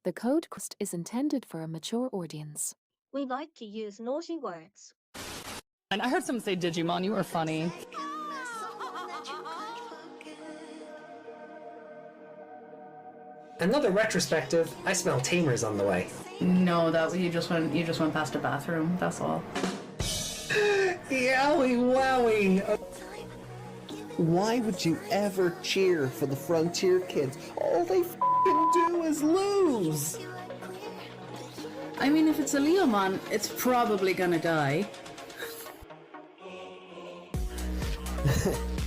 The code quest is intended for a mature audience. We like to use naughty words. And I heard someone say Digimon, you were funny. Another retrospective. I smell tamers on the way. No, that you just went past a bathroom. That's all. Yowie wowie! Why would you ever cheer for the Frontier kids? All they f***ing do is lose! I mean, if it's a Leomon, it's probably gonna die.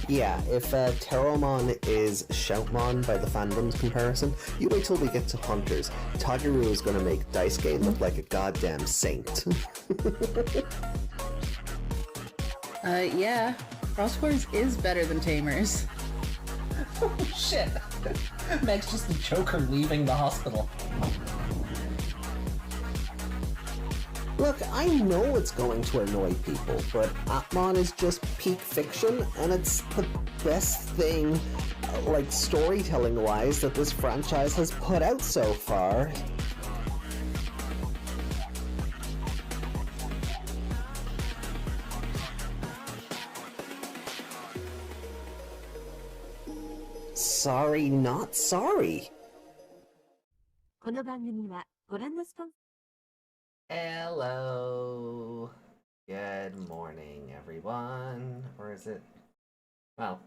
Yeah, if Teromon is Shoutmon by the fandom's comparison, you wait till we get to Hunters. Tageru is gonna make Daisuke look like a goddamn saint. Yeah. Crosswords is better than Tamers. Oh shit! Meg's just the Joker leaving the hospital. Look, I know it's going to annoy people, but Atmon is just peak fiction, and it's the best thing, like storytelling-wise, that this franchise has put out so far. Sorry, not sorry. この番組はご覧のスポン Hello. Good morning, everyone. Or is it? Well,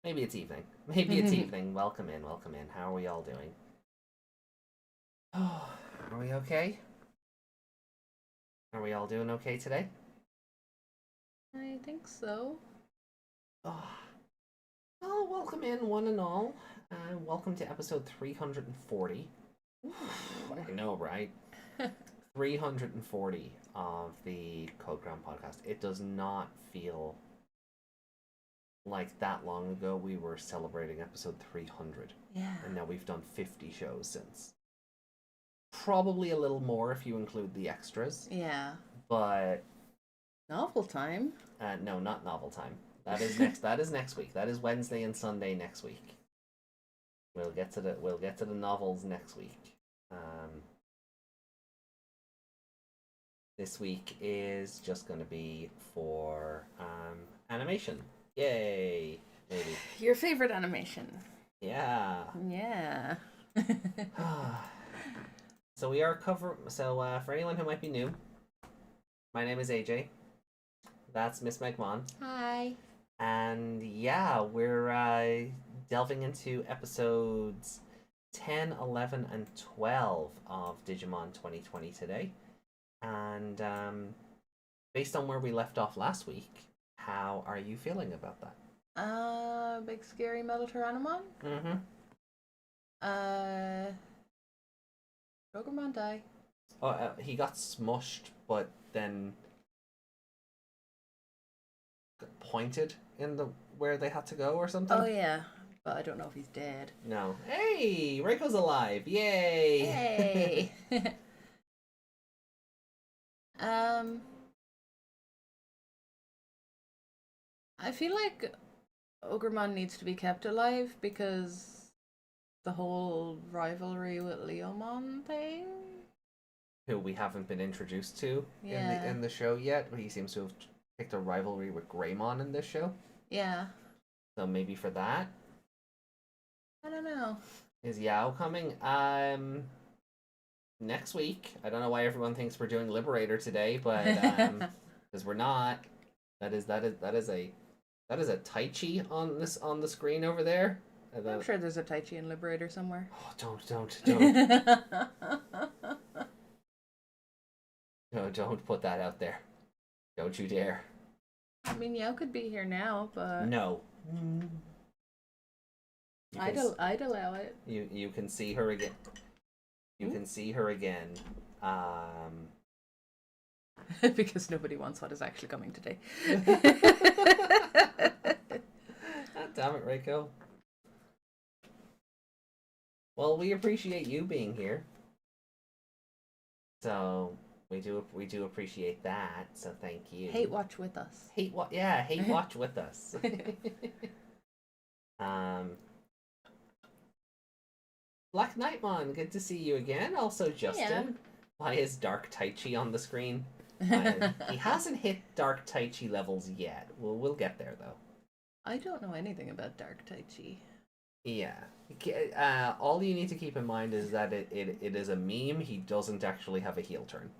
maybe it's evening. Maybe it's evening. Welcome in, welcome in. How are we all doing? Oh, are we okay? Are we all doing okay today? I think so. Oh, well, welcome in, one and all. Welcome to episode 340. I know, right? 340 of the Code Ground podcast. It does not feel like that long ago we were celebrating episode 300. Yeah. And now we've done 50 shows since. Probably a little more if you include the extras. Yeah. But Novel time. no, not novel time. That is next. That is next week. That is Wednesday and Sunday next week. We'll get to the novels next week. This week is just going to be for animation. Yay! Maybe. Your favorite animation. Yeah. Yeah. So we are for anyone who might be new, my name is AJ. That's Miss Megmon. Hi. And yeah, we're delving into episodes 10, 11, and 12 of Digimon 2020 today. And based on where we left off last week, how are you feeling about that? Big scary metal Tyrannomon? Mm-hmm. Pokemon die. Oh, he got smushed, but then got pointed in the where they had to go or something. Oh yeah, but I don't know if he's dead. No. Hey, Reiko's alive! Yay! Hey. I feel like Ogremon needs to be kept alive because the whole rivalry with Leomon thing. Who we haven't been introduced to Yeah. in the show yet. He seems to have picked a rivalry with Greymon in this show. Yeah. So maybe for that. I don't know. Is Yao coming? Next week. I don't know why everyone thinks we're doing Liberator today, but because we're not. That is a Taichi on the screen over there. I'm sure there's a Taichi and Liberator somewhere. Oh, don't. No, don't put that out there. Don't you dare. I mean, Yao could be here now, but No. I'd allow it. You can see her again. You can see her again. Because nobody wants what is actually coming today. God damn it, Reiko. Well, we appreciate you being here. So we do appreciate that. So thank you. Hate watch with us. Hate watch with us. Black Knightmon, good to see you again. Also, Justin. Yeah. Why is Dark Taichi on the screen? He hasn't hit Dark Taichi levels yet. We'll get there though. I don't know anything about Dark Taichi. Yeah. All you need to keep in mind is that it is a meme. He doesn't actually have a heel turn.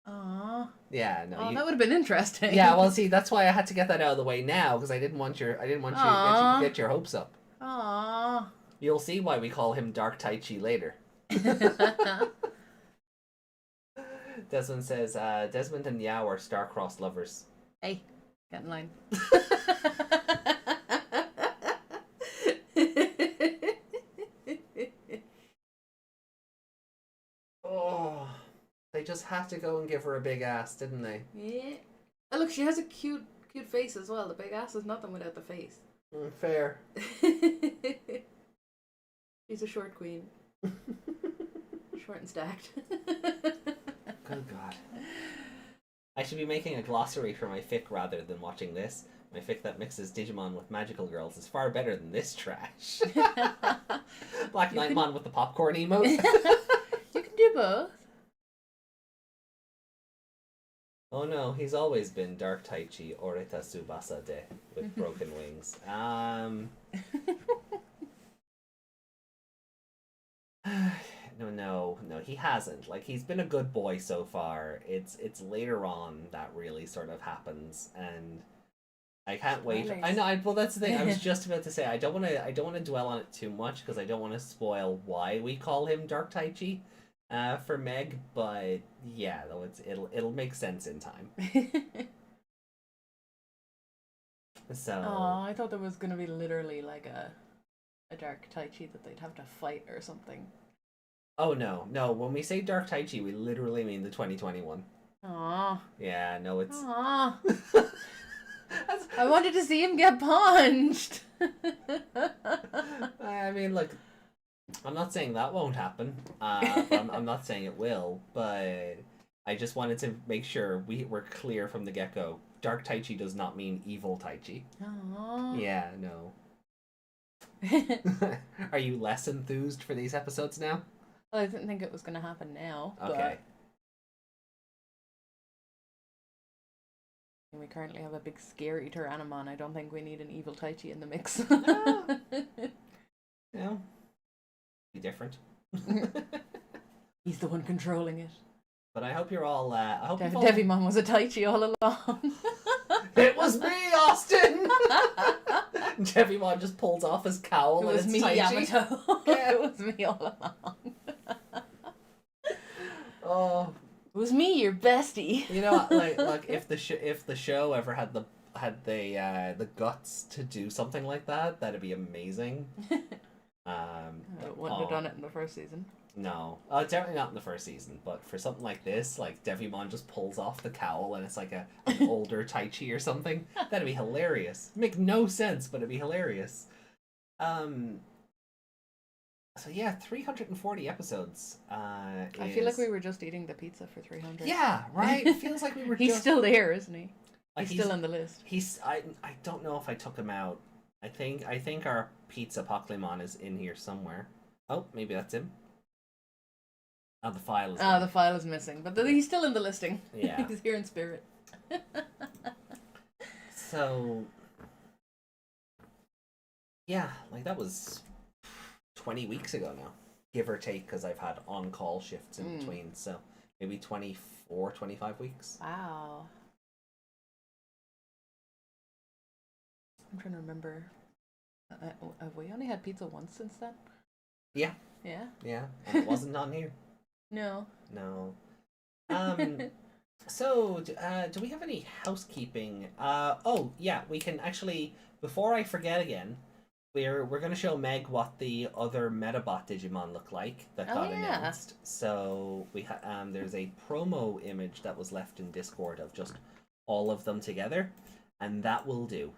Aww. Yeah, no. Oh, that would have been interesting. Yeah, well, see, that's why I had to get that out of the way now because I didn't want you to get your hopes up. Aww. You'll see why we call him Dark Taichi later. Desmond says, Desmond and Yao are star-crossed lovers. Hey, get in line. Oh, they just had to go and give her a big ass, didn't they? Yeah. Oh, look, she has a cute face as well. The big ass is nothing without the face. Fair. She's a short queen. Short and stacked. Good God. I should be making a glossary for my fic rather than watching this. My fic that mixes Digimon with magical girls is far better than this trash. Black Knightmon with the popcorn emote. You can do both. Oh no, he's always been Dark Taichi Oreta Tsubasa de with broken wings. No, he hasn't. Like, he's been a good boy so far. It's later on that really sort of happens, and I can't wait. Spoilers. I know. Well, that's the thing. I was just about to say I don't want to dwell on it too much because I don't want to spoil why we call him Dark Taichi, for Meg. But yeah, though it'll make sense in time. So. Oh, I thought there was gonna be literally like a Dark Taichi that they'd have to fight or something. Oh no. When we say Dark Taichi, we literally mean the 2021. Aww. Yeah, no, it's. Aww. I wanted to see him get punched. I mean, look, I'm not saying that won't happen. I'm not saying it will, but I just wanted to make sure we were clear from the get-go. Dark Taichi does not mean evil Taichi. Aww. Yeah, no. Are you less enthused for these episodes now? Well, I didn't think it was going to happen now. Okay. But we currently have a big scary Tyrannomon. I don't think we need an evil Taichi in the mix. No. Be different. He's the one controlling it. But I hope you're all. I hope you've all... Devimon was a Taichi all along. It was me, Austin. Devimon just pulls off his cowl. It was and me, it's Taichi. Yamato. Yeah. It was me all along. Oh, it was me, your bestie. you know, like if the show ever had the guts to do something like that, that'd be amazing. I wouldn't have done it in the first season. No, definitely not in the first season. But for something like this, like Devimon just pulls off the cowl and it's like an older Taichi or something. That'd be hilarious. Make no sense, but it'd be hilarious. So yeah, 340 episodes. I feel like we were just eating the pizza for 300. Yeah, right. It feels like we were. He's still there, isn't he? He's still on the list. I don't know if I took him out. I think our pizza Pokemon is in here somewhere. Oh, maybe that's him. Oh, the file is. The file is missing, but he's still in the listing. Yeah. He's here in spirit. So. Yeah, like that was 20 weeks ago now, give or take, because I've had on-call shifts in between, so maybe 24, 25 weeks. Wow. I'm trying to remember. Have we only had pizza once since then? Yeah. Yeah? Yeah, and it wasn't on here. No. No. So, do we have any housekeeping? Oh, yeah, we can actually, before I forget again, we're going to show Meg what the other Metabot Digimon look like that got announced. So we there's a promo image that was left in Discord of just all of them together, and that will do.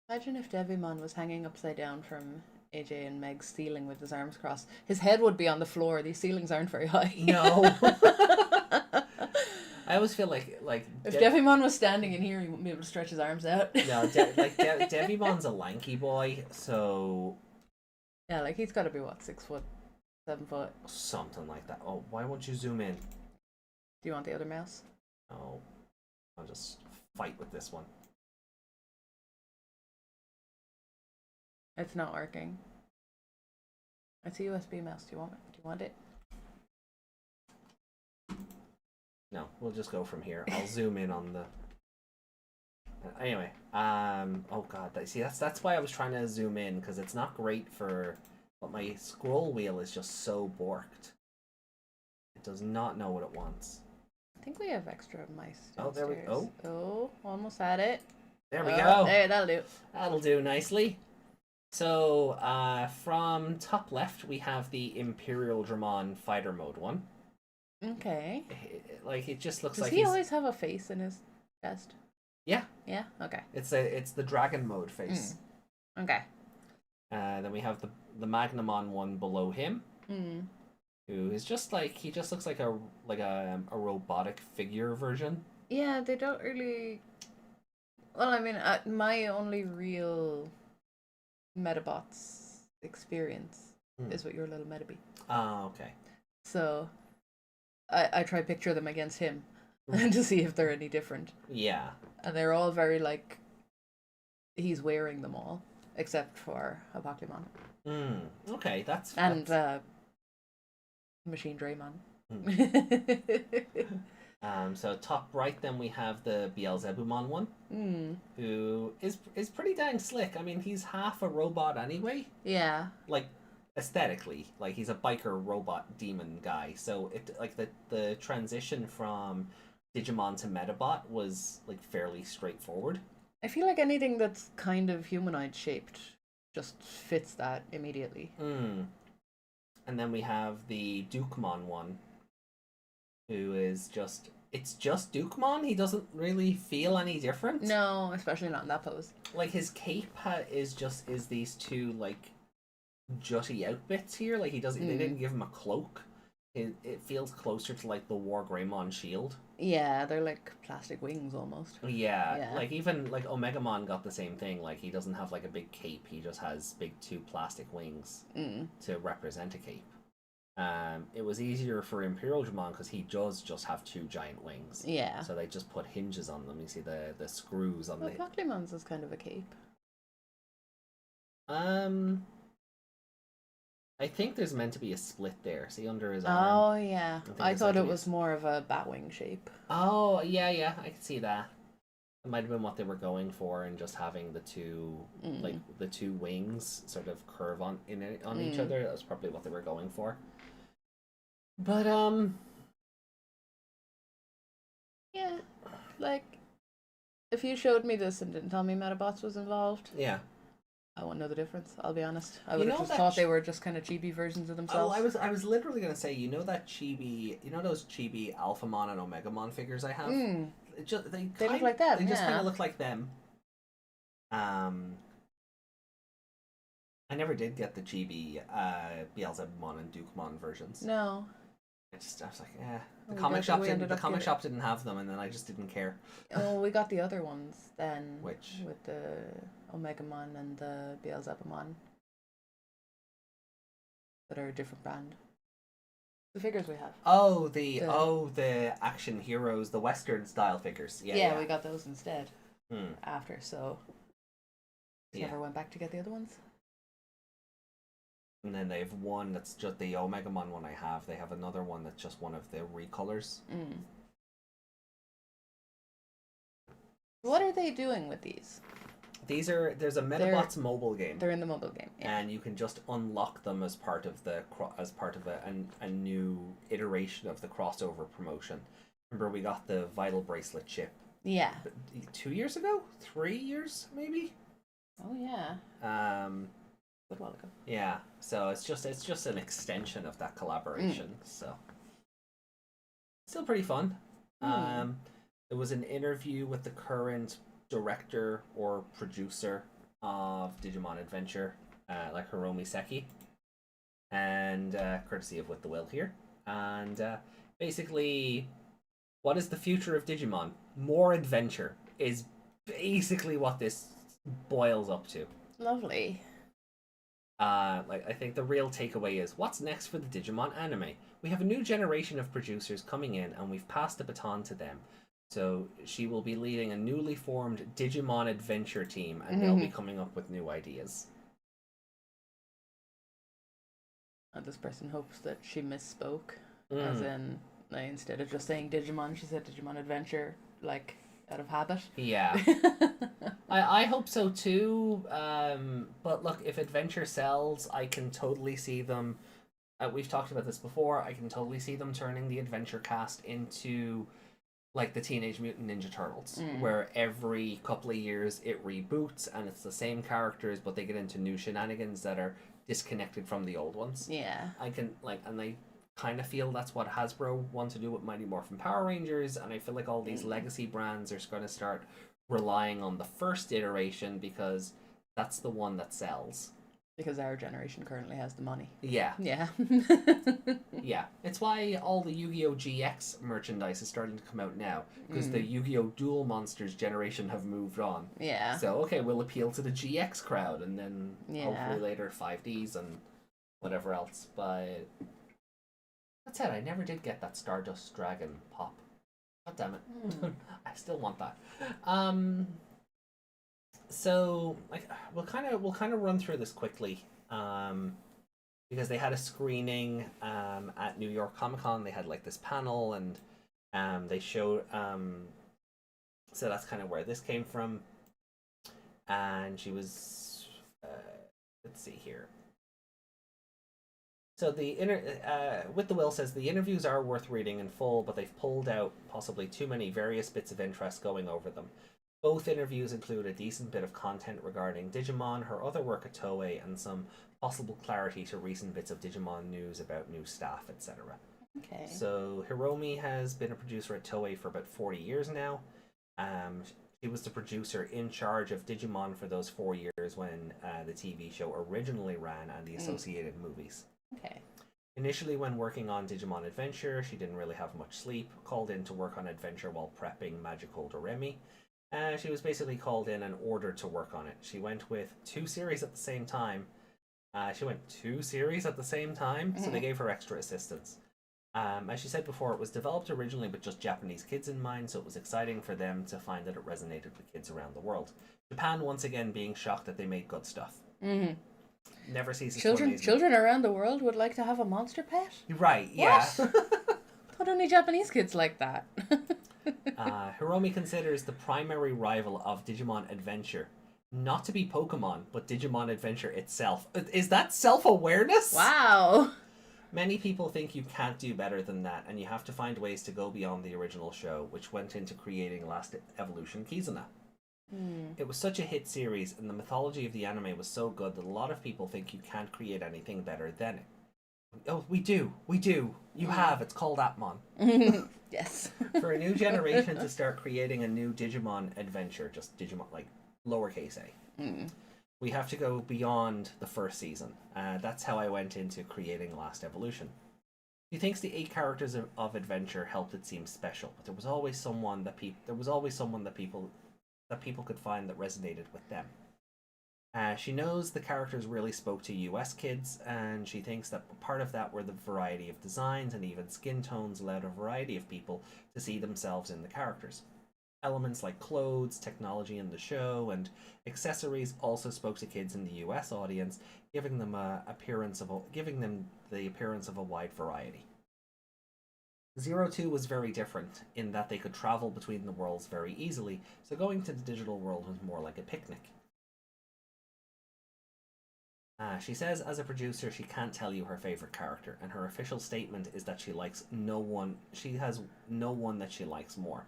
Imagine if Devimon was hanging upside down from AJ and Meg's ceiling with his arms crossed. His head would be on the floor. These ceilings aren't very high. No. I always feel like if Devimon was standing in here, he wouldn't be able to stretch his arms out. No, Devimon's a lanky boy, so yeah, like he's got to be what, 6 foot 7 foot. Something like that. Oh, why won't you zoom in? Do you want the other mouse? Oh, I'll just fight with this one. It's not working. It's a USB mouse. Do you want it? No, we'll just go from here. I'll zoom in on the. Anyway, oh god, that's why I was trying to zoom in, because it's not great for. But my scroll wheel is just so borked. It does not know what it wants. I think we have extra mice. Oh, there we downstairs. go. Oh, almost had it. There we Oh, go. There, that'll do. That'll do nicely. So, from top left, we have the Imperial Dramon fighter mode one. Okay. Like, it just looks Does like he he's... always have a face in his chest? Yeah. Yeah? Okay. It's the dragon mode face. Okay. Then we have the Magnamon one below him, Mm. who is just like, he just looks like a robotic figure version. Yeah, they don't really... Well, I mean, my only real Metabots experience is with your little Metabee. Oh, okay. So, I try to picture them against him to see if they're any different. Yeah. And they're all very, like, he's wearing them all, except for a Pokemon. Okay, that's... And Machine Draymon. So top right, then we have the Beelzebumon one, who is pretty dang slick. I mean, he's half a robot anyway. Yeah. Like, aesthetically, like he's a biker robot demon guy. So it like the transition from Digimon to Metabot was like fairly straightforward. I feel like anything that's kind of humanoid shaped just fits that immediately. And then we have the Dukemon one, who is just... It's just Dukemon. He doesn't really feel any different. No, especially not in that pose. Like, his cape is these two, like, jutty outbits here. Like, they didn't give him a cloak. It feels closer to, like, the War Greymon shield. Yeah, they're like plastic wings almost. Yeah, like, even, like, Omegamon got the same thing. Like, he doesn't have, like, a big cape. He just has big two plastic wings to represent a cape. It was easier for Imperial Dramon because he does just have two giant wings. Yeah. So they just put hinges on them. You see the screws on Well, Pokemon's is kind of a cape. I think there's meant to be a split there. See, under his arm. Oh, yeah. I thought it was was more of a batwing shape. Oh, yeah, I can see that. It might have been what they were going for, and just having the two, like, the two wings sort of curve on each other. That was probably what they were going for. But, yeah, like, if you showed me this and didn't tell me Metabots was involved, yeah. I wouldn't know the difference, I'll be honest. I would You have know just that thought they were just kind of chibi versions of themselves. Oh, I was literally gonna say, you know that chibi, you know those chibi Alphamon and Omegamon figures I have? They look like them, They just kind yeah. of look like them. I never did get the chibi Beelzebumon and Dukemon versions. No. I was like, eh. The We comic got- shop we didn't. ended The up comic getting- shop didn't have them, and then I just didn't care. Oh, we got the other ones then. Which? With the Omegamon and the Beelzebumon. That are a different brand. The figures we have. Oh, the action heroes, the Western style figures. Yeah, we got those instead. After, so never went back to get the other ones. And then they have one that's just the Omegamon one I have. They have another one that's just one of the recolors. What are they doing with these? There's a Metabots mobile game. They're in the mobile game, yeah. And you can just unlock them as part of a new iteration of the crossover promotion. Remember, we got the Vital Bracelet chip. Yeah. 2 years ago, 3 years maybe. Oh yeah. Good while ago. Yeah. So it's just an extension of that collaboration. So still pretty fun. There was an interview with the current director or producer of Digimon Adventure, like Hiromi Seki, and courtesy of With the Will here. And basically, what is the future of Digimon? More adventure is basically what this boils up to. Lovely. I think the real takeaway is, what's next for the Digimon anime? We have a new generation of producers coming in, and we've passed the baton to them. So she will be leading a newly formed Digimon adventure team, and they'll be coming up with new ideas. And this person hopes that she misspoke, as in, like, instead of just saying Digimon, she said Digimon Adventure, like, out of habit. Yeah. I hope so too. But look, if Adventure sells, I can totally see them. We've talked about this before. I can totally see them turning the Adventure cast into like the Teenage Mutant Ninja Turtles, where every couple of years it reboots and it's the same characters, but they get into new shenanigans that are disconnected from the old ones. Yeah. I can and I kind of feel that's what Hasbro want to do with Mighty Morphin Power Rangers, and I feel like all these legacy brands are going to start relying on the first iteration because that's the one that sells. Because our generation currently has the money. Yeah. Yeah. Yeah. It's why all the Yu-Gi-Oh! GX merchandise is starting to come out now, because the Yu-Gi-Oh! Duel Monsters generation have moved on. Yeah. So, okay, we'll appeal to the GX crowd, and then Yeah. hopefully later 5Ds and whatever else. But that said, I never did get that Stardust Dragon pop. God damn it. I still want that. So like we'll kind of run through this quickly. Because they had a screening at New York Comic Con. They had like this panel, and they showed so that's kind of where this came from. And she was let's see here. So with the Will says the interviews are worth reading in full, but they've pulled out possibly too many various bits of interest going over them. Both interviews include a decent bit of content regarding Digimon, her other work at Toei, and some possible clarity to recent bits of Digimon news about new staff, etc. Okay. So Hiromi has been a producer at Toei for about 40 years now. She was the producer in charge of Digimon for those 4 years when the TV show originally ran and the associated movies. Okay. Initially, when working on Digimon Adventure, she didn't really have much sleep, called in to work on Adventure while prepping Magical Doremi. She was basically called in and ordered to work on it. She went with two series at the same time. So they gave her extra assistance. As she said before, it was developed originally with just Japanese kids in mind, so it was exciting for them to find that it resonated with kids around the world. Japan, once again, being shocked that they made good stuff. Never ceases to amaze me. Children around the world would like to have a monster pet? Right, yeah. Thought only Japanese kids like that. Hiromi considers the primary rival of Digimon Adventure not to be Pokemon, but Digimon Adventure itself. Is that self-awareness? Wow. Many people think you can't do better than that, and you have to find ways to go beyond the original show, which went into creating Last Evolution Kizuna. It was such a hit series, and the mythology of the anime was so good that a lot of people think you can't create anything better than it. Oh, we do. You have. It's called Atmon. Yes. For a new generation to start creating a new Digimon adventure, just Digimon, like lowercase a, we have to go beyond the first season. That's how I went into creating Last Evolution. He thinks the 8 characters of adventure helped it seem special, but there was always someone that people could find that resonated with them. She knows the characters really spoke to US kids, and she thinks that part of that were the variety of designs and even skin tones allowed a variety of people to see themselves in the characters. Elements like clothes, technology in the show, and accessories also spoke to kids in the US audience, giving them the appearance of a wide variety. 02 was very different in that they could travel between the worlds very easily, so going to the digital world was more like a picnic. She says, as a producer, she can't tell you her favorite character, and her official statement is that she has no one that she likes more.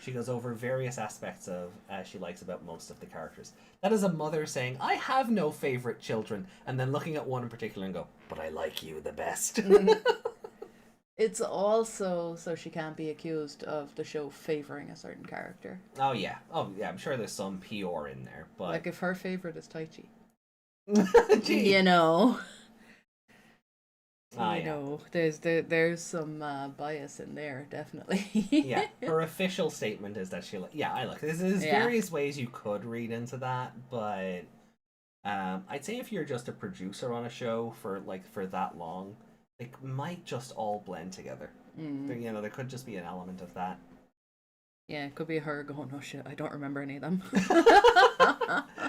She goes over various aspects of she likes about most of the characters. That is a mother saying, I have no favorite children, and then looking at one in particular and go, but I like you the best. It's also so she can't be accused of the show favoring a certain character. Oh yeah, I'm sure there's some PR in there, but Like if her favorite is Taichi. Gee. You know. Ah, you yeah. know, there's some bias in there, definitely. Yeah, her official statement is that she I look. There's various ways you could read into that, but I'd say if you're just a producer on a show for that long, it might just all blend together. There could just be an element of that. Yeah, it could be her going, oh shit, I don't remember any of them.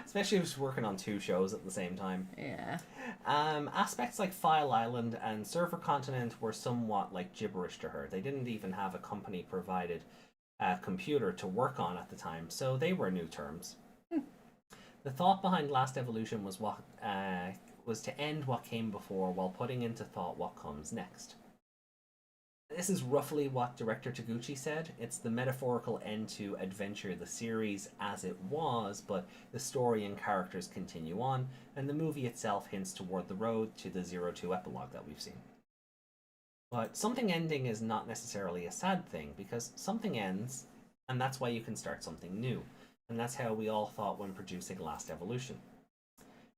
Especially if she's working on 2 shows at the same time. Yeah. Aspects like File Island and Server Continent were somewhat like gibberish to her. They didn't even have a company provided computer to work on at the time, so they were new terms. The thought behind Last Evolution was to end what came before while putting into thought what comes next. This is roughly what director Taguchi said. It's the metaphorical end to Adventure, the series as it was, but the story and characters continue on, and the movie itself hints toward the road to the 02 epilogue that we've seen. But something ending is not necessarily a sad thing, because something ends, and that's why you can start something new. And that's how we all thought when producing Last Evolution.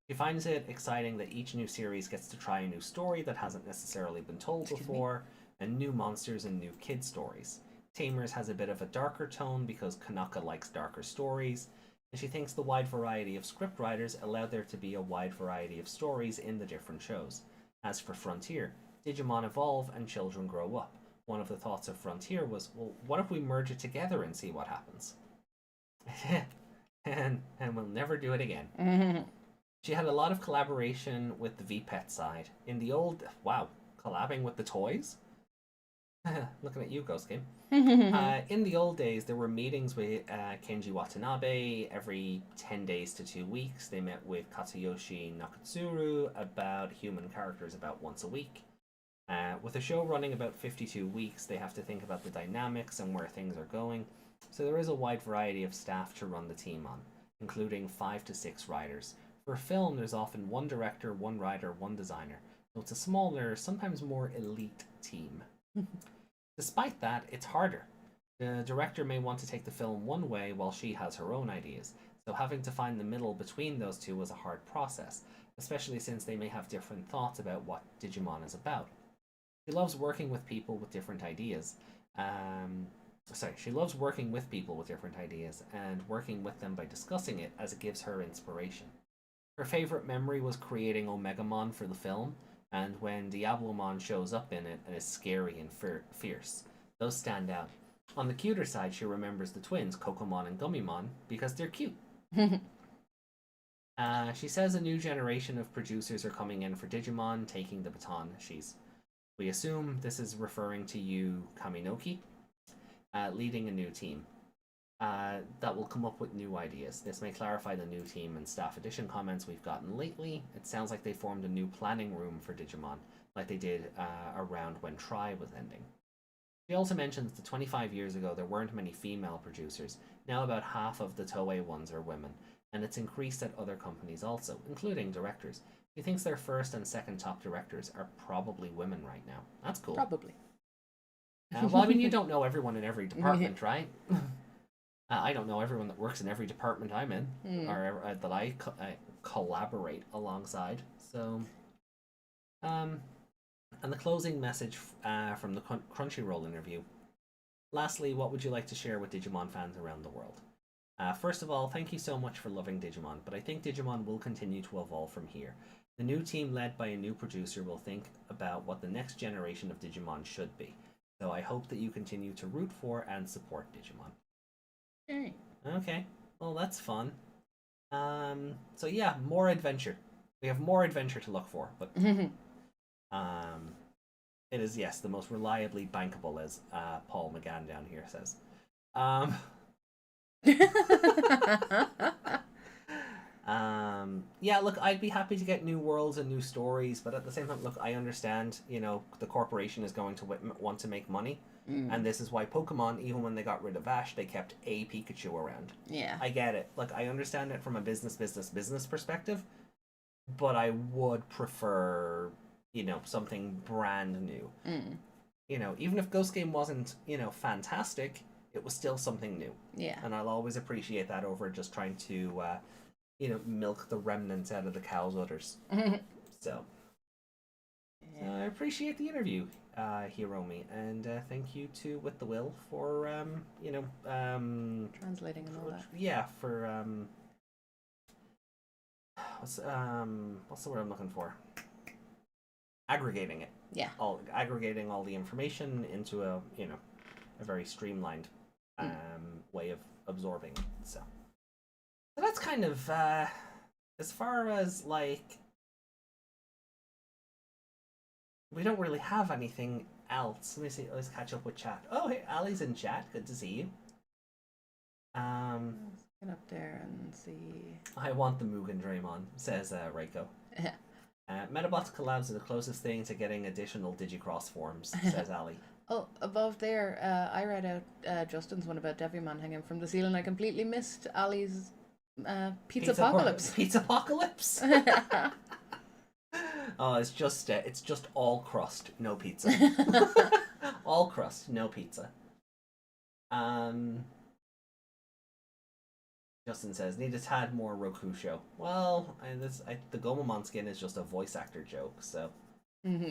She finds it exciting that each new series gets to try a new story that hasn't necessarily been told before, and new monsters and new kid stories. Tamers has a bit of a darker tone because Kanaka likes darker stories, and she thinks the wide variety of scriptwriters allowed there to be a wide variety of stories in the different shows. As for Frontier, Digimon evolve and children grow up. One of the thoughts of Frontier was, well, what if we merge it together and see what happens? and we'll never do it again. She had a lot of collaboration with the VPET side. In the old... Wow, collabing with the toys? Looking at you, Ghost Game. In the old days, there were meetings with Kenji Watanabe every 10 days to 2 weeks. They met with Katsuyoshi Nakatsuru about human characters about once a week. With a show running about 52 weeks, they have to think about the dynamics and where things are going. So there is a wide variety of staff to run the team on, including 5 to 6 writers. For film, there's often 1 director, 1 writer, 1 designer. So it's a smaller, sometimes more elite team. Despite that, it's harder. The director may want to take the film one way while she has her own ideas, so having to find the middle between those two was a hard process, especially since they may have different thoughts about what Digimon is about. She loves working with people with different ideas. She loves working with people with different ideas and working with them by discussing it as it gives her inspiration. Her favorite memory was creating Omegamon for the film, and when Diablomon shows up in it and is scary and fierce. Those stand out. On the cuter side, she remembers the twins, Kokomon and Gummymon, because they're cute. She says a new generation of producers are coming in for Digimon, taking the baton. We assume this is referring to Yu Kaminoki, leading a new team that will come up with new ideas. This may clarify the new team and staff addition comments we've gotten lately. It sounds like they formed a new planning room for Digimon, like they did around when Tri was ending. She also mentions that 25 years ago there weren't many female producers. Now about half of the Toei ones are women, and it's increased at other companies also, including directors. She thinks their first and second top directors are probably women right now. That's cool. Probably. Well, I mean, you don't know everyone in every department, right? I don't know everyone that works in every department I'm in, or that I collaborate alongside. So, and the closing message from the Crunchyroll interview. Lastly, what would you like to share with Digimon fans around the world? First of all, thank you so much for loving Digimon, but I think Digimon will continue to evolve from here. The new team led by a new producer will think about what the next generation of Digimon should be. So I hope that you continue to root for and support Digimon. Okay, well that's fun. So yeah, more adventure. We have more adventure to look for, but it is, yes, the most reliably bankable, as Paul McGann down here says. Yeah, look, I'd be happy to get new worlds and new stories, but at the same time, look, I understand, the corporation is going to want to make money, and this is why Pokemon, even when they got rid of Ash, they kept a Pikachu around. Yeah. I get it. Like, I understand it from a business perspective, but I would prefer, something brand new. Even if Ghost Game wasn't, fantastic, it was still something new. Yeah. And I'll always appreciate that over just trying to, milk the remnants out of the cow's udders. So I appreciate the interview, Hiromi, and thank you to With the Will for, translating and all that. Yeah, for, what's the word I'm looking for? Aggregating it. Yeah. Aggregating all the information into a very streamlined way of absorbing it. So that's kind of as far as like we don't really have anything else. Let me see. Let's catch up with chat. Oh, hey, Ali's in chat. Good to see you. Let's get up there and see. I want the Mugen Draymon, says Reiko. Metabots collabs are the closest thing to getting additional Digicross forms, says Ali. Oh, above there, I read out Justin's one about Devimon hanging from the ceiling. I completely missed Ali's Pizza Apocalypse. Pizza Apocalypse? Oh, it's just all crust, no pizza. All crust, no pizza. Justin says, need a tad more Roku show. Well, the Gomamon skin is just a voice actor joke, so. There's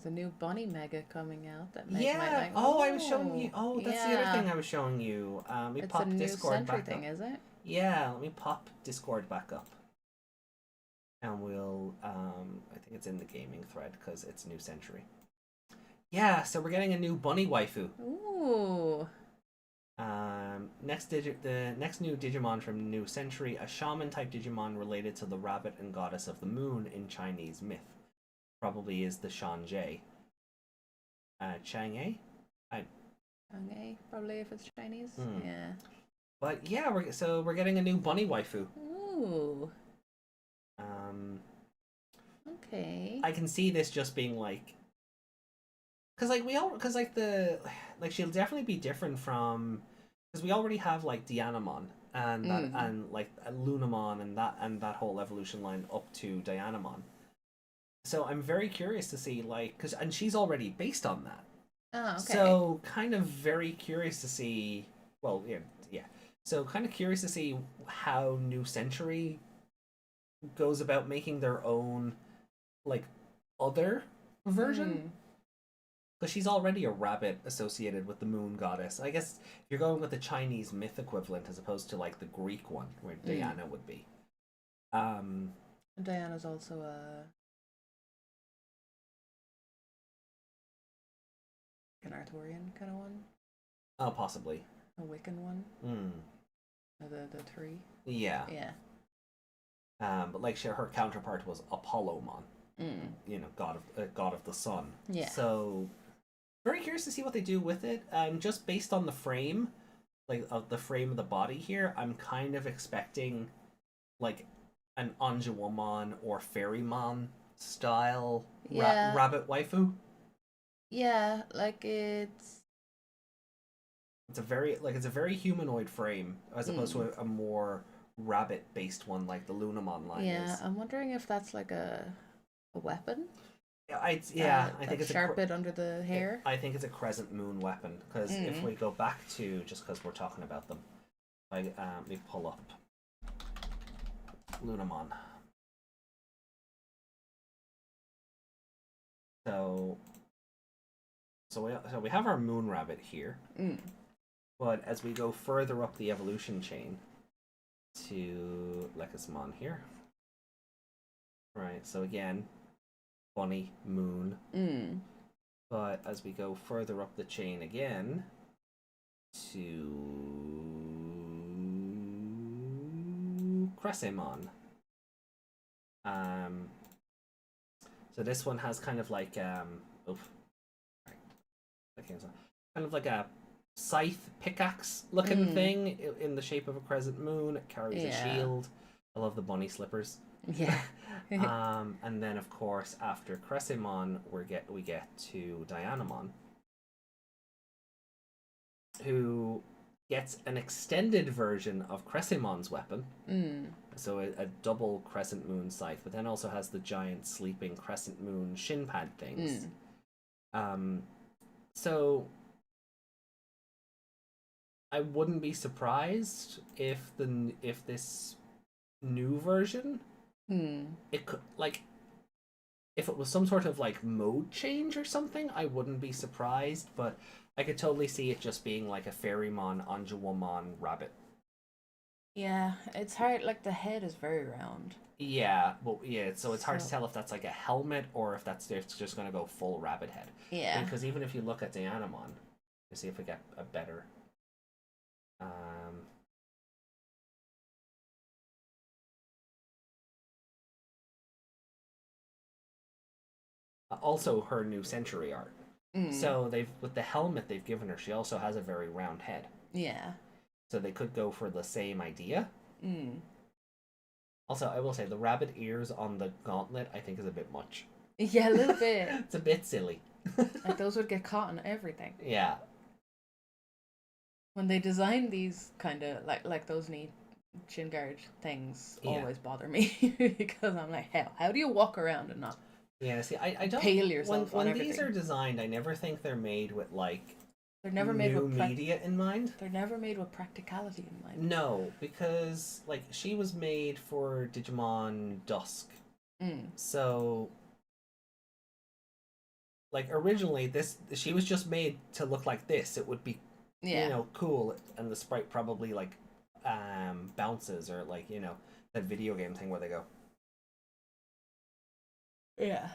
a new Bunny Mega coming out that Meg yeah. might like. I was showing you. Oh, that's the other thing I was showing you. We it's pop a new Discord Sentry back thing, up. is it? Yeah, let me pop Discord back up. And we'll, I think it's in the gaming thread because it's New Century. Yeah, so we're getting a new bunny waifu. Ooh. The next new Digimon from New Century, a shaman type Digimon related to the rabbit and goddess of the moon in Chinese myth. Probably is the Shanjie. Chang'e? Chang'e, probably if it's Chinese. Yeah. But yeah, we're getting a new bunny waifu. Ooh. Okay. I can see this just being like, she'll definitely be different from, because we already have like Dianamon and like Lunamon and that whole evolution line up to Dianamon. So I'm very curious to see and she's already based on that. Oh, okay. So kind of very curious to see. Well, yeah. So kind of curious to see how New Century goes about making their own other version, because she's already a rabbit associated with the moon goddess. I guess you're going with the Chinese myth equivalent as opposed to the Greek one where Diana would be. Diana's also an Arthurian kind of one. Oh, possibly A Wiccan one. The three. Yeah. But her counterpart was Apollomon. God of the sun. Yeah. So very curious to see what they do with it. Just based on the frame, of the frame of the body here, I'm kind of expecting an Anjuwamon or Fairymon style rabbit waifu. Yeah, it's a very humanoid frame as opposed to a more rabbit based one like the Lunamon line is. Yeah, I'm wondering if that's a weapon. I think it's sharp bit under the hair. I think it's a crescent moon weapon, because if we go back to, just because we're talking about them, let me pull up Lunamon. So we have our moon rabbit here, but as we go further up the evolution chain to Lekismon here, right? So again, bunny, moon. But as we go further up the chain again to Cressemon. So this one has kind of kind of like a scythe pickaxe looking thing in the shape of a crescent moon. It carries a shield. I love the bunny slippers. Yeah. And then of course after Cressemon we get to Dianamon, who gets an extended version of Cressemon's weapon. So a double crescent moon scythe, but then also has the giant sleeping crescent moon shin pad things. So I wouldn't be surprised if this new version, it could if it was some sort of mode change or something, I wouldn't be surprised, but I could totally see it just being a Fairymon, Anjuwamon rabbit. Yeah, it's hard. Like the head is very round. Yeah, well, yeah. So it's hard to So- tell if that's like a helmet or if it's just gonna go full rabbit head. Yeah. Because even if you look at the Animon, let's see if we get a better. Um, Also, her new Century art. Mm. So they've with the helmet they've given her, she also has a very round head. Yeah. So they could go for the same idea. Mm. Also, I will say the rabbit ears on the gauntlet I think is a bit much. Yeah, a little bit. It's a bit silly. Like those would get caught in everything. Yeah. When they design these kind of like those knee chin guard things Yeah. always bother me because I'm like, how do you walk around and not Yeah, see, I don't pale yourself when on these everything? are designed, I never think they're made with like They're never made new with media in mind. They're never made with practicality in mind. No, because like she was made for Digimon Dusk. Mm. So like originally she was just made to look like this. It would be Yeah. you know cool and the sprite probably like bounces or like, you know, that video game thing where they go Yeah.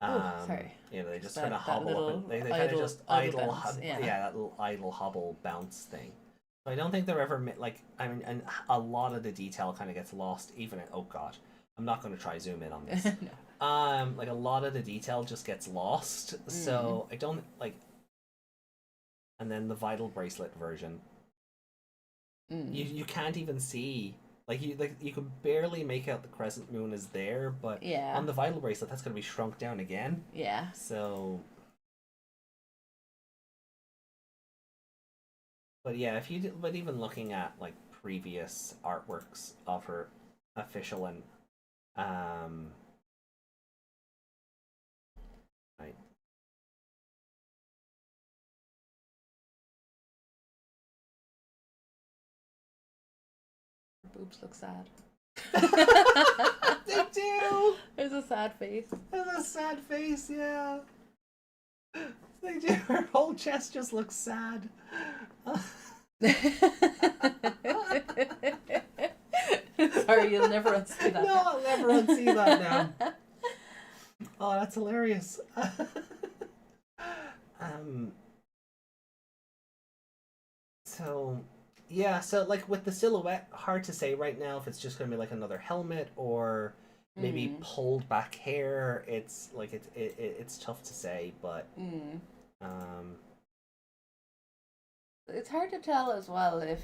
Oh, sorry. you know, they just That- kind of that hobble up little and they kind of idle- just idle idle bounce, yeah. that little idle hobble bounce thing. So I don't think they're ever like, I mean, and a lot of the detail kind of gets lost even in, oh god, I'm not going to try zoom in on this. No. Like a lot of the detail just gets lost, so I don't like. And then the vital bracelet version, you can't even see, like you can barely make out the crescent moon is there, but Yeah. on the vital bracelet that's going to be shrunk down again. Yeah. So, but yeah, but even looking at like previous artworks of her official and right. Her boobs look sad. They do. There's a sad face. There's a sad face, yeah. They do. Her whole chest just looks sad. Sorry, you'll never unsee that. No, I'll never unsee that now. Oh, that's hilarious. So yeah, so like with the silhouette, hard to say right now if it's just gonna be like another helmet or maybe pulled back hair. It's like it's tough to say, but it's hard to tell as well if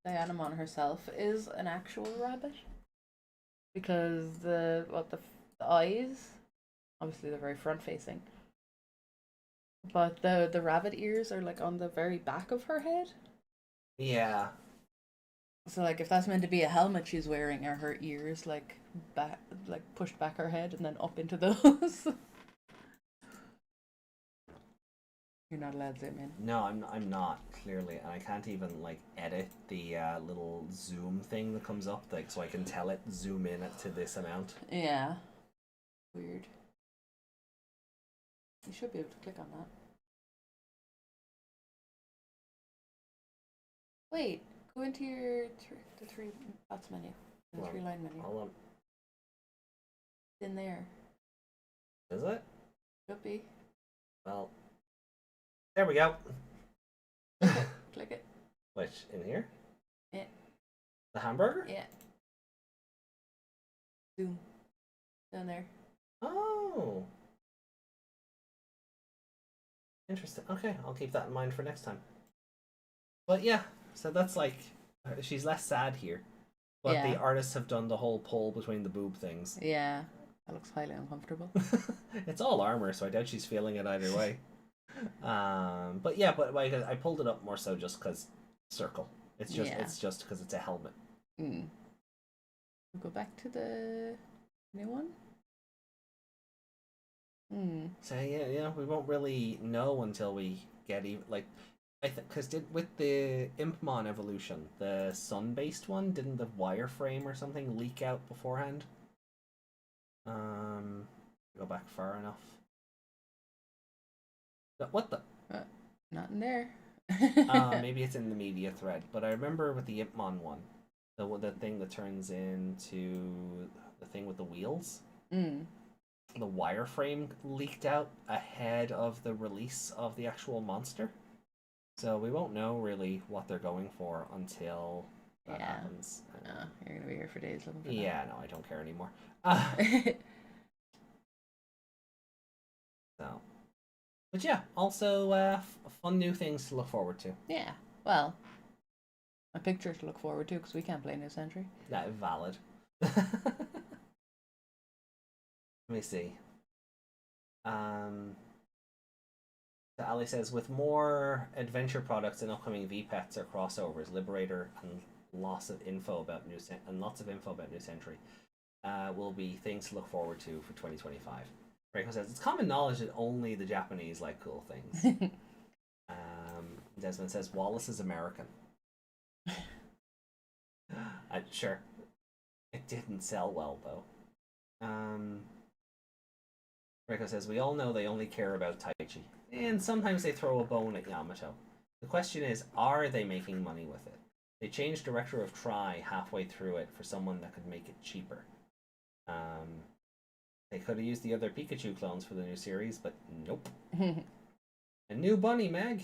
Dianamon herself is an actual rabbit, because the eyes, obviously they're very front facing, but the rabbit ears are like on the very back of her head. yeah. So like if that's meant to be a helmet she's wearing, are her ears like back, like pushed back her head and then up into those? You're not allowed to zoom in. No, I'm not, clearly, and I can't even like edit the little zoom thing that comes up, like so I can tell it zoom in to this amount. Yeah. Weird. You should be able to click on that. Wait, go into your the three dots menu, the Well, three line menu. Hold on. In there. Is it? Should be. Well, there we go. Click it. Which, in here? Yeah. The hamburger? Yeah. Zoom. Down there. Oh. Interesting. Okay, I'll keep that in mind for next time. But yeah, so that's like, she's less sad here. But Yeah. the artists have done the whole pull between the boob things. Yeah. That looks highly uncomfortable. It's all armor, so I doubt she's feeling it either way. But yeah, but like, I pulled it up more so just because circle. It's just because it's a helmet. We'll go back to the new one. So yeah, we won't really know until we get even like, because with the Impmon evolution, the sun-based one, didn't the wireframe or something leak out beforehand? Go back far enough. What the? Not in there. Maybe it's in the media thread, but I remember with the Impmon one, the thing that turns into the thing with the wheels. Mm. The wireframe leaked out ahead of the release of the actual monster. So we won't know really what they're going for until that happens. You're gonna be here for days looking for Yeah, no, I don't care anymore. that. So, but yeah, also fun new things to look forward to. Yeah, well, a picture to look forward to because we can't play New Century. That is valid. Let me see. So Ali says, with more adventure products and upcoming VPETs or crossovers, Liberator and lots of info about New Century, will be things to look forward to for 2025. Reiko says, it's common knowledge that only the Japanese like cool things. Desmond says, Wallace is American. Sure. It didn't sell well, though. Reiko says, we all know they only care about Taichi. And sometimes they throw a bone at Yamato. The question is, are they making money with it? They changed director of Tri halfway through it for someone that could make it cheaper. They could have used the other Pikachu clones for the new series, but nope. A new bunny, Meg.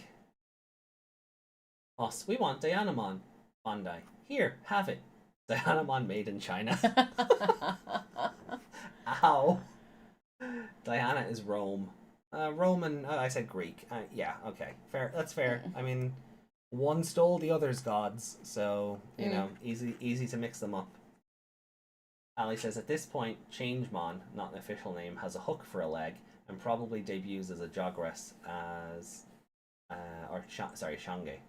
Us, we want Dianamon. Bandai. Here, have it. Dianamon made in China. Ow. Diana is Rome. Roman, I said Greek. Yeah, okay. Fair. That's fair. I mean, one stole the other's gods, so, you know, easy to mix them up. Ali says, at this point, Changemon, not an official name, has a hook for a leg and probably debuts as a Jogress as... Shange.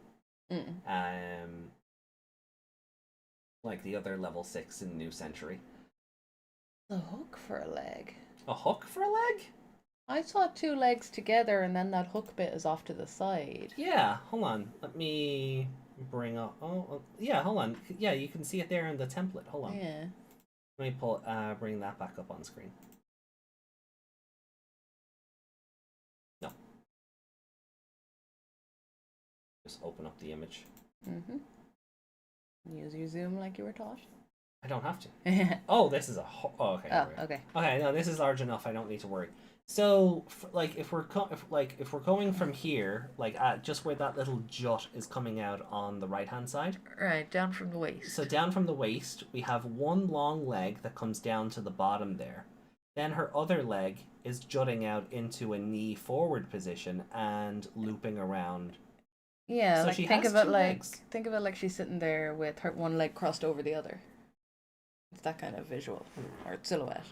Like the other level 6 in New Century. A hook for a leg. A hook for a leg? I saw 2 legs together and then that hook bit is off to the side. Yeah, hold on. Let me bring up... Oh, yeah, hold on. Yeah, you can see it there in the template. Hold on. Yeah. Let me bring that back up on screen. No. Just open up the image. Use your zoom like you were taught. I don't have to. Oh, this is a... Oh, okay. Oh, okay. Okay, no, this is large enough. I don't need to worry. So, if we're going from here, just where that little jut is coming out on the right hand side. Right, down from the waist. So down from the waist, we have one long leg that comes down to the bottom there. Then her other leg is jutting out into a knee forward position and looping around. Yeah, so like think of it like she's sitting there with her one leg crossed over the other. It's that kind of visual or silhouette.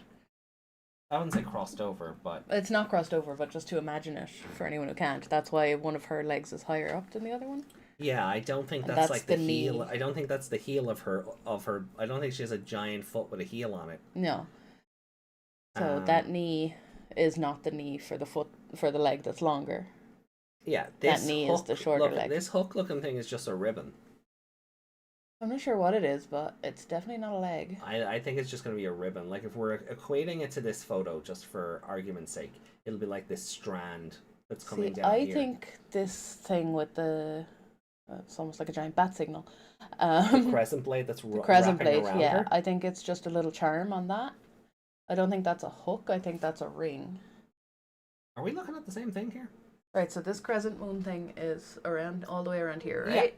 I wouldn't say crossed over, but It's not crossed over, but just to imagine it for anyone who can't. That's why one of her legs is higher up than the other one. yeah, I don't think And that's that's like the the heel. knee. I don't think that's the heel of her. I don't think she has a giant foot with a heel on it. No. So that knee is not the knee for the foot for the leg that's longer. Yeah, That knee is the shorter leg. This hook-looking thing is just a ribbon. I'm not sure what it is, but it's definitely not a leg. I think it's just going to be a ribbon. Like, if we're equating it to this photo, just for argument's sake, it'll be like this strand that's coming down I here. think this thing with the... it's almost like a giant bat signal. The crescent blade that's The crescent wrapping blade, around yeah. her. I think it's just a little charm on that. I don't think that's a hook. I think that's a ring. Are we looking at the same thing here? Right, so this crescent moon thing is around all the way around here, Yeah. right?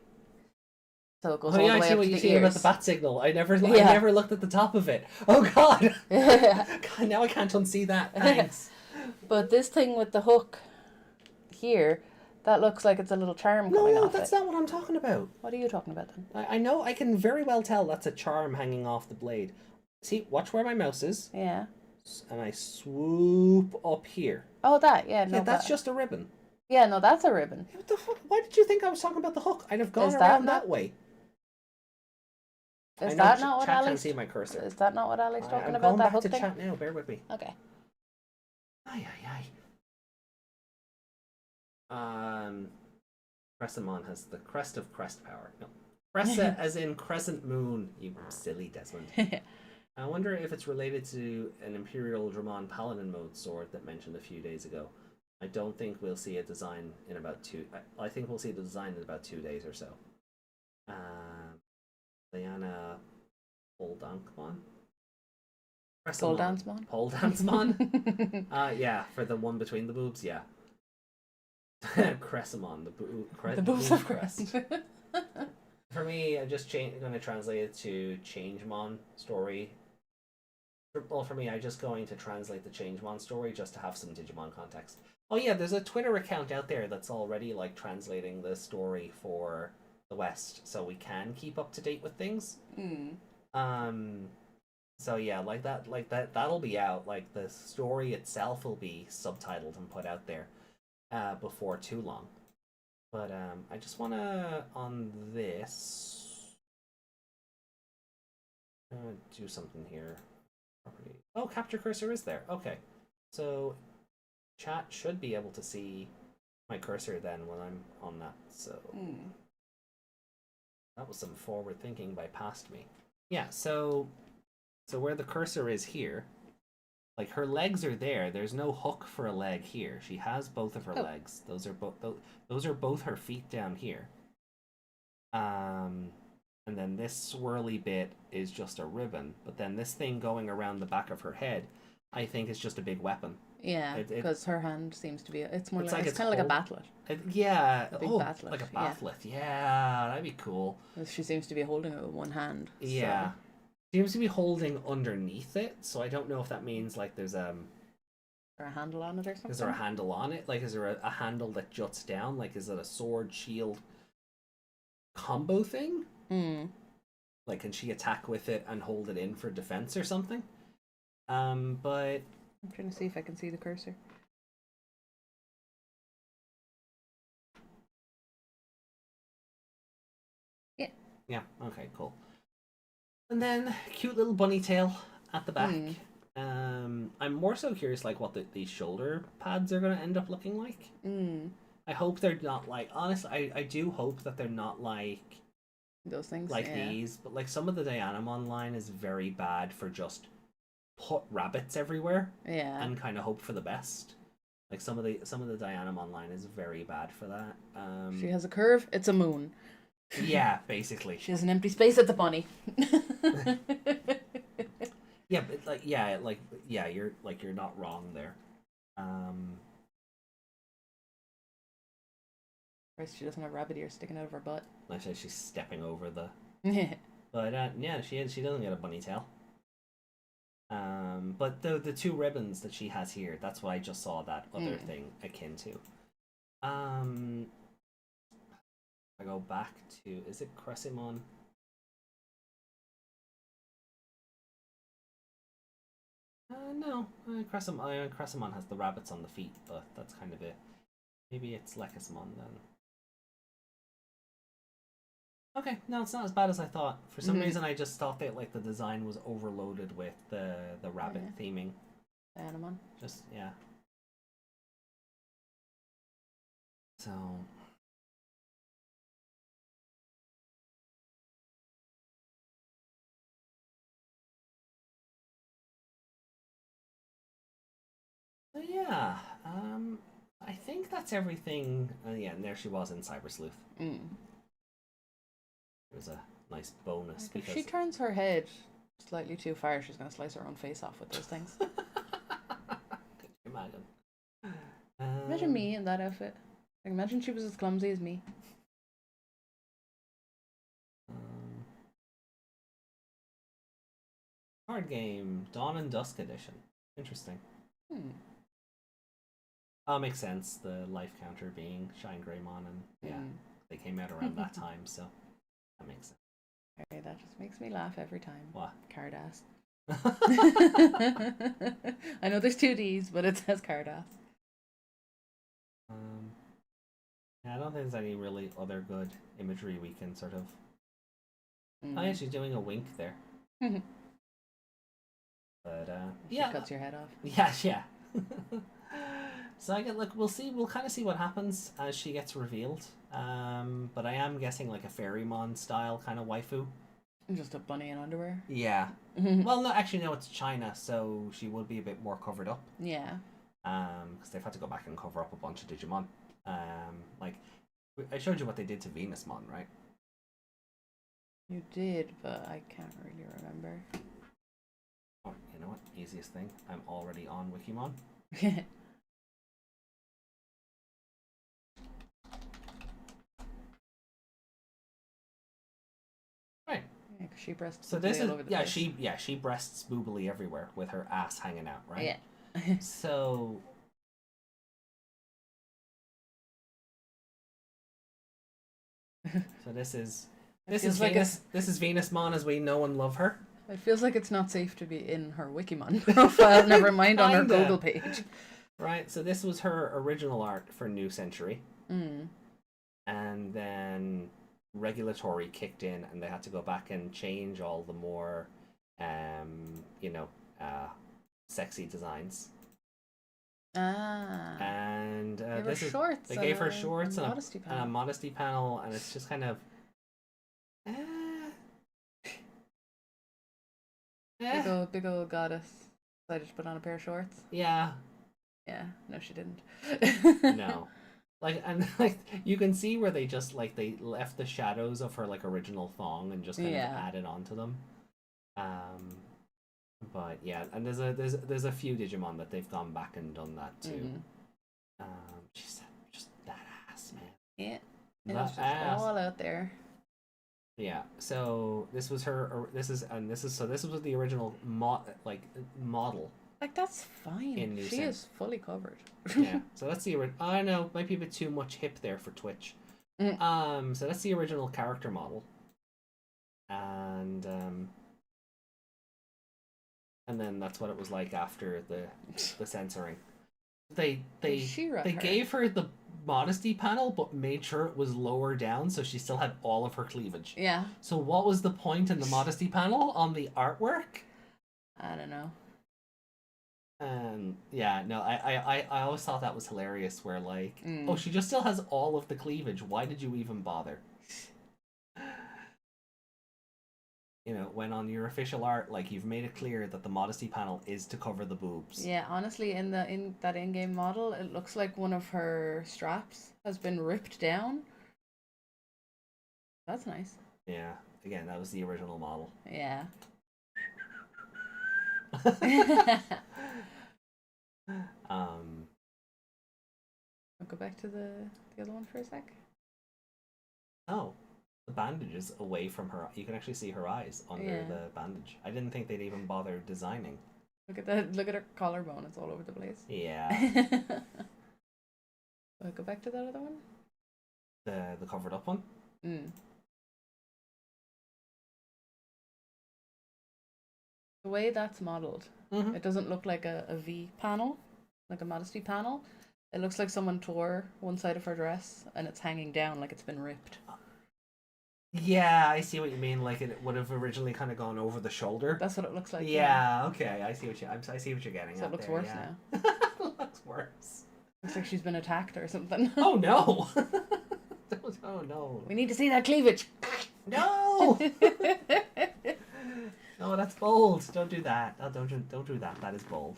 So it goes Oh all yeah, the I way see up what to you the see about ears. the bat signal. I never Yeah. looked at the top of it. Oh god! Yeah. God, now I can't unsee that. Thanks. But this thing with the hook here, that looks like it's a little charm coming No, off that's it. not what I'm talking about. What are you talking about then? I know, I can very well tell that's a charm hanging off the blade. See, watch where my mouse is, Yeah. and I swoop up here. Oh, that, yeah. No, Yeah, that's that- just a ribbon. Yeah, no, that's a ribbon. What the fuck? Why did you think I was talking about the hook? I'd have gone Is that around not- that way. Is I know that not what chat can't Alex... see my cursor. Is that not what Alex talking I'm about, going that back hook to thing? chat now. Bear with me. Okay. Aye, aye, aye. Crescemon has the crest of crest power. No. Cressa as in crescent moon, you silly Desmond. I wonder if it's related to an Imperial Dramon Paladin mode sword that mentioned a few days ago. I don't think we'll see a design in about I think we'll see the design in about 2 days or so. Diana Pole Dankmon. Pole dance mon. Pole dance mon. Yeah, for the one between the boobs, yeah. Cressamon, The boobs of Crest. For me, I'm just going to translate it to Changemon story. Well, for me, I'm just going to translate the Changemon story just to have some Digimon context. Oh yeah, there's a Twitter account out there that's already like translating the story for the West, so we can keep up to date with things. So yeah, that'll be out. Like the story itself will be subtitled and put out there before too long. But I just wanna on this do something here. Property. Oh, capture cursor is there. Okay, so chat should be able to see my cursor then when I'm on that. So that was some forward thinking by past me. Yeah. So where the cursor is here, like her legs are there. There's no hook for a leg here. She has both of her legs. Those are both her feet down here. And then this swirly bit is just a ribbon. But then this thing going around the back of her head, I think, is just a big weapon. Yeah, because her hand seems to be. It's more like it's kind of like a batlet. Yeah. A big batlet. Like a batlet. Yeah, that'd be cool. She seems to be holding it with one hand. Yeah. So. Seems to be holding underneath it, so I don't know if that means like there's Or a handle on it or something. Is there a handle on it? Like, is there a handle that juts down? Like, is it a sword shield combo thing? Like, can she attack with it and hold it in for defense or something? But I'm trying to see if I can see the cursor. Yeah. Yeah. Okay. Cool. And then cute little bunny tail at the back. I'm more so curious like what these shoulder pads are going to end up looking like. I hope they're not like, honestly, I do hope that they're not like those things like these, but like some of the Dianamon line is very bad for just put rabbits everywhere and kind of hope for the best. Like some of the Dianamon line is very bad for that. She has a curve, it's a moon. Yeah, basically. She has an empty space at the bunny. Yeah, but you're not wrong there. She doesn't have rabbit ears sticking out of her butt. Actually, she's stepping over the. But yeah, she doesn't get a bunny tail. But the two ribbons that she has here, that's what I just saw that other thing akin to. I go back to, is it Cressimon? No, Cressimon has the rabbits on the feet, but that's kind of it. Maybe it's Lekismon then. Okay, no, it's not as bad as I thought. For some reason, I just thought that like the design was overloaded with the rabbit theming. Dianamon. Just yeah. So. So yeah, I think that's everything. Yeah, and there she was in Cyber Sleuth. It was a nice bonus. Like because if she turns her head slightly too far, she's going to slice her own face off with those things. Could you imagine? Imagine me in that outfit. Like, imagine she was as clumsy as me. Card game, Dawn and Dusk edition. Interesting. Oh, makes sense. The life counter being Shine Greymon, and yeah, they came out around that time, so that makes sense. Okay, that just makes me laugh every time. What? Card ass. I know there's two D's, but it says card ass. Yeah, I don't think there's any really other good imagery we can sort of. Oh, yeah, she's doing a wink there. But she cuts your head off. Yeah. So I get we'll see. We'll kind of see what happens as she gets revealed. But I am guessing like a Fairymon style kind of waifu. Just a bunny in underwear. Yeah. Well, no, actually, no. It's China, so she would be a bit more covered up. Yeah. Because they've had to go back and cover up a bunch of Digimon. Like I showed you what they did to Venusmon, right? You did, but I can't really remember. Oh, you know what? Easiest thing. I'm already on Wikimon. Yeah, Right. 'cause she breasts So this all is over the place. she breasts boobily everywhere with her ass hanging out, right? Yeah. So this is feels like Venus. This is Venus Mon as we know and love her. It feels like it's not safe to be in her Wikimon profile, never mind on her Kinda. Google page. Right. So this was her original art for New Century, Mm. and then regulatory kicked in, and they had to go back and change all the more, you know, sexy designs. Ah. And They were this is shorts. they and gave her a shorts and modesty a panel. modesty panel, and it's just kind of. Big old goddess decided to put on a pair of shorts. Yeah. Yeah, no, she didn't. No. Like, and like you can see where they just like they left the shadows of her like original thong and just kind of added onto them. But yeah, and there's a few Digimon that they've gone back and done that too. She's just that ass, man. Yeah, That it's just ass. all out there. Yeah. So this was her. This is the original model. Like, that's fine. In New She Cent. is fully covered. Yeah. So that's the original. I know, might be a bit too much hip there for Twitch. So that's the original character model. And then that's what it was like after the censoring. They She-Ra her. gave her the modesty panel, but made sure it was lower down, so she still had all of her cleavage. Yeah. So what was the point in the modesty panel on the artwork? I don't know. Yeah, no, I always thought that was hilarious. Where like, oh, she just still has all of the cleavage. Why did you even bother? You know, when on your official art, like you've made it clear that the modesty panel is to cover the boobs. Yeah, honestly, in that in-game model, it looks like one of her straps has been ripped down. That's nice. Yeah, again, that was the original model. Yeah. I'll go back to the other one for a sec. Oh, the bandage is away from her. You can actually see her eyes under the bandage. I didn't think they'd even bother designing. Look at that! Look at her collarbone; it's all over the place. Yeah. I'll go back to that other one. The covered up one. The way that's modeled, it doesn't look like a V panel, like a modesty panel. It looks like someone tore one side of her dress and it's hanging down like it's been ripped. Yeah, I see what you mean. Like it would have originally kind of gone over the shoulder. That's what it looks like. Yeah. Okay. I see what you're getting. So at it looks there, worse yeah. now. It looks worse. Looks like she's been attacked or something. Oh no! Oh no! We need to see that cleavage. No! No, that's bold. Don't do that. Oh, don't do that. That is bold.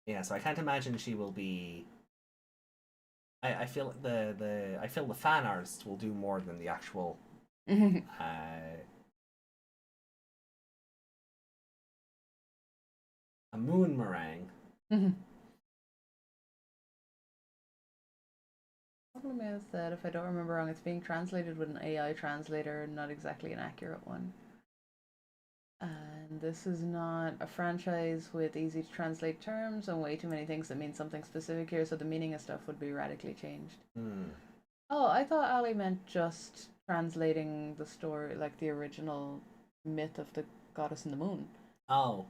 Yeah. So I can't imagine she will be. I feel I feel the fan artists will do more than the actual. A moon meringue. Problem is that if I don't remember wrong, it's being translated with an AI translator, not exactly an accurate one. And this is not a franchise with easy to translate terms and way too many things that mean something specific here, so the meaning of stuff would be radically changed. Oh, I thought Ali meant just translating the story, like the original myth of the goddess in the moon. Oh.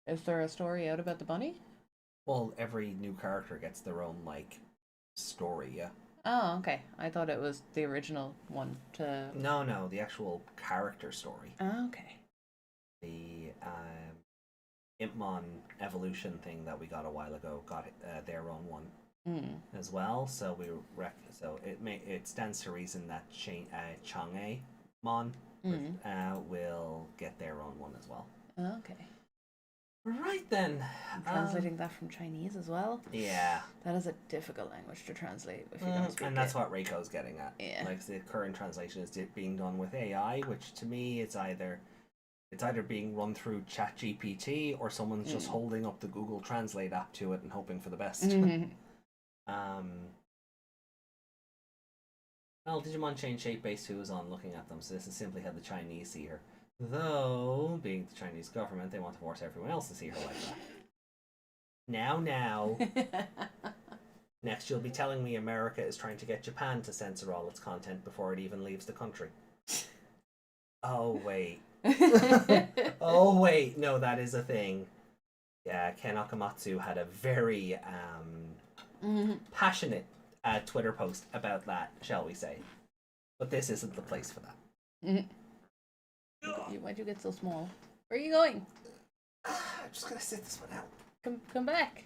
Is there a story out about the bunny? Well, every new character gets their own like story, yeah. Oh, okay. I thought it was the original one to. No, the actual character story. Oh, okay. The Impmon evolution thing that we got a while ago got their own one as well. So it stands to reason that Chang'e Mon will get their own one as well. Okay. Right then. I'm translating that from Chinese as well. Yeah. That is a difficult language to translate if you don't speak and that's it. what Reiko's getting at. Yeah. Like the current translation is being done with AI, which to me it's either being run through ChatGPT or someone's just holding up the Google Translate app to it and hoping for the best. Well, Digimon Chain Shape Base 2 is on looking at them, so this is simply how the Chinese see her. Though, being the Chinese government, they want to force everyone else to see her like that. Now. Next, you'll be telling me America is trying to get Japan to censor all its content before it even leaves the country. Oh, wait. Oh, wait. No, that is a thing. Yeah, Ken Akamatsu had a very passionate Twitter post about that, shall we say. But this isn't the place for that. Why'd you get so small? Where are you going? I'm just gonna sit this one out. Come back.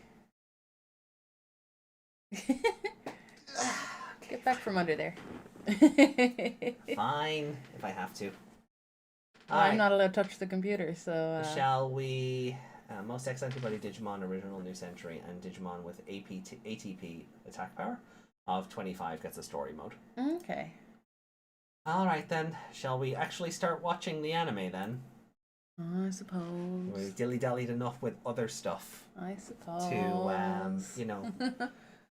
Get back from under there. Fine, if I have to. I'm not allowed to touch the computer, so... Shall we... most X Antibody Digimon Original New Century and Digimon with ATP attack power of 25 gets a story mode. Okay. Alright then, shall we actually start watching the anime then? I suppose. We've dilly-dallied enough with other stuff I suppose. to,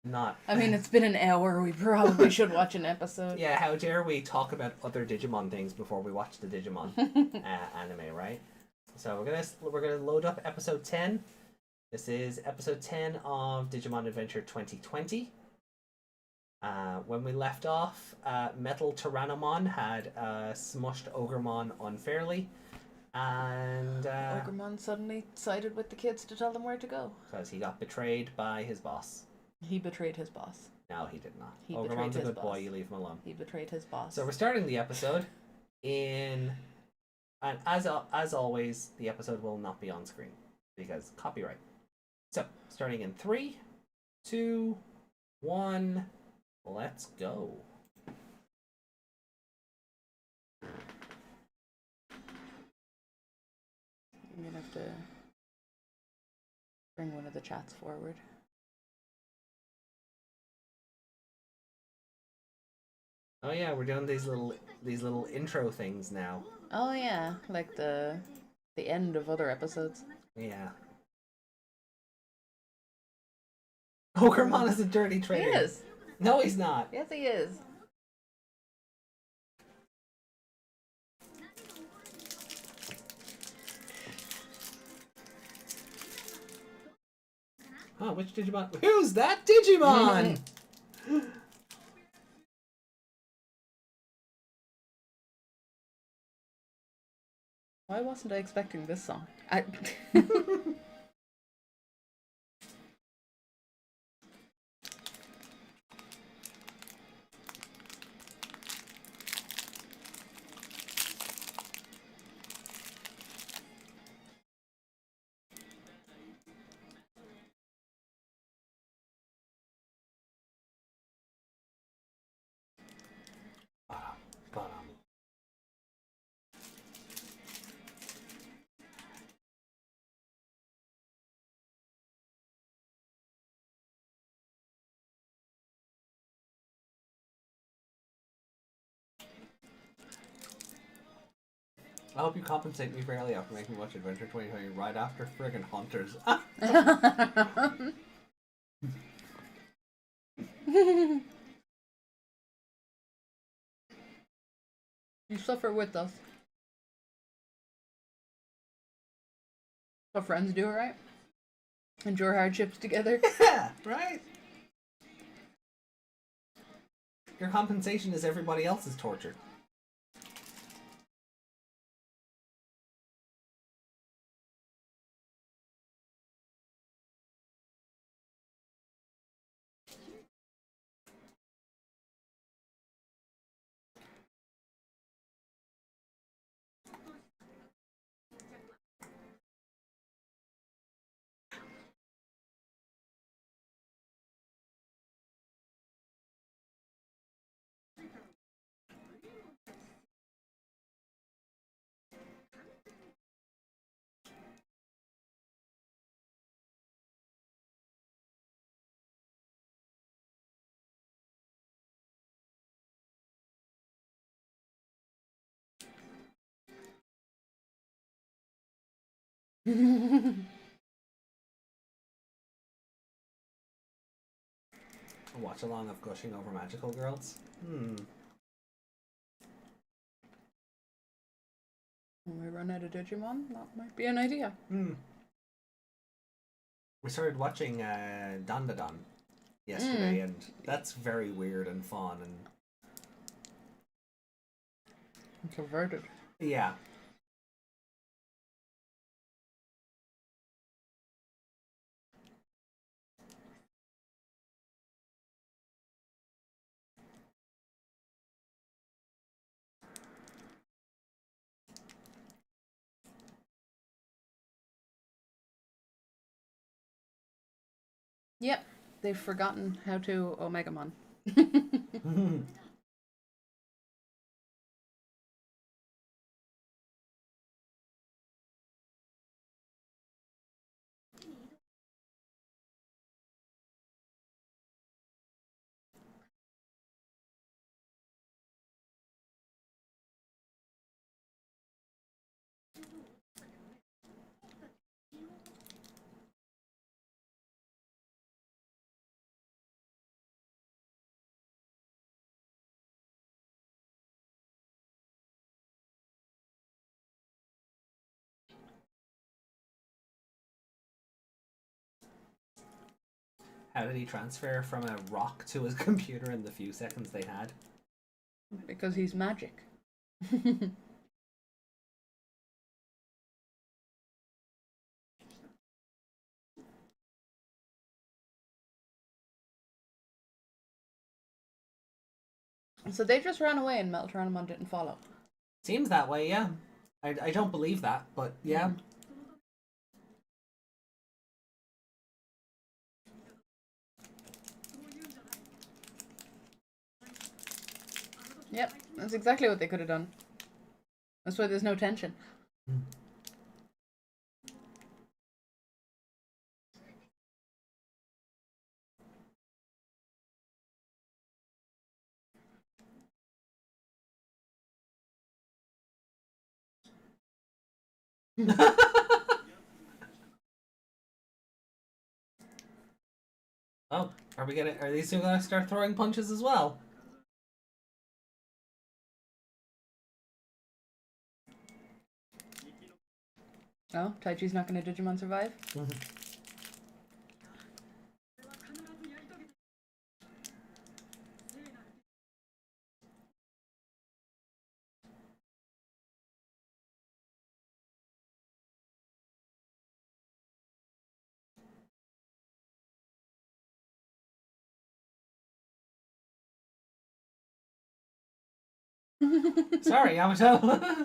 not... I mean, it's been an hour. We probably should watch an episode. Yeah, how dare we talk about other Digimon things before we watch the Digimon anime, right? So we're gonna load up episode 10. This is episode 10 of Digimon Adventure 2020. When we left off, Metal Tyrannomon had smushed Ogremon unfairly, and Ogremon suddenly sided with the kids to tell them where to go. because he got betrayed by his boss. He betrayed his boss. No, he did not. He betrayed Ogremon's a his good boy. boss. You leave him alone. He betrayed his boss. So we're starting the episode and as always, the episode will not be on screen because copyright. So starting in 3, 2, 1, let's go. I'm gonna have to bring one of the chats forward. Oh yeah, we're doing these little intro things now. Oh yeah, like the end of other episodes. Yeah. Ogremon is a dirty He traitor. is. No, he's not. Yes, he is. Oh, which Digimon? Who's that Digimon? Why wasn't I expecting this song? I... I hope you compensate me fairly after making me watch Adventure 2020 right after friggin' Hunters. You suffer with us. What friends do, right? Endure hardships together. Yeah, right? Your compensation is everybody else's torture. A watch along of gushing over magical girls. When we run out of Digimon, that might be an idea. We started watching Dandadan yesterday, and that's very weird and fun, and Perverted. yeah. Yep, they've forgotten how to Omegamon. How did he transfer from a rock to his computer in the few seconds they had? Because he's magic. So they just ran away and Melteranamon didn't follow. Seems that way, yeah. I don't believe that, but yeah. Yep, that's exactly what they could have done. That's why there's no tension. Oh, are these two gonna start throwing punches as well? Oh, Taichi's not going to Digimon survive? Sorry, Yamato.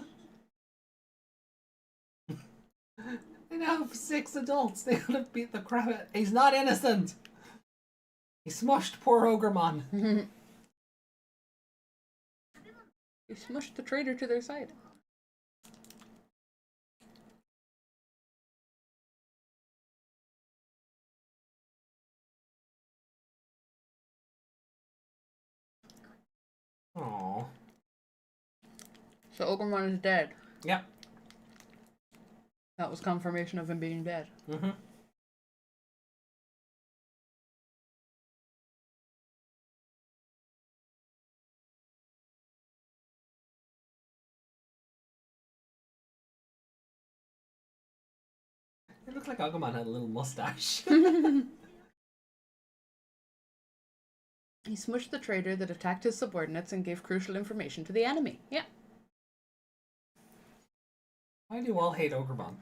They now have 6 adults. They could have beat the crap out. He's not innocent. He smushed poor Ogremon. He smushed the traitor to their side. Aww. So Ogremon is dead. Yep. That was confirmation of him being dead. Mm-hmm. It looked like Agumon had a little mustache. He smushed the traitor that attacked his subordinates and gave crucial information to the enemy. Yeah. Why do you all hate Ogremon?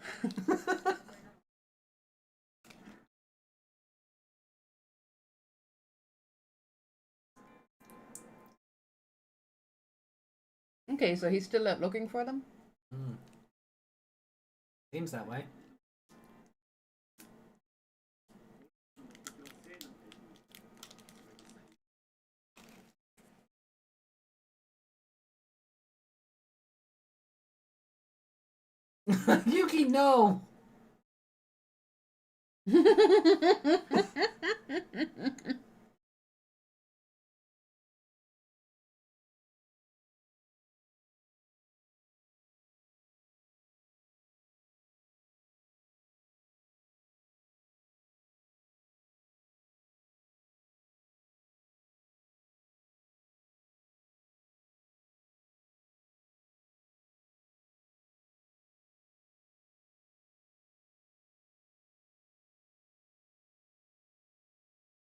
Okay, so he's still out looking for them? Seems that way. Yuki, no!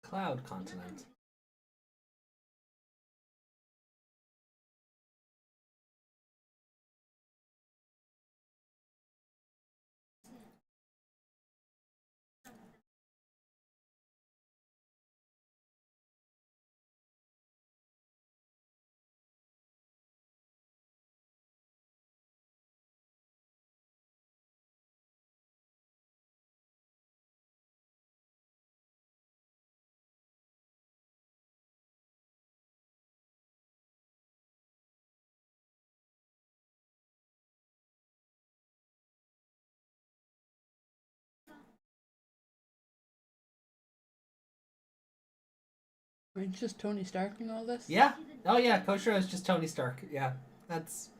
Cloud continent. Aren't just Tony Stark and all this? Yeah. Oh yeah, Koshiro is just Tony Stark. Yeah, that's.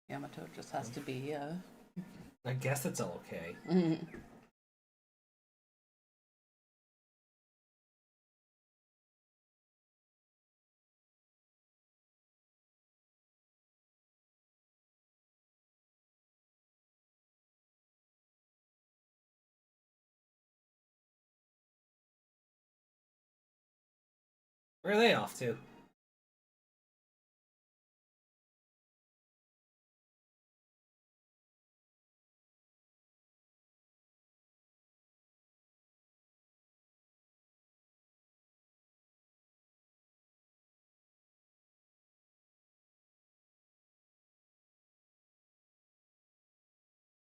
Yamato just has to be. I guess it's okay. Where are they off to?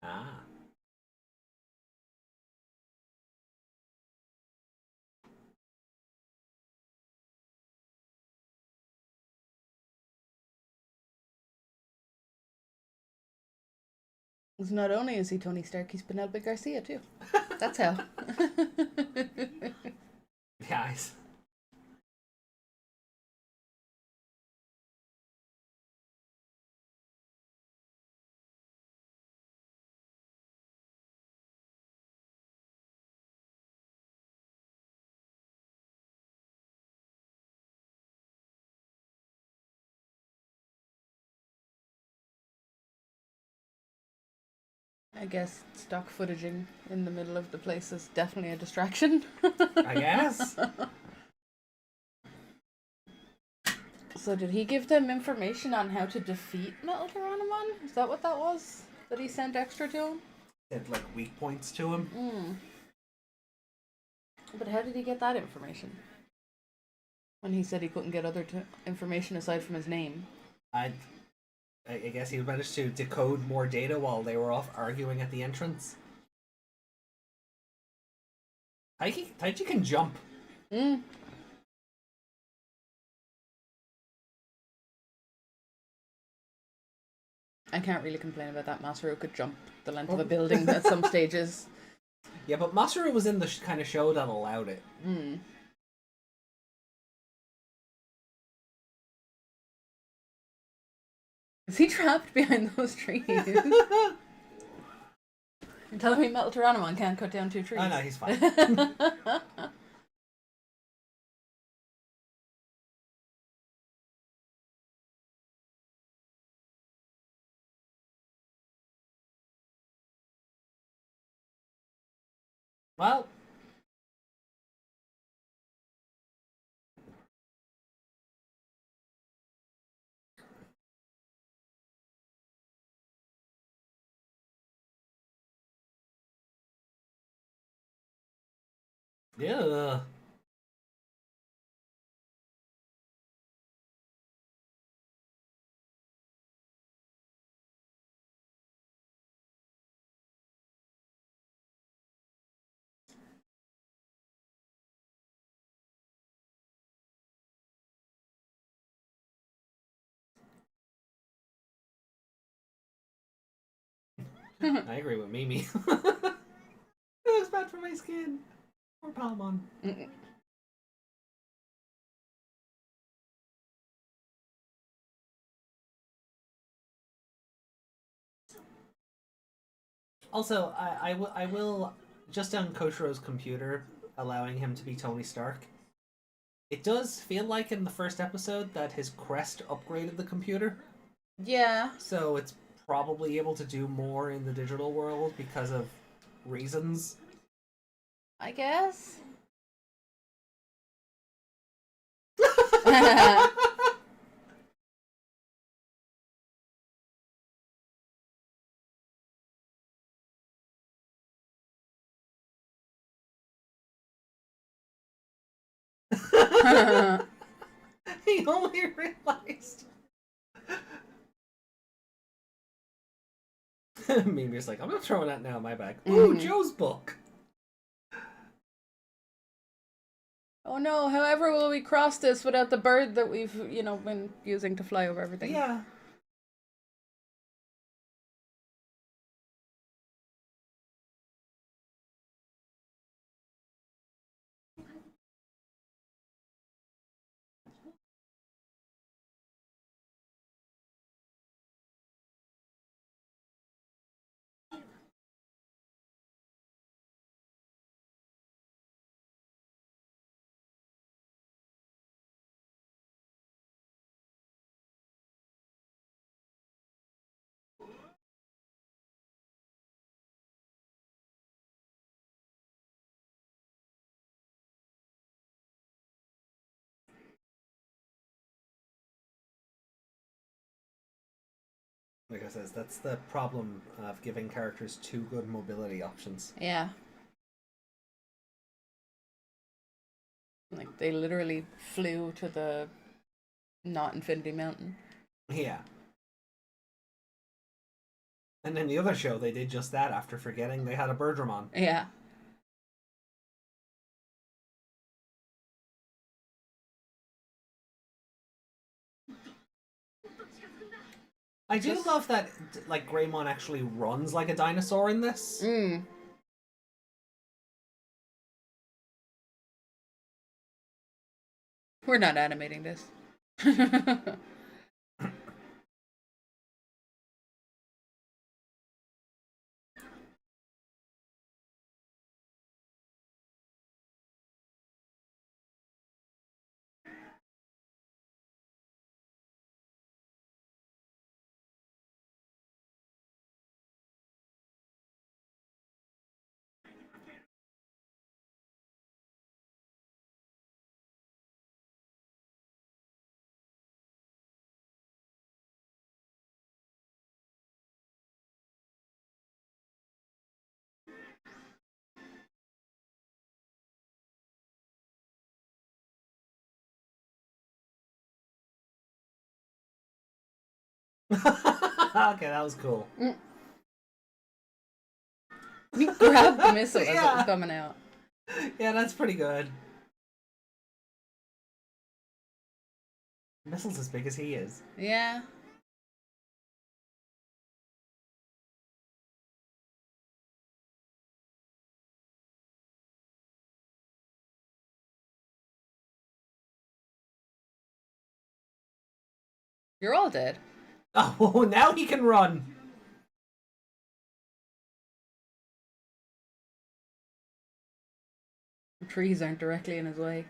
Ah. Because not only is he Tony Stark, he's Penelope Garcia too. That's how. Guys. I guess stock footaging in the middle of the place is definitely a distraction. I guess. So did he give them information on how to defeat Metal Tyrannomon? Is that what that was? That he sent extra to him? Said like weak points to him. But how did he get that information? When he said he couldn't get other information aside from his name. I guess he managed to decode more data while they were off arguing at the entrance. Taichi can jump. I can't really complain about that. Masaru could jump the length of a building at some stages. Yeah, but Masaru was in the kind of show that allowed it. Is he trapped behind those trees? You're telling me Metal Tyrannomon can't cut down 2 trees? Oh no, he's fine. Well, yeah. I agree with Mimi. for my skin. Poor Palmon. Also, I will just on Koshiro's computer, allowing him to be Tony Stark. It does feel like in the first episode that his crest upgraded the computer, Yeah. so it's probably able to do more in the digital world because of reasons. I guess. He only realized. Mimi's like, I'm not throwing that now in my bag. Ooh, Joe's book. Oh no, however will we cross this without the bird that we've, been using to fly over everything? Yeah. Like I says, that's the problem of giving characters too good mobility options. Yeah. Like, they literally flew to the not Infinity Mountain. Yeah. And in the other show, they did just that after forgetting they had a Birdramon. Yeah. I do love that, like, Greymon actually runs like a dinosaur in this. We're not animating this. Okay, that was cool. He grabbed the missile as it Yeah. was coming out. Yeah, that's pretty good. Missile's as big as he is. Yeah. You're all dead. Oh, now he can run. The trees aren't directly in his way.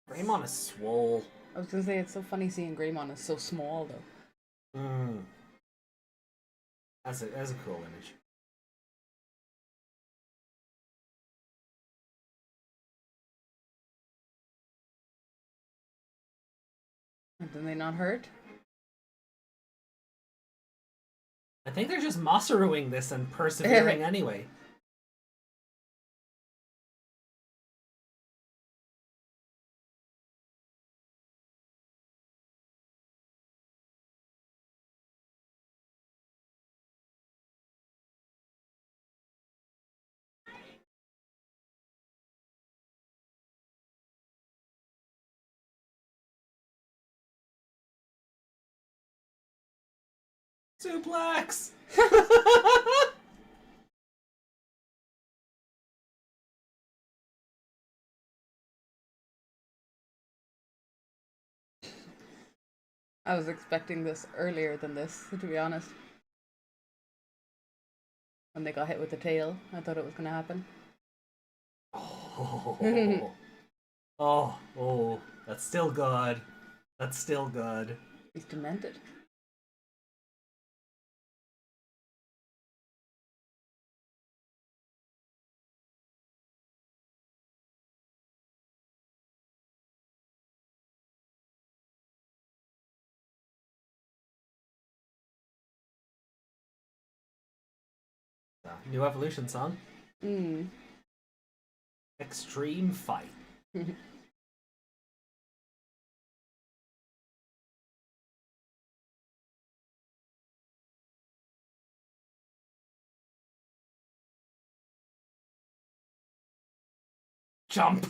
Greymon is swole. I was gonna say, it's so funny seeing Greymon is so small, though. That's a cool image. Did they not hurt? I think they're just Masaruing this and persevering anyway. Suplex! I was expecting this earlier than this, to be honest. When they got hit with the tail, I thought it was going to happen. Oh. Oh, that's still good. That's still good. He's demented. New evolution song. Extreme fight. Jump.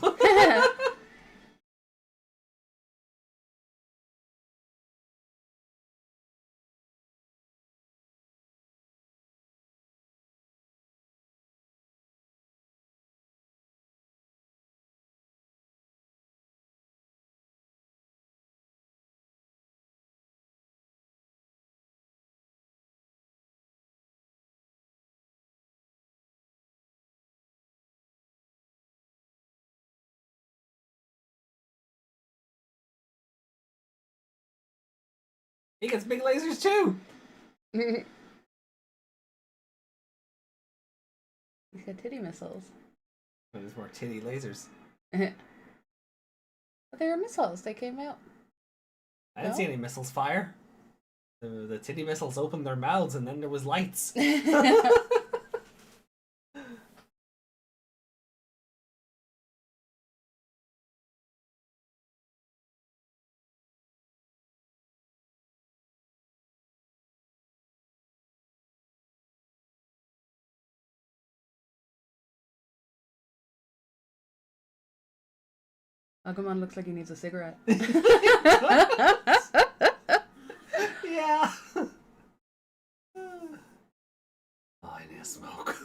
He gets big lasers too. He's got titty missiles. There's more titty lasers. But they were missiles. They came out. I didn't see any missiles fire. The titty missiles opened their mouths and then there was lights. Agumon looks like he needs a cigarette. Yeah. Oh, I need a smoke.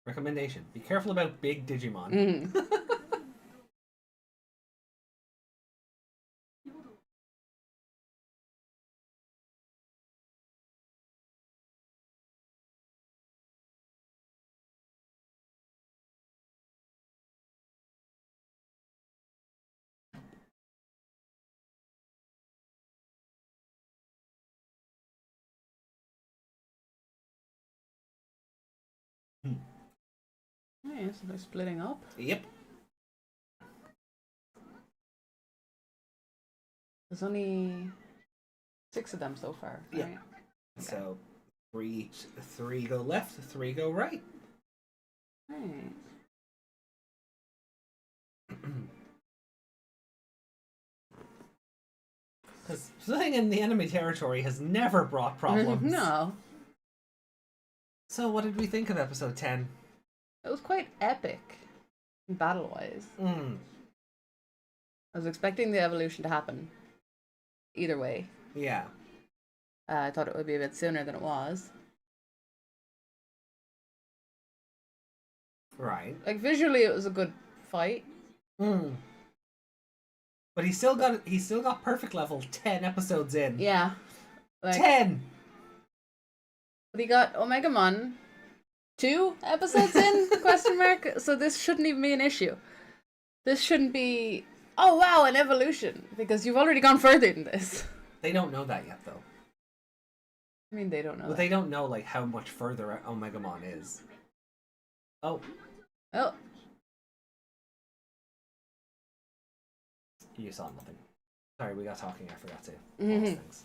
Recommendation: be careful about big Digimon. Yeah, so they're splitting up. Yep. There's only 6 of them so far. Yeah. Right? So three go left, 3 go right. Right. Because flying in the enemy territory has never brought problems. No. So what did we think of episode 10? It was quite epic, battle-wise. I was expecting the evolution to happen. Either way. Yeah. I thought it would be a bit sooner than it was. Right. Like, visually it was a good fight. But he's still got perfect level 10 episodes in. Yeah. Like, 10! But he got Omegamon 2 episodes in? Question mark. So this shouldn't even be an issue. This shouldn't be, oh wow, an evolution. Because you've already gone further than this. They don't know that yet, though. I mean, they don't know But that. they don't know, like, how much further Omegamon is. Oh. Oh. You saw nothing. Sorry, we got talking. I forgot to. Mhm. Pause things.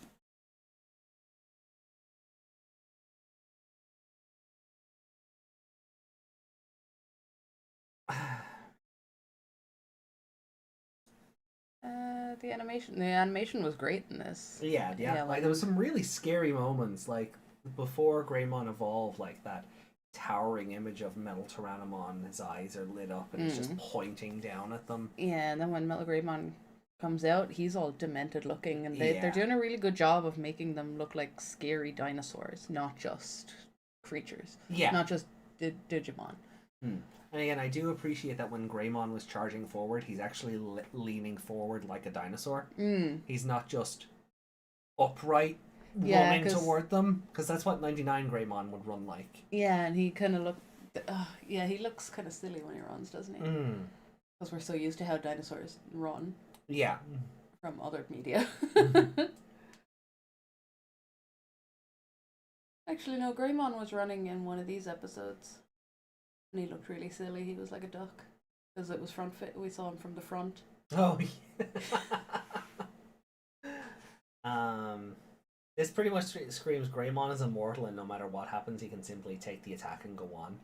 the animation. The animation was great in this. Yeah, like there was some really scary moments, like before Greymon evolved, like that towering image of Metal Tyrannomon. His eyes are lit up and he's just pointing down at them. Yeah, and then when Metal Greymon comes out, he's all demented looking, and they're doing a really good job of making them look like scary dinosaurs, not just creatures. Yeah, not just Digimon. And again, I do appreciate that when Greymon was charging forward, he's actually leaning forward like a dinosaur. He's not just upright running toward them, because that's what 99 Greymon would run like. Yeah, and he kind of he looks kind of silly when he runs, doesn't he? Because we're so used to how dinosaurs run. Yeah. From other media. Actually, no, Greymon was running in one of these episodes. And he looked really silly. He was like a duck. Because it was front fit. We saw him from the front. Oh, yeah. This pretty much screams Greymon is immortal, and no matter what happens, he can simply take the attack and go on.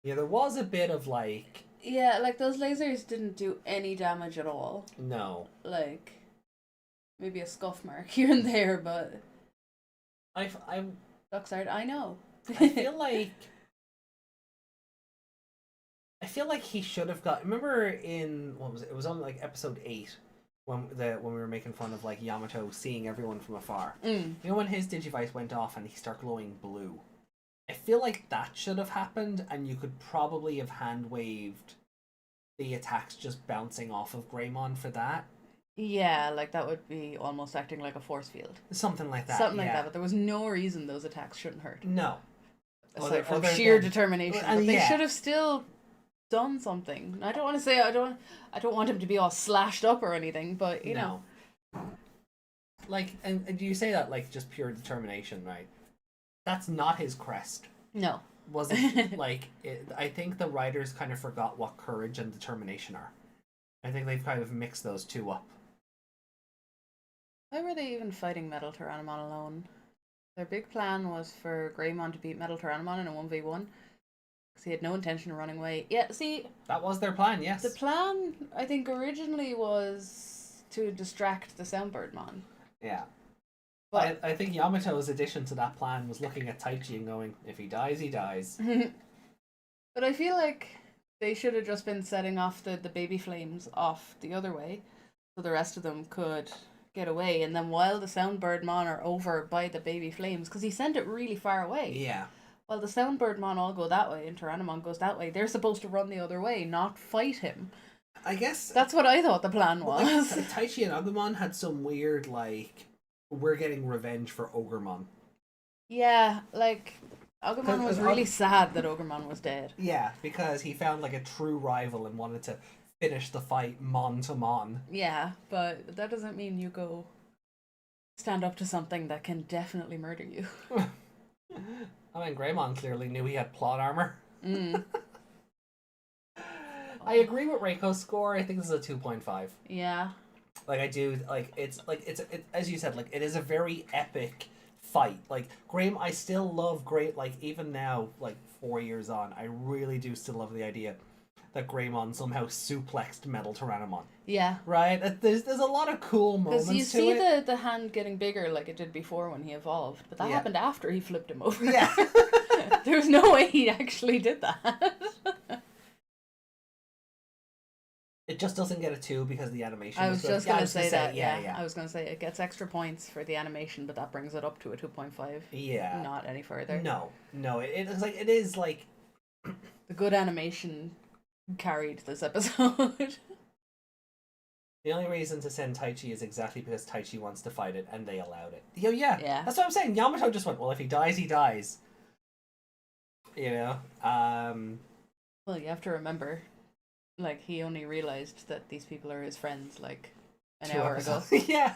Yeah, there was a bit of like... Yeah, like those lasers didn't do any damage at all. No. Like, maybe a scuff mark here and there, but... I'm... Ducksard, I know. I feel like he should have got... Remember in... What was it? It was on like episode 8 when we were making fun of like Yamato seeing everyone from afar. You know when his Digivice went off and he started glowing blue? I feel like that should have happened, and you could probably have hand-waved the attacks just bouncing off of Greymon for that. Yeah, like that would be almost acting like a force field. Something like that. Something like that, but there was no reason those attacks shouldn't hurt. No. Aside from sheer determination. But they should have still done something. I don't want to say I don't want him to be all slashed up or anything, but you know. Like, and you say that like just pure determination, right? That's not his crest. No. Was it like I think the writers kind of forgot what courage and determination are. I think they've kind of mixed those two up. Why were they even fighting Metal Tyrannomon alone? Their big plan was for Greymon to beat Metal Tyrannomon in a 1v1. Because he had no intention of running away. Yeah, see... That was their plan, yes. The plan, I think, originally was to distract the Soundbirdmon. Yeah. But I think Yamato's addition to that plan was looking at Taichi and going, if he dies, he dies. But I feel like they should have just been setting off the baby flames off the other way, so the rest of them could get away. And then while the Soundbirdmon are over by the baby flames, because he sent it really far away. Yeah. While the Soundbirdmon all go that way and Tyrannomon goes that way, they're supposed to run the other way, not fight him. I guess... That's what I thought the plan was. Like, Taichi and Agumon had some weird, like... We're getting revenge for Ogremon. Yeah, like, Agumon was really sad that Ogremon was dead. Yeah, because he found, like, a true rival and wanted to finish the fight mon to mon. Yeah, but that doesn't mean you go stand up to something that can definitely murder you. I mean, Greymon clearly knew he had plot armor. I agree with Reiko's score. I think this is a 2.5. Yeah. Like, I do, it's as you said, like, it is a very epic fight. Like, I still love like, even now, like, 4 years on, I really do still love the idea that Greymon somehow suplexed Metal Tyrannomon. Yeah. Right? There's a lot of cool moments to it. Because you see the hand getting bigger like it did before when he evolved, but that happened after he flipped him over. Yeah. There's no way he actually did that. It just doesn't get a 2 because the animation. I was just going to say that. Yeah. I was going to say it gets extra points for the animation, but that brings it up to a 2.5. Yeah. Not any further. No. It is like the good animation carried this episode. The only reason to send Taichi is exactly because Taichi wants to fight it, and they allowed it. Yeah. That's what I'm saying. Yamato just went, well, if he dies, he dies. You know? Well, you have to remember, like, he only realized that these people are his friends, like, an hour ago. Yeah.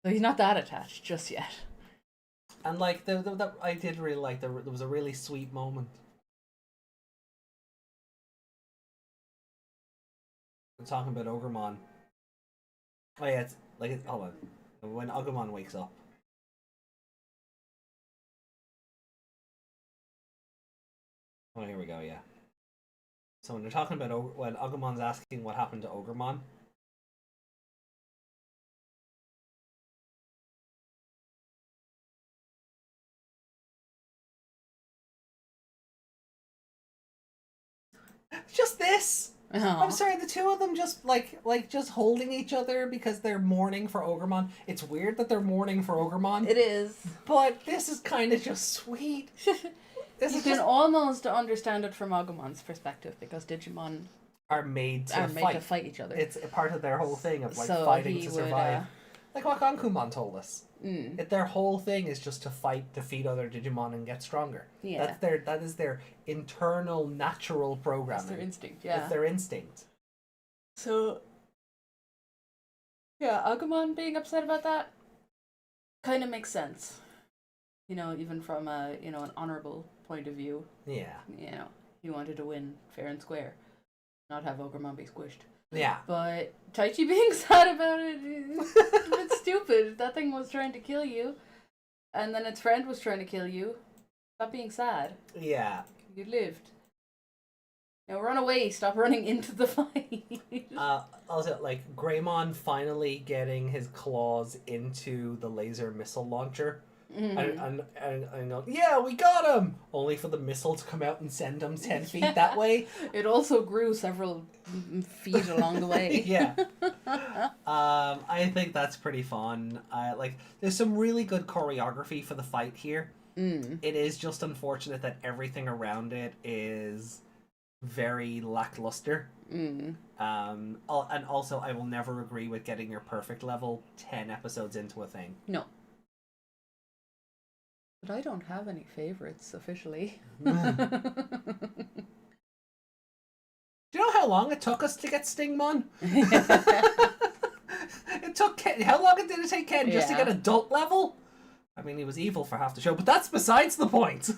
So he's not that attached just yet. And, like, I did really like, there was a really sweet moment. I'm talking about Ogremon. Oh yeah, it's like hold on. When Agumon wakes up. Oh, here we go. Yeah. So when they're talking about when Agumon's asking what happened to Ogremon, just this. Aw. I'm sorry, the two of them just just holding each other because they're mourning for Ogremon. It's weird that they're mourning for Ogremon, It is. but this is kind of just sweet. This You is can just almost understand it from Agumon's perspective because Digimon are made to are made fight. to fight each other. It's a part of their whole thing of like So fighting he to would, survive. Like what Ankumon told us. Mm, Their whole thing is just to fight, defeat other Digimon, and get stronger. yeah, That is their internal natural programming. that's their instinct. Yeah. It's their instinct. So, yeah, Agumon being upset about that kind of makes sense. You know, even from a an honorable point of view. Yeah. You know, he wanted to win fair and square, not have Ogremon be squished. Yeah. But Taichi being sad about it is a bit stupid. That thing was trying to kill you, and then its friend was trying to kill you. Stop being sad. Yeah. You lived. Now run away. Stop running into the fight. Also, like Greymon finally getting his claws into the laser missile launcher. Mhm. And go, yeah, we got him! Only for the missile to come out and send him 10 feet that way. It also grew several feet along the way. Yeah. I think that's pretty fun. There's some really good choreography for the fight here. Mm. It is just unfortunate that everything around it is very lackluster. Mm. And also, I will never agree with getting your perfect level 10 episodes into a thing. No. But I don't have any favorites officially. Do you know how long it took us to get Stingmon? It took Ken. How long did it take Ken just to Yeah. get adult level? I mean, he was evil for half the show, but that's besides the point.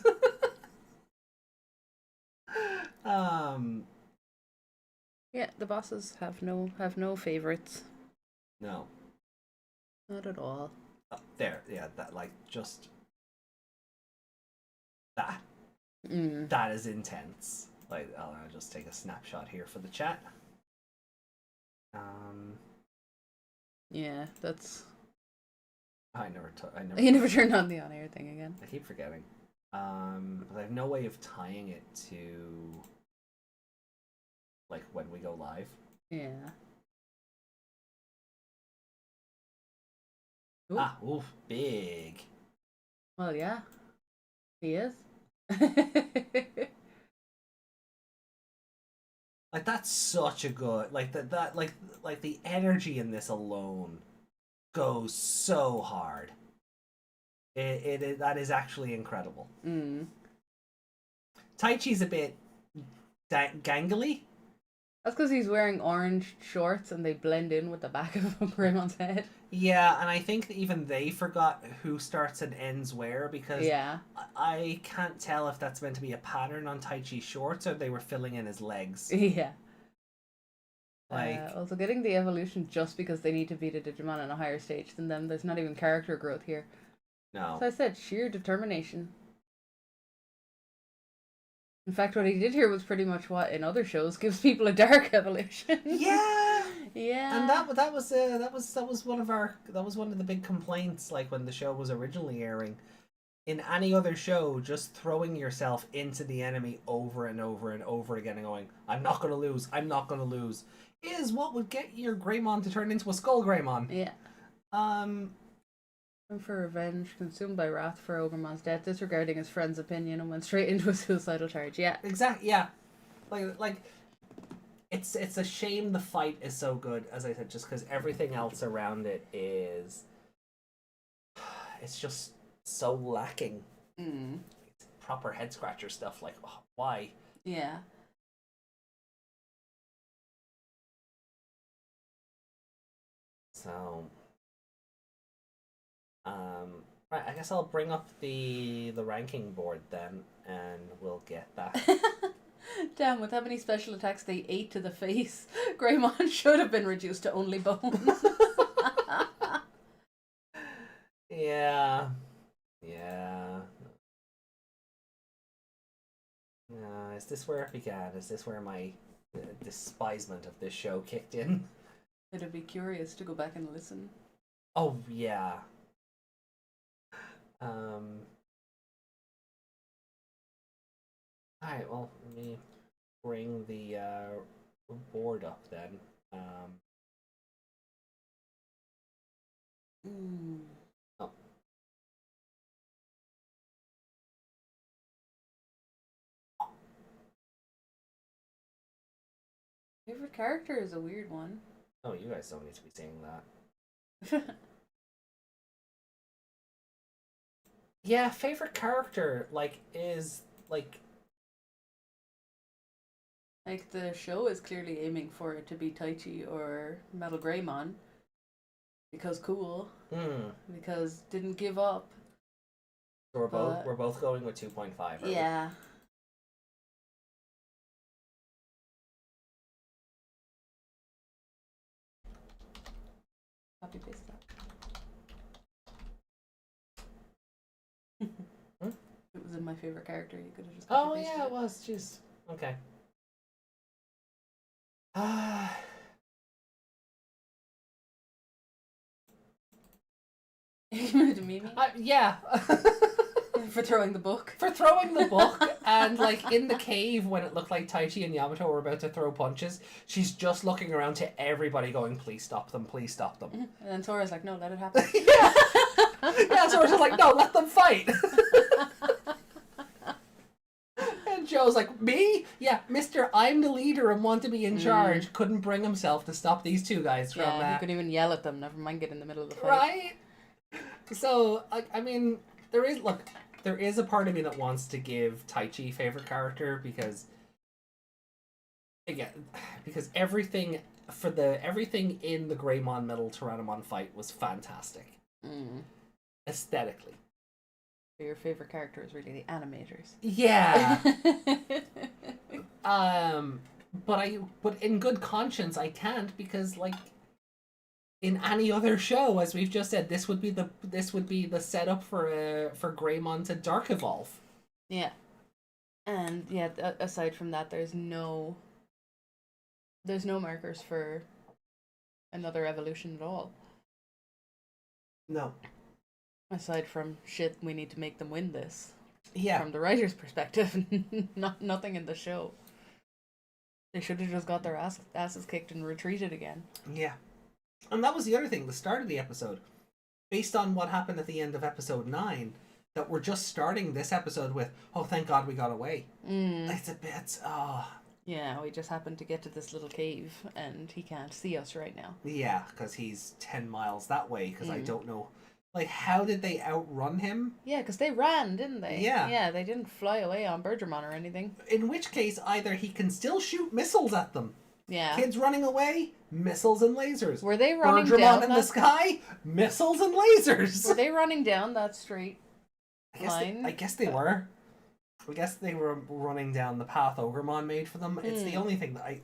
Yeah, the bosses have no favorites. No. Not at all. There, yeah, that just that. Mm. That is intense. Like, I'll just take a snapshot here for the chat. Yeah, that's. I never. You never turned on the on-air thing again. I keep forgetting. But I have no way of tying it to like when we go live. Yeah. Ooh. Oof, big. Well, yeah. He is. Like that's such a good like that like the energy in this alone goes so hard. It that is actually incredible. Mm. Taichi's a bit gangly. That's because he's wearing orange shorts and they blend in with the back of Greymon's head. Yeah, and I think that even they forgot who starts and ends where because Yeah. I can't tell if that's meant to be a pattern on Taichi's shorts or they were filling in his legs. Yeah. Like Also, getting the evolution just because they need to beat a Digimon on a higher stage than them, there's not even character growth here. no. So I said, sheer determination. In fact, what he did here was pretty much what in other shows gives people a dark evolution. Yeah. Yeah. And that was one of the big complaints like when the show was originally airing. In any other show, just throwing yourself into the enemy over and over and over again and going, I'm not gonna lose, is what would get your Greymon to turn into a Skull Greymon. Yeah. And for revenge, consumed by wrath for Ogrmon's death, disregarding his friend's opinion, and went straight into a suicidal charge. Yeah. Exactly. Yeah. Like, it's a shame the fight is so good, as I said, just because everything else around it is, it's just so lacking. Mm. It's proper head scratcher stuff. Like, oh, why? Yeah. So, right. I guess I'll bring up the ranking board then, and we'll get that. Damn, with how many special attacks they ate to the face, Greymon should have been reduced to only bones. Yeah. Yeah. this where it began? Is this where my despisement of this show kicked in? I'd be curious to go back and listen. Oh yeah. Alright, well, let me bring the board up then. Oh. Favorite character is a weird one. Oh, you guys don't need to be saying that. Yeah, favorite character is Like the show is clearly aiming for it to be Taichi or Metal Greymon. Because cool. Because didn't give up. So we're both going with 2.5. Yeah. Copy paste that. It was in my favorite character. You could have just. Oh yeah, it was. Jeez. Okay. To Mimi Yeah. for throwing the book. For throwing the book, and like in the cave when it looked like Taichi and Yamato were about to throw punches, she's just looking around to everybody going, please stop them, please stop them. And then Sora's like, no, let it happen. Yeah. Yeah, Sora's just like, no, let them fight. And Joe's like, me? Yeah, Mr. I'm the leader and want to be in charge. Couldn't bring himself to stop these two guys from he couldn't even yell at them, never mind get in the middle of the fight. Right? So, like, I mean, there is a part of me that wants to give Taichi favorite character because everything in the Greymon Metal Tyrannomon fight was fantastic. Aesthetically. Your favorite character is really the animators. Yeah. But in good conscience I can't, because like in any other show, as we've just said, this would be the setup for Greymon to Dark Evolve. Yeah. And yeah, aside from that, there's no markers for another evolution at all. No. Aside from shit, we need to make them win this. Yeah. From the writer's perspective, nothing in the show. They should have just got their asses kicked and retreated again. Yeah. And that was the other thing, the start of the episode. Based on what happened at the end of episode 9, that we're just starting this episode with, oh, thank God we got away. It's a bit, Yeah, we just happened to get to this little cave, and he can't see us right now. Yeah, because he's 10 miles that way, because I don't know. Like, how did they outrun him? Yeah, because they ran, didn't they? Yeah. Yeah, they didn't fly away on Bergermon or anything. In which case, either he can still shoot missiles at them. Yeah. Kids running away, missiles and lasers. Were they running Bergermon down in the sky, missiles and lasers. Were they running down that straight line? I guess they were. I guess they were running down the path Ogremon made for them. It's the only thing that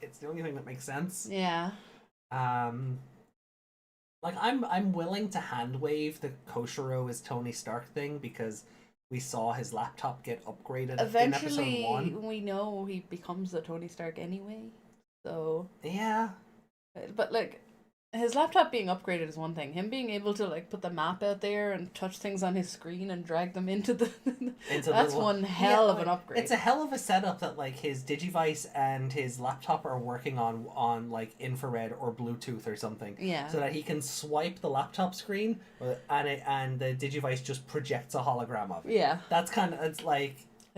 it's the only thing that makes sense. Yeah. Like I'm willing to hand wave the Koshiro is Tony Stark thing, because we saw his laptop get upgraded Eventually, in episode 1. we know he becomes a Tony Stark anyway. So yeah. But like, his laptop being upgraded is one thing. Him being able to like put the map out there and touch things on his screen and drag them into the that's one hell of an upgrade. It's a hell of a setup that like his Digivice and his laptop are working on like infrared or Bluetooth or something. Yeah. So that he can swipe the laptop screen and the Digivice just projects a hologram of it. Yeah. That's kind of, it's like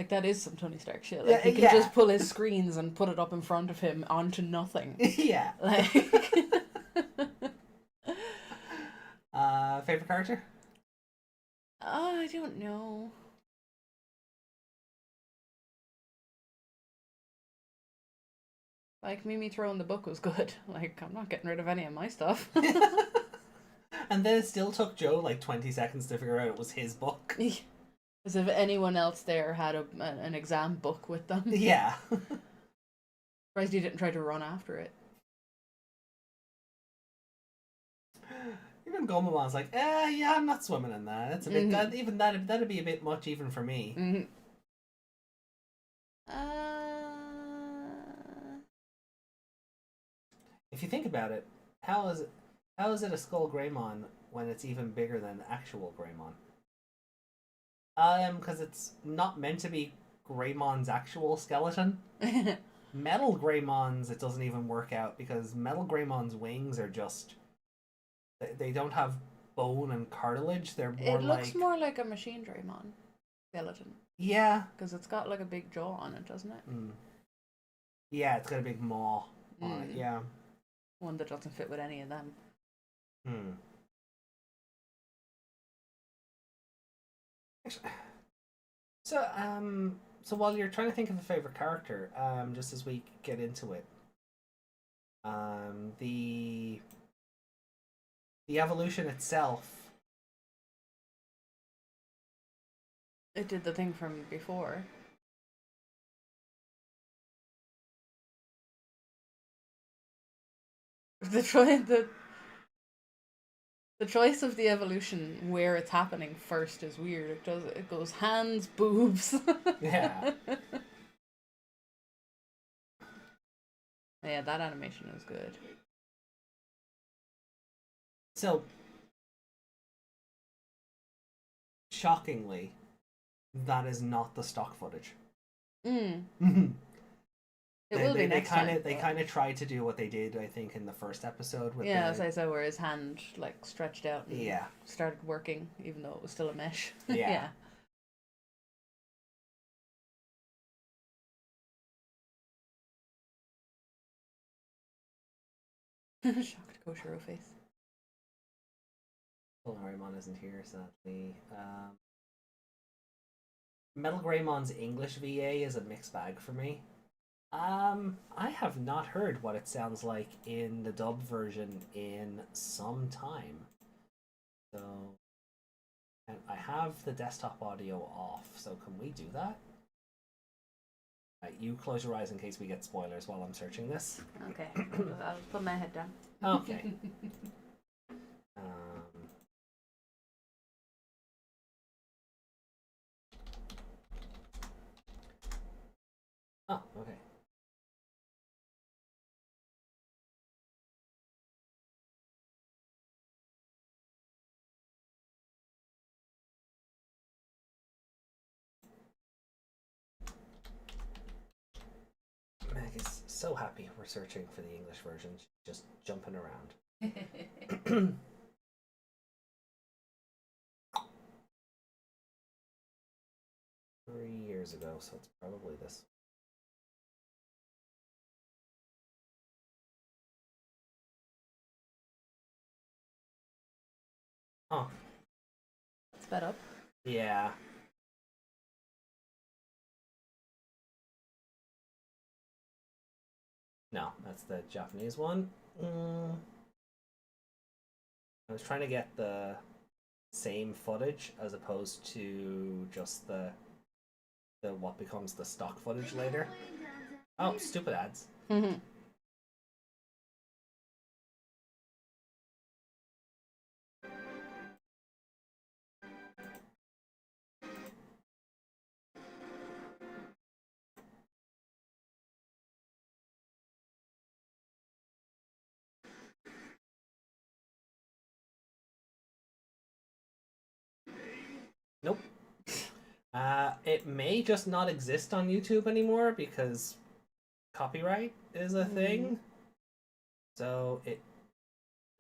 that is some Tony Stark shit. Like, he can just pull his screens and put it up in front of him onto nothing. Yeah. Like. Favorite character? I don't know. Like, Mimi throwing the book was good. Like, I'm not getting rid of any of my stuff. And then it still took Joe like 20 seconds to figure out it was his book. As if anyone else there had an exam book with them. Yeah. Surprised he didn't try to run after it. Even Gomamon's like, yeah, I'm not swimming in that. It's a bit, that'd be a bit much even for me. if you think about it, how is it a Skull Greymon when it's even bigger than the actual Greymon? Because it's not meant to be Greymon's actual skeleton. Metal Greymons, it doesn't even work out because Metal Greymon's wings are just they don't have bone and cartilage. They're more It looks more like a machine Draymon skeleton. Yeah. Because it's got like a big jaw on it, doesn't it? Mm. Yeah, it's got a big maw on it. Yeah. One that doesn't fit with any of them. Hmm. So while you're trying to think of a favorite character, just as we get into it, the evolution itself. It did the thing from before. The choice of the evolution where it's happening first is weird. It goes hands, boobs. Yeah. Yeah, that animation is good. So shockingly, that is not the stock footage. It will be next time. They kind of tried to do what they did, I think, in the first episode. With as I said, where his hand like stretched out and Yeah. started working, even though it was still a mesh. Yeah. Shocked Koshiro face. Well, Greymon isn't here, sadly. Metal Greymon's English VA is a mixed bag for me. I have not heard what it sounds like in the dub version in some time. So, and I have the desktop audio off, so can we do that? Right, you close your eyes in case we get spoilers while I'm searching this. Okay, I'll put my head down. Okay. Oh, okay. Meg is so happy we're searching for the English version. She's just jumping around. 3 years ago, so it's probably this. Oh. Sped up. Yeah. No, that's the Japanese one. I was trying to get the same footage as opposed to just the what becomes the stock footage later. Oh, stupid ads. Nope. It may just not exist on YouTube anymore because copyright is a thing. So it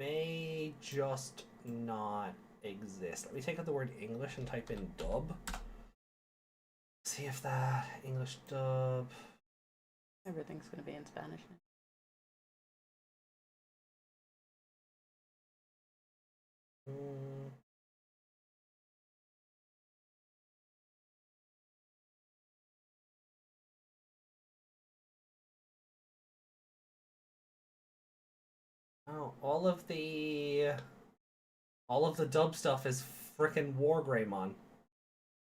may just not exist. Let me take out the word English and type in dub. See if that English dub. Everything's going to be in Spanish now. Oh, all of the dub stuff is frickin' War Greymon.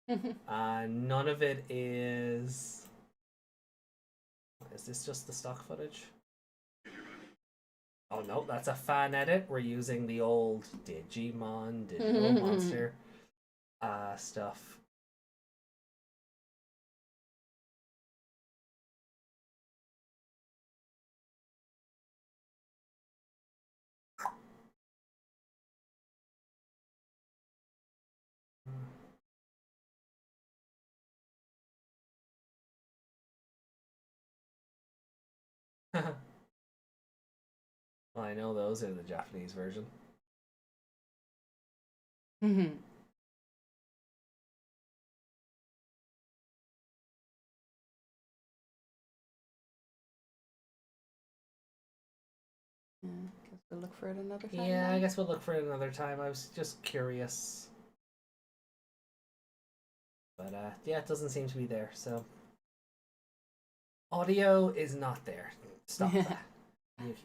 None of it is. Is this just the stock footage? Oh no, that's a fan edit. We're using the old Digimon, Digital Monster stuff. Well, I know those are the Japanese version. Mm-hmm. Guess we'll look for it another time. Yeah, then. I guess we'll look for it another time. I was just curious. But yeah, it doesn't seem to be there, so. Audio is not there. Stop that.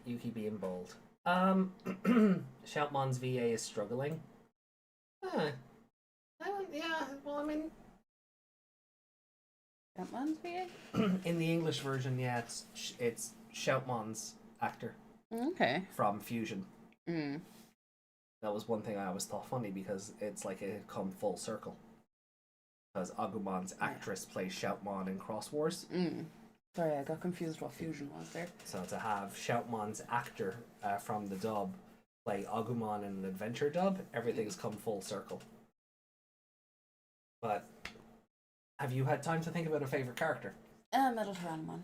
Yuki being bold. Shoutmon's VA is struggling. Huh. Yeah, well, I mean, Batman's VA? in the English version, yeah, it's Shoutmon's actor Okay. from Fusion. Mm. That was one thing I always thought funny because it's like it had come full circle. Because Agumon's actress plays Shoutmon in Cross Wars. Mm. Sorry, I got confused what Fusion was there. So to have Shoutmon's actor from the dub play Agumon in an adventure dub, everything's come full circle. But have you had time to think about a favorite character? Metal Tyrannomon.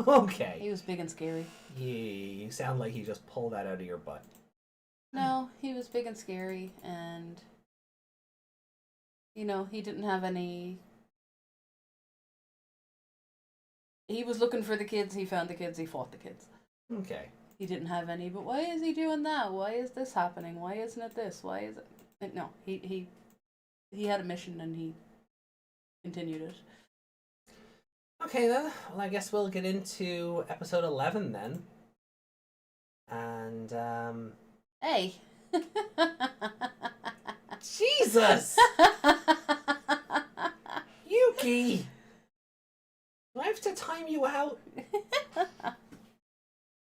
Okay. He was big and scary. You sound like you just pulled that out of your butt. No, he was big and scary, and you know, he didn't have any. He was looking for the kids, he found the kids, he fought the kids. Okay. He didn't have any, but why is he doing that? Why is this happening? Why isn't it this? Why is it? No, he had a mission and he continued it. Okay then. Well, I guess we'll get into episode 11 then. And Hey. Jesus, Yuki, do I have to time you out?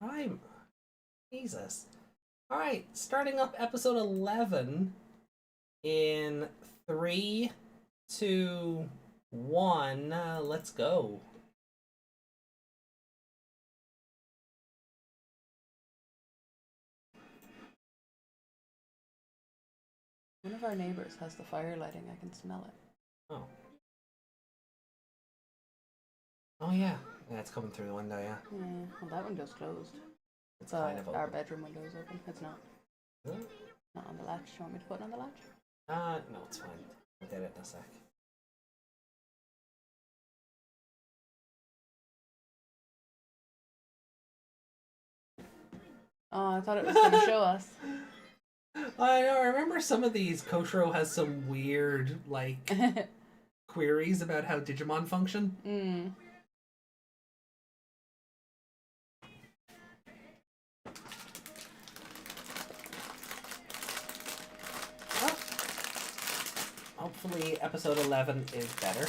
Time. Jesus. All right, starting up episode 11 in 3, 2, 1. Let's go. One of our neighbors has the fire lighting. I can smell it. Oh. Oh yeah. Yeah, it's coming through the window, yeah. Yeah, well, that window's closed. It's kind of Our open. bedroom window's open. It's not. Really? Not on the latch. Do you want me to put it on the latch? No, it's fine. I'll get it in a sec. Oh, I thought it was going to show us. I know, I remember some of these, Koshiro has some weird, like, queries about how Digimon function. Mm. Well, hopefully episode 11 is better.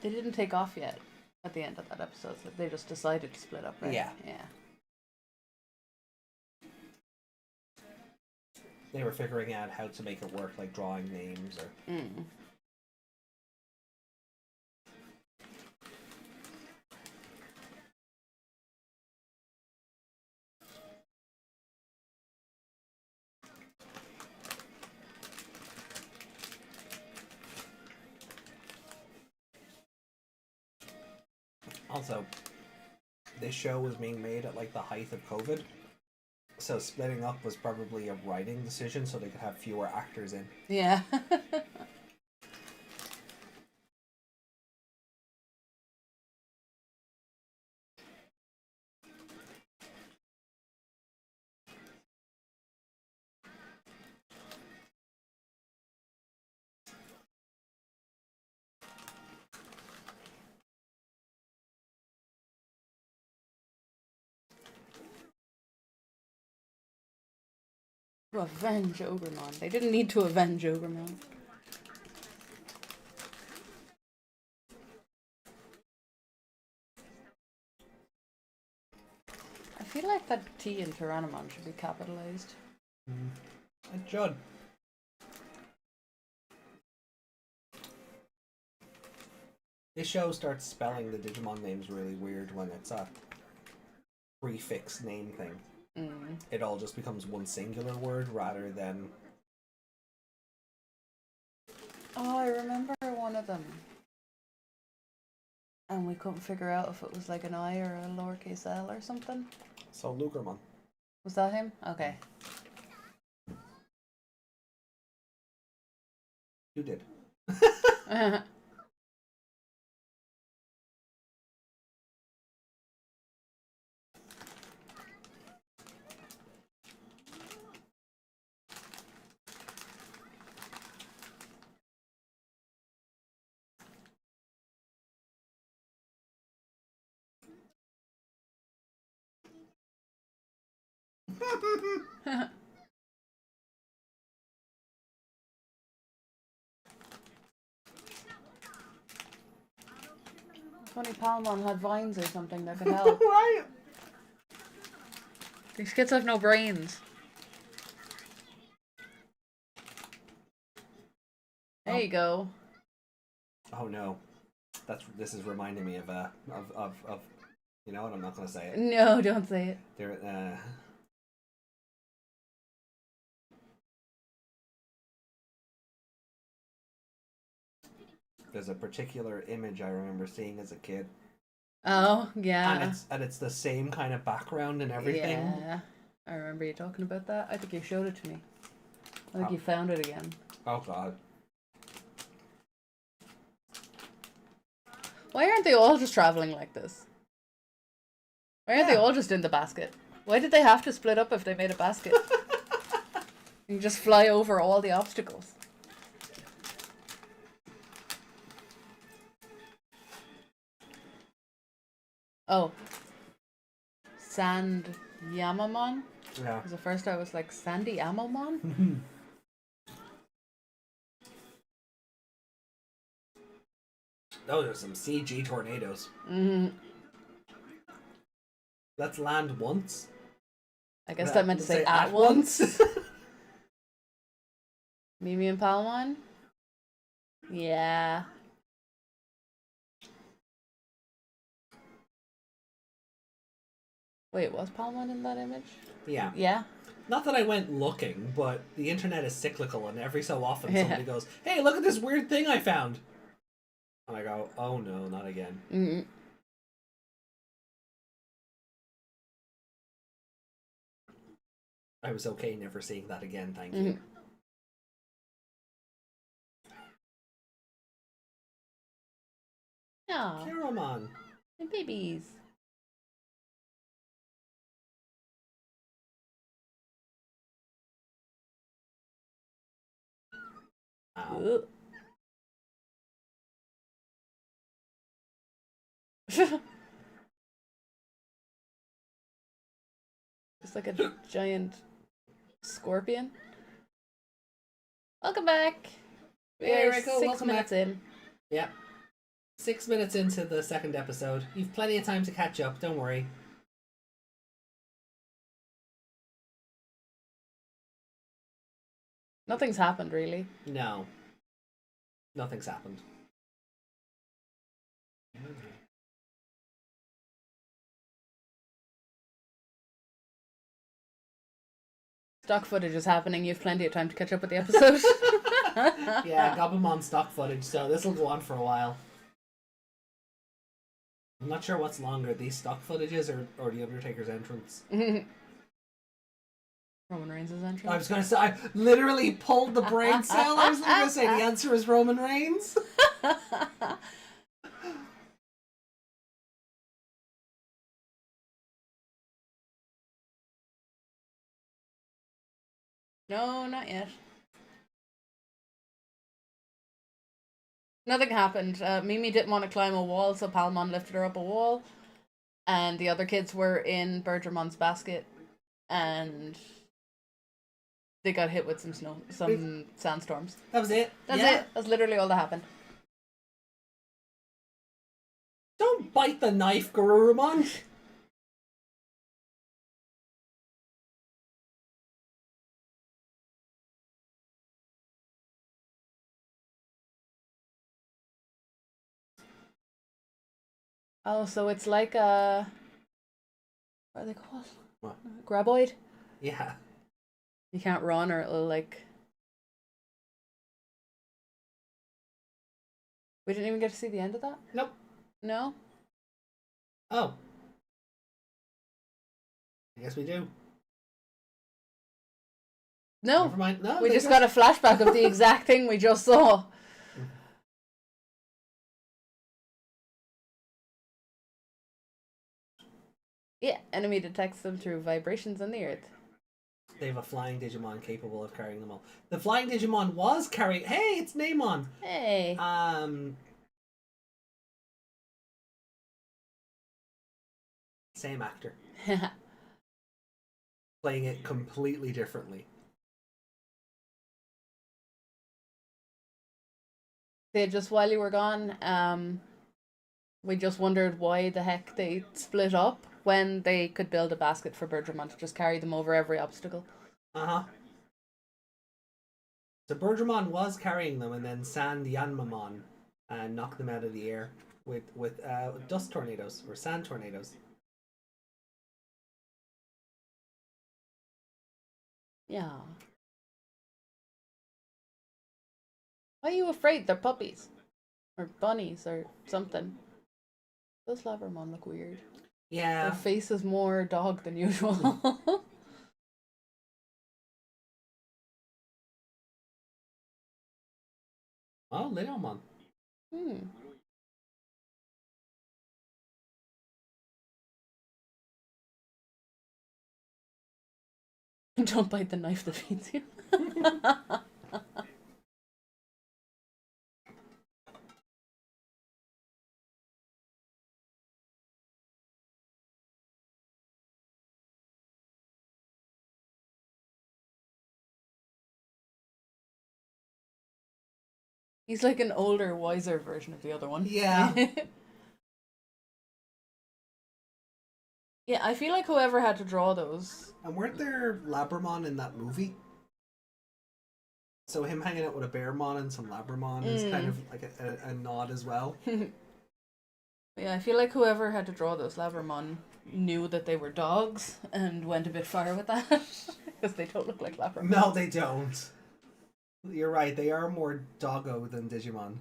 They didn't take off yet at the end of that episode, so they just decided to split up, right? Yeah. Yeah. They were figuring out how to make it work, like drawing names or... Mm. Also, this show was being made at like the height of COVID, so splitting up was probably a writing decision so they could have fewer actors in. Yeah. To avenge Ogremon. They didn't need to avenge Ogremon. I feel like that T in Tyrannomon should be capitalized. And Judd. This show starts spelling the Digimon names really weird when it's a prefix name thing. Mm. It all just becomes one singular word rather than Oh, I remember one of them. And we couldn't figure out if it was like an I or a lowercase l or something. So Lugerman. Was that him? Okay. You did. Funny Palmon had vines or something that could help. Right. These kids have no brains. There you go. Oh no, this is reminding me of you know what? I'm not gonna say it. No, don't say it. There's a particular image I remember seeing as a kid, Oh, yeah. and it's the same kind of background and everything. Yeah. I remember you talking about that. I think you showed it to me. I think you found it again. Oh god. Why aren't they all just traveling like this? Why aren't they Yeah. all just in the basket? Why did they have to split up if they made a basket? You just fly over all the obstacles. Oh. Sand Yamamon? Yeah. Because at first I was like, Sandy Amomon? Those are some CG tornadoes. Mm-hmm. Let's land once. I guess that meant to say at once. Mimi and Palmon? Yeah. Wait, was Palmon in that image? Yeah. Yeah. Not that I went looking, but the internet is cyclical, and every so often Yeah. somebody goes, "Hey, look at this weird thing I found," and I go, "Oh no, not again." Mm-hmm. I was okay never seeing that again. Thank Mm-hmm. you. Aw, Caramon. babies. Ow. Just like a giant scorpion. Welcome back. Hey, We're Rico, 6 welcome minutes back. in. Yep. 6 minutes into the second episode. You've plenty of time to catch up. Don't worry. Nothing's happened really. No. Nothing's happened. Stock footage is happening. You have plenty of time to catch up with the episode. Yeah, Gabumon stock footage, so this will go on for a while. I'm not sure what's longer, these stock footages or the Undertaker's entrance. Roman Reigns' entrance. I was going to say, I literally pulled the brain cell. I was going to say the answer is Roman Reigns. No, not yet. Nothing happened. Mimi didn't want to climb a wall, so Palmon lifted her up a wall. And the other kids were in Bergermon's basket. And they got hit with some sandstorms. That was it. That's Yeah. it. That's literally all that happened. Don't bite the knife, Garurumon. Oh, so it's like a... What are they called? What? Graboid? Yeah. You can't run or it'll like... We didn't even get to see the end of that? Nope. No? Oh. I guess we do. No. Never mind. No, We they just got a flashback of the exact thing we just saw. Yeah, enemy detects them through vibrations on the earth. They have a flying Digimon capable of carrying them all. The flying Digimon was carrying. Hey, it's Neymon. Hey. Same actor. Playing it completely differently. They just while you were gone, we just wondered why the heck they split up when they could build a basket for Bergermon to just carry them over every obstacle. Uh-huh. So Bergermon was carrying them, and then Sand Yanmamon knocked them out of the air with dust tornadoes or sand tornadoes. Yeah. Why are you afraid? They're puppies. Or bunnies or something. Those Labramon look weird. Yeah. Their face is more dog than usual. Oh, Leomon. Don't bite the knife that feeds you. He's like an older, wiser version of the other one. Yeah. Yeah, I feel like whoever had to draw those. And weren't there Labramon in that movie? So him hanging out with a Bearmon and some Labramon is kind of like a nod as well. Yeah, I feel like whoever had to draw those Labramon knew that they were dogs and went a bit far with that. Because they don't look like Labramon. No, they don't. You're right, they are more doggo than Digimon.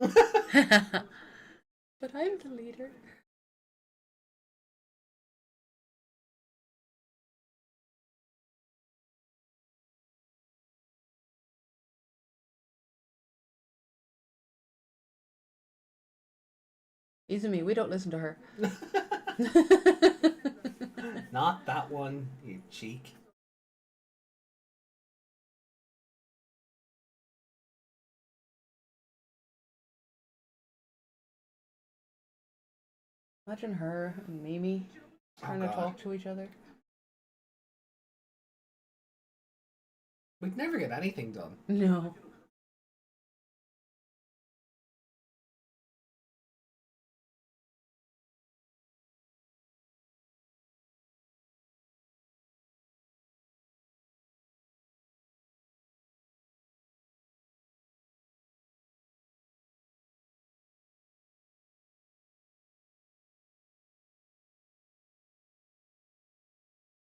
But I'm the leader. Izumi, we don't listen to her. Not that one, you cheek. Imagine her and Mimi trying to talk to each other. We'd never get anything done. No.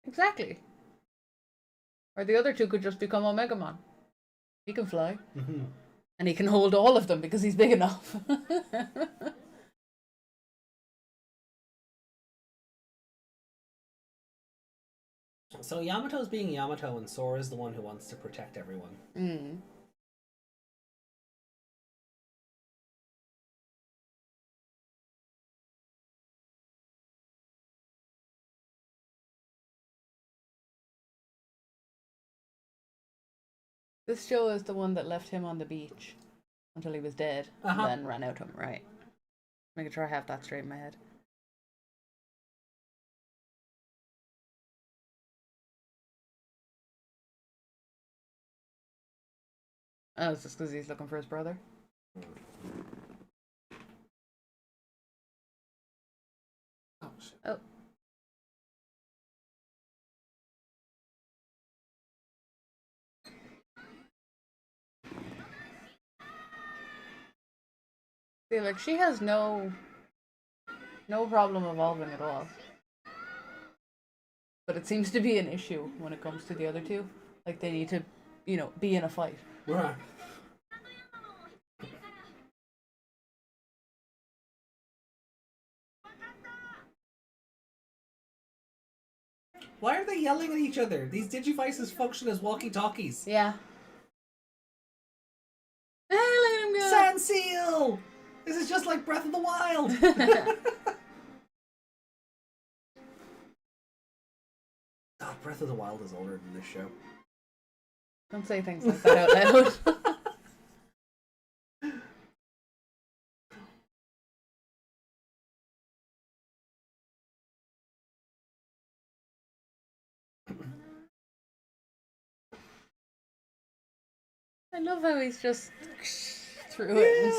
Exactly. Or the other two could just become Omegamon. He can fly. And he can hold all of them because he's big enough. So Yamato's being Yamato and Sora's the one who wants to protect everyone. This show is the one that left him on the beach until he was dead and then ran out of him, right? Making sure I have that straight in my head. Oh, it's just because he's looking for his brother. Oh, shit. Oh. See, like, she has no problem evolving at all. But it seems to be an issue when it comes to the other two. Like, they need to, be in a fight. Right. Why are they yelling at each other? These Digivices function as walkie-talkies. Yeah. Hey, look at him go! Sand Seal! This is just like Breath of the Wild! Oh, Breath of the Wild is older than this show. Don't say things like that out loud. I love how he's just through it. And,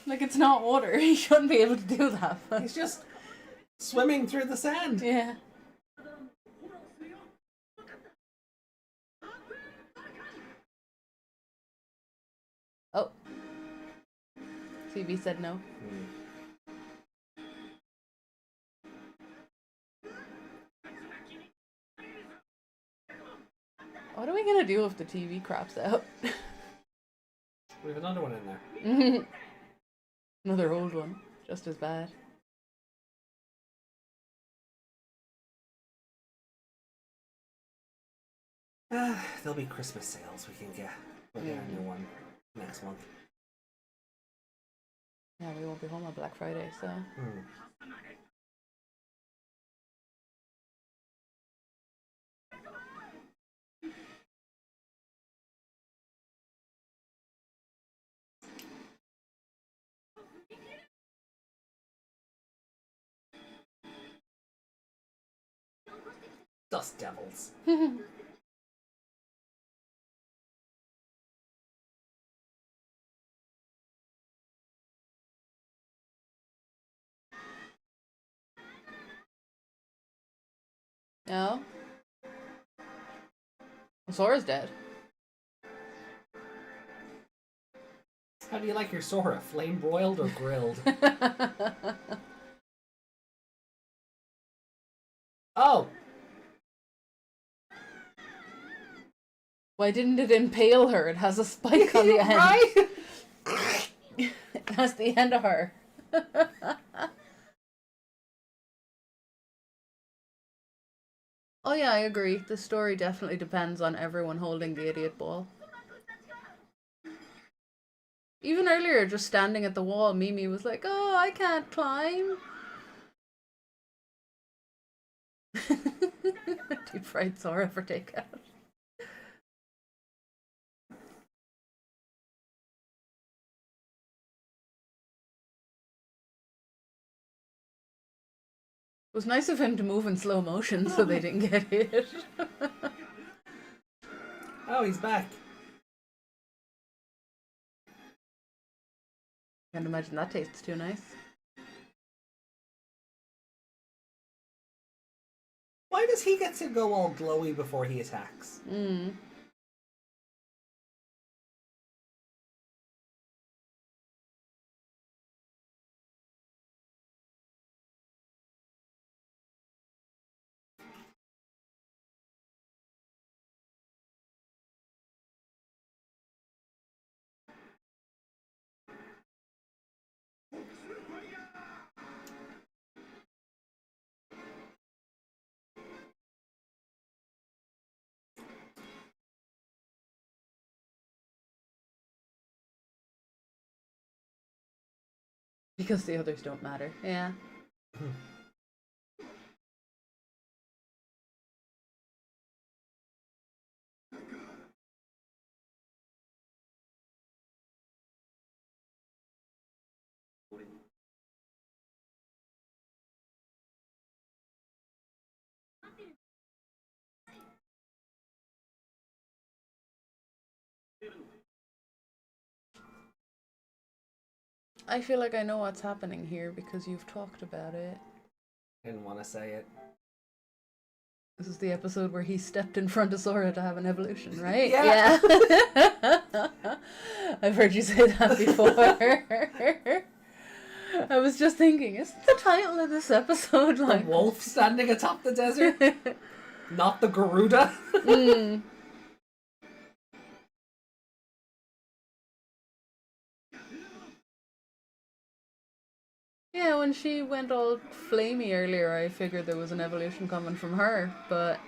like, it's not water. He shouldn't be able to do that. But... He's just swimming through the sand. Yeah. Oh. CB said no. What are we gonna do if the TV craps out? We have another one in there. Another old one. Just as bad. There'll be Christmas sales we can get. We'll get a new one next month. Yeah, we won't be home on Black Friday, so... Dust Devils. No? Sora's dead. How do you like your Sora? Flame broiled or grilled? Oh! Why didn't it impale her? It has a spike on the end. Right? It has the end of her. Oh yeah, I agree. The story definitely depends on everyone holding the idiot ball. Even earlier, just standing at the wall, Mimi was like, "Oh, I can't climb." Deep fried Sora for takeout. It was nice of him to move in slow motion so they didn't get hit. Oh, he's back. Can't imagine that tastes too nice. Why does he get to go all glowy before he attacks? Because the others don't matter. Yeah. I feel like I know what's happening here because you've talked about it. Didn't want to say it. This is the episode where he stepped in front of Sora to have an evolution, right? Yeah. I've heard you say that before. I was just thinking, isn't the title of this episode The like wolf standing atop the desert? Not the Garuda? mm. Yeah, when she went all flamey earlier, I figured there was an evolution coming from her, but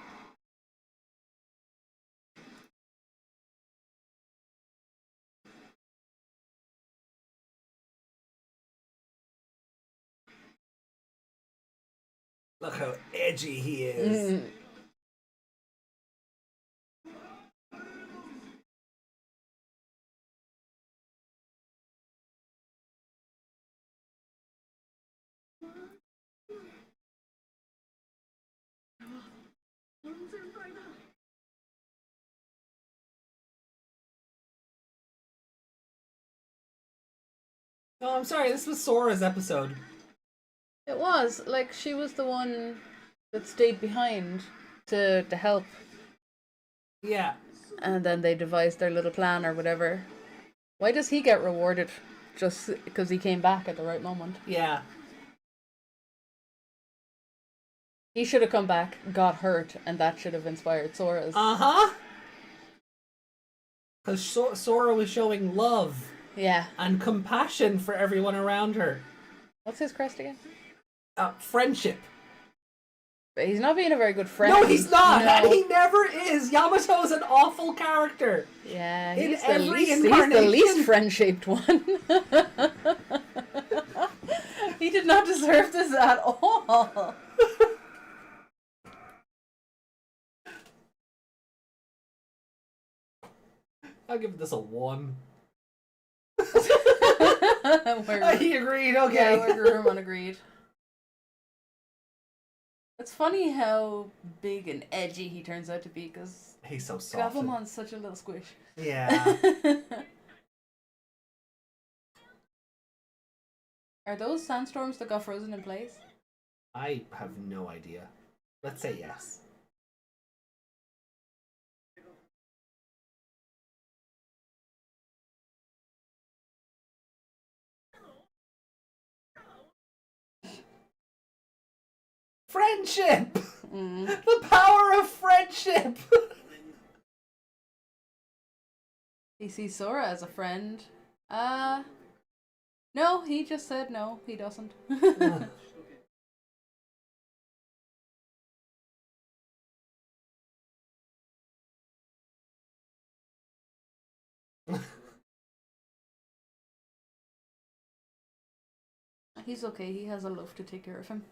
Look how edgy he is. Oh, I'm sorry, this was Sora's episode. it was like she was the one that stayed behind to help, Yeah. and then they devised their little plan or whatever. Why does he get rewarded just because he came back at the right moment? Yeah. He should have come back, got hurt, and that should have inspired Sora's. Uh-huh. Because Sora was showing love Yeah. and compassion for everyone around her. What's his crest again? Friendship. But he's not being a very good friend. No, he's not! No. And he never is! Yamato is an awful character! Yeah, In he's every he's the incarnation. least friend-shaped one. He did not deserve this at all. I'll give this a 1. We're, He agreed, yeah, okay. we're agreed. It's funny how big and edgy he turns out to be, because He's so soft. Gabamon's such a little squish. Yeah. Are those sandstorms that got frozen in place? I have no idea. Let's say yes. Friendship! The power of friendship! He sees Sora as a friend. No, he just said no, he doesn't. He's okay, he has a love to take care of him.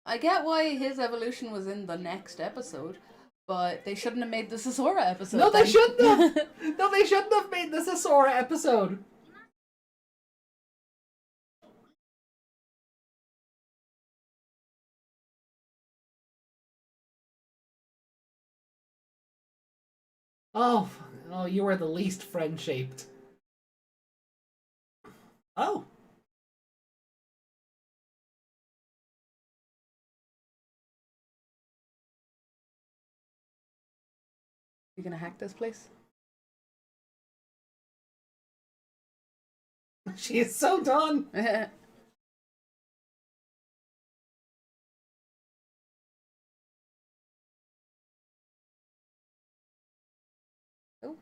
I get why his evolution was in the next episode, but they shouldn't have made this a Sora episode. No, they then. shouldn't have! No, they shouldn't have made this a Sora episode! Oh, you were the least friend-shaped. Oh. You gonna hack this place? She is so done! Oh.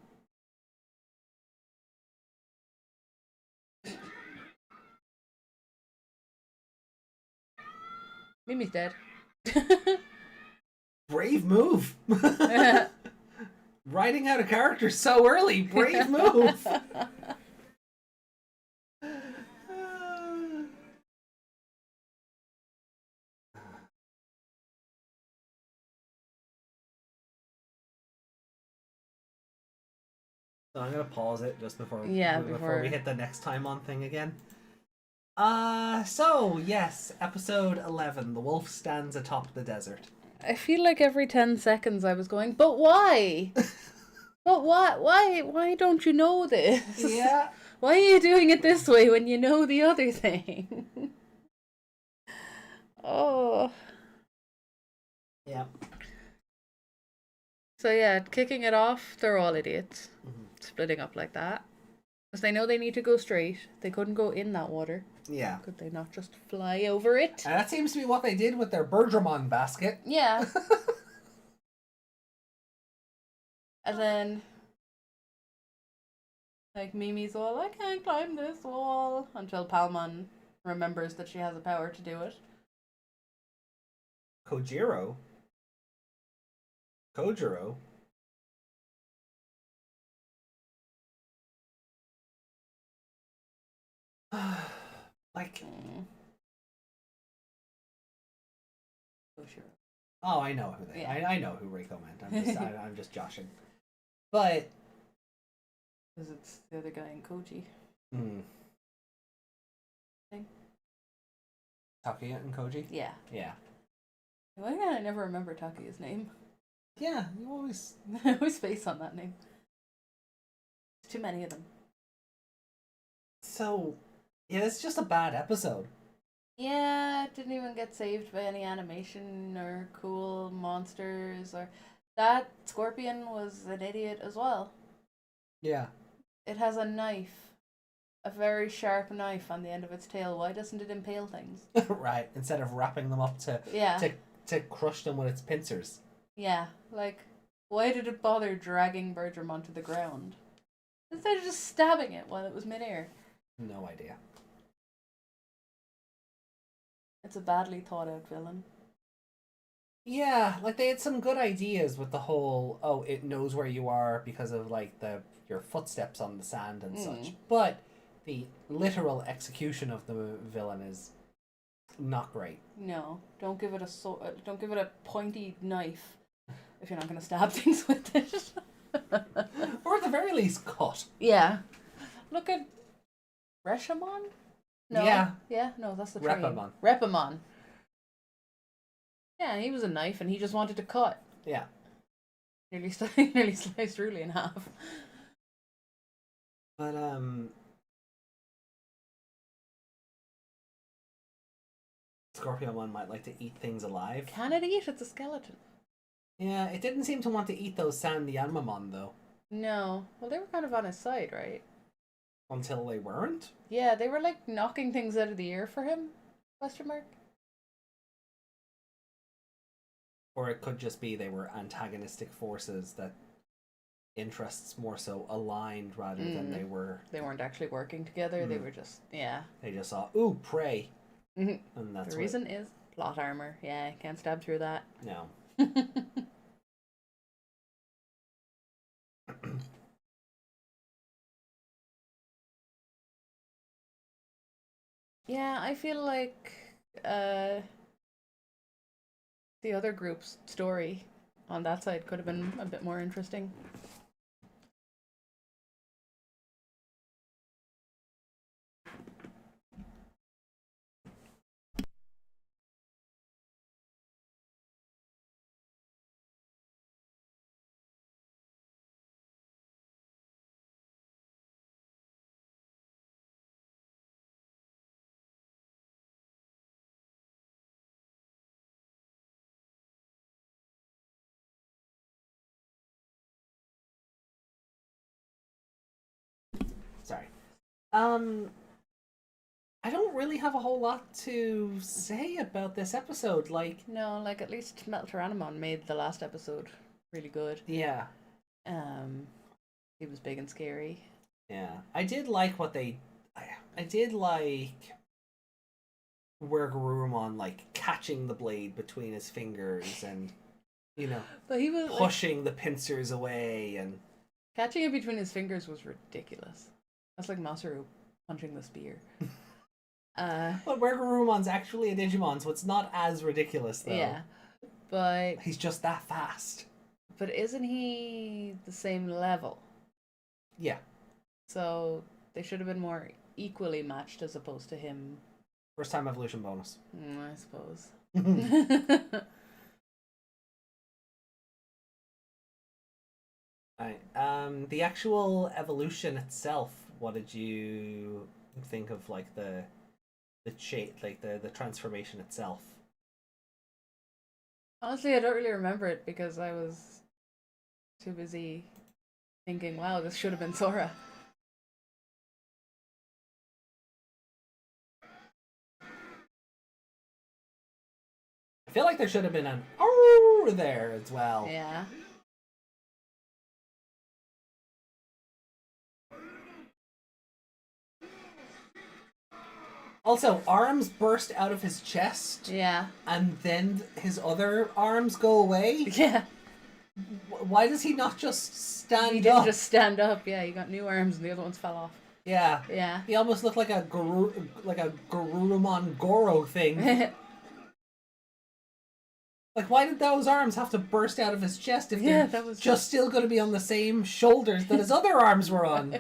Mimi's dead. Brave move! Writing out a character so early, brave move! So I'm gonna pause it just before before we hit the next time on thing again. So yes, episode 11, the wolf stands atop the desert. I feel like every 10 seconds I was going, but why? But what? Why don't you know this? Yeah. Why are you doing it this way when you know the other thing? Oh. Yeah. So yeah, kicking it off, they're all idiots. Mhm. Splitting up like that. Because they know they need to go straight. They couldn't go in that water. Yeah. Could they not just fly over it? And that seems to be what they did with their Bergermon basket. Yeah. And then, like, Mimi's all, I can't climb this wall. Until Palmon remembers that she has the power to do it. Kojiro. Like, Oh, sure. oh, I know who they. Yeah. I know who Reiko meant. I'm just joshing. But Because it's the other guy in Koji. Thing. Takuya and Koji. Yeah. Yeah. Why can't I never remember Takuya's name? Yeah, you always. I always face on that name. There's too many of them. So, yeah, it's just a bad episode. Yeah, it didn't even get saved by any animation or cool monsters or that scorpion was an idiot as well. Yeah. It has a knife, a very sharp knife on the end of its tail. Why doesn't it impale things? Right. Instead of wrapping them up to Yeah. to crush them with its pincers. Yeah, like why did it bother dragging Bergermon to the ground? Instead of just stabbing it while it was midair. No idea. It's a badly thought out villain. Yeah, like they had some good ideas with the whole it knows where you are because of like your footsteps on the sand and such. But the literal execution of the villain is not great. No, don't give it don't give it a pointy knife if you're not going to stab things with it. Or at the very least cut. Yeah. Look at Reshamon? No. Yeah. No, that's the train. Repamon. Repamon. Yeah, he was a knife and he just wanted to cut. Yeah. Nearly sliced Ruli in half. But Scorpiomon might like to eat things alive. Can it eat? It's a skeleton. Yeah, it didn't seem to want to eat those sandy Yanmamon though. No. Well, they were kind of on his side, right? Until they weren't? Yeah, they were like knocking things out of the air for him. Question mark. Or it could just be they were antagonistic forces that interests more so aligned rather than they were. They weren't actually working together. They were just They just saw prey, and that's the reason is plot armor. Yeah, can't stab through that. No. Yeah, I feel like the other group's story on that side could have been a bit more interesting. Sorry. I don't really have a whole lot to say about this episode. Like, No, like at least Metal Tyrannomon made the last episode really good. yeah, He was big and scary. yeah. I did like what they. I did like where Garurumon like catching the blade between his fingers and But he was pushing the pincers away and. catching it between his fingers was ridiculous. That's like Masaru punching the spear. But Wergarumon's actually a Digimon, so it's not as ridiculous though. Yeah, but He's just that fast. isn't he the same level? Yeah. So they should have been more equally matched as opposed to him. First time evolution bonus. I suppose. Right. The actual evolution itself. What did you think of, like the shape, like the transformation itself? Honestly, I don't really remember it because I was too busy thinking, wow, this should have been Sora. I feel like there should have been an "oh" there as well. Yeah. Also, arms burst out of his chest, Yeah. and then his other arms go away. Yeah. Why does he not just stand He didn't up? just stand up. Yeah, he got new arms and the other ones fell off. Yeah. Yeah. He almost looked like a Garurumon Goro thing. Like, why did those arms have to burst out of his chest if Yeah, they're that was just still going to be on the same shoulders that his other arms were on?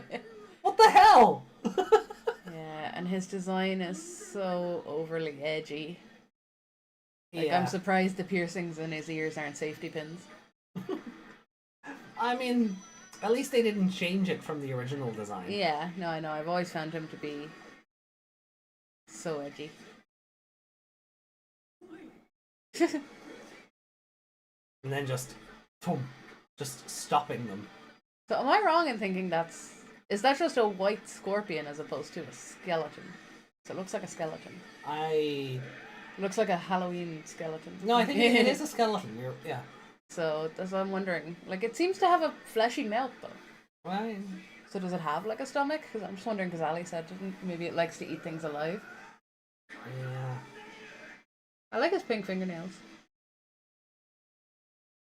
What the hell? Yeah, and his design is so overly edgy. Like, Yeah. I'm surprised the piercings in his ears aren't safety pins. I mean, at least they didn't change it from the original design. Yeah, no, I know. I've always found him to be so edgy. And then just, boom, just stopping them. So am I wrong in thinking is that just a white scorpion as opposed to a skeleton? So it looks like a skeleton. It It looks like a Halloween skeleton. No, I think it is a skeleton. Yeah. So that's what I'm wondering. Like, it seems to have a fleshy mouth though. Right. So does it have like a stomach? Because I'm just wondering. Because Ali said maybe it likes to eat things alive. Yeah. I like his pink fingernails.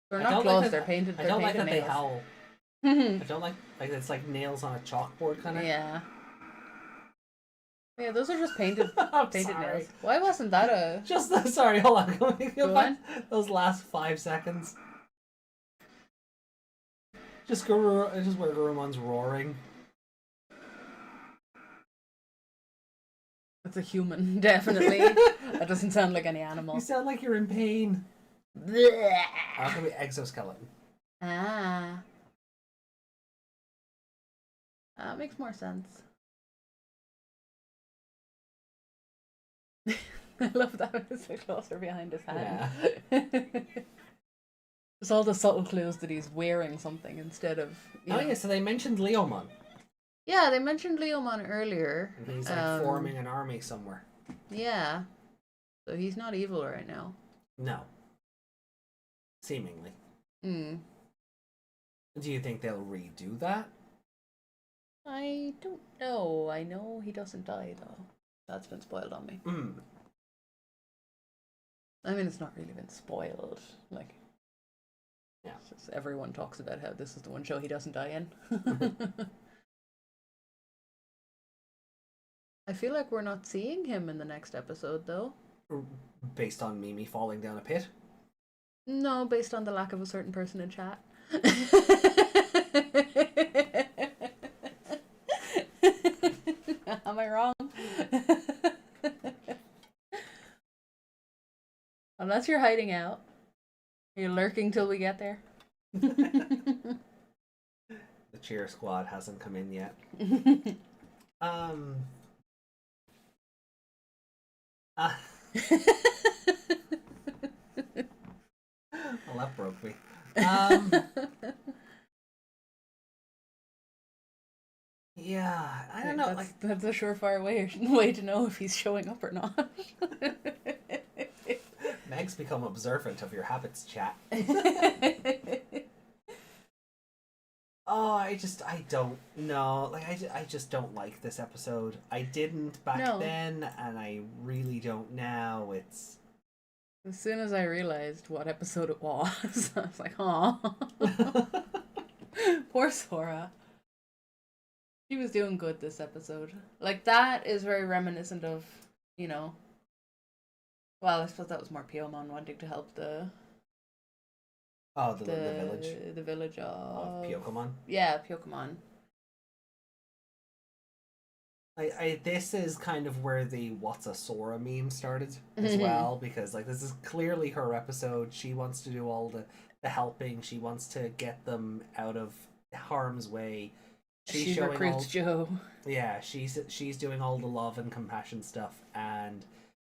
They're I not don't claws. like they're that- painted. I They're don't like painted that they nails. howl. I don't like it's like nails on a chalkboard kind of. Yeah. Yeah, those are just painted I'm painted sorry. nails. Why wasn't that a? Just sorry, hold on. Go Go back those last 5 seconds. Just where Gurumon's roaring. It's a human, definitely. That doesn't sound like any animal. You sound like you're in pain. Blech. That could be exoskeleton. Ah. That makes more sense. I love that it's so closer behind his hand. Just all the subtle clues that he's wearing something instead of. Oh yeah, so they mentioned Leomon. Yeah, they mentioned Leomon earlier. And he's like forming an army somewhere. Yeah. So he's not evil right now. No. Seemingly. Hmm. Do you think they'll redo that? I don't know. I know he doesn't die though. That's been spoiled on me. Hmm. I mean, it's not really been spoiled. Like, Yeah. it's just everyone talks about how this is the one show he doesn't die in. I feel like we're not seeing him in the next episode, though. Based on Mimi falling down a pit. No, based on the lack of a certain person in chat. Am I wrong? Unless you're hiding out. You're lurking till we get there. The cheer squad hasn't come in yet. Well, that broke me. Yeah, I don't know. That's a surefire way to know if he's showing up or not. Meg's become observant of your habits, chat. Oh, I don't know. Like, I just don't like this episode. I didn't back No. then, and I really don't now. It's. As soon as I realized what episode it was, I was like, "Aw, poor Sora." She was doing good this episode. Like, that is very reminiscent of, you know. Well, I suppose that was more Pyomon wanting to help the the village the village of Pyokomon. Yeah, Pyokomon. This is kind of where the "What's a Sora" meme started as well, because like this is clearly her episode. She wants to do all the helping. She wants to get them out of harm's way. She showing recruits Joe. Yeah, she's doing all the love and compassion stuff, and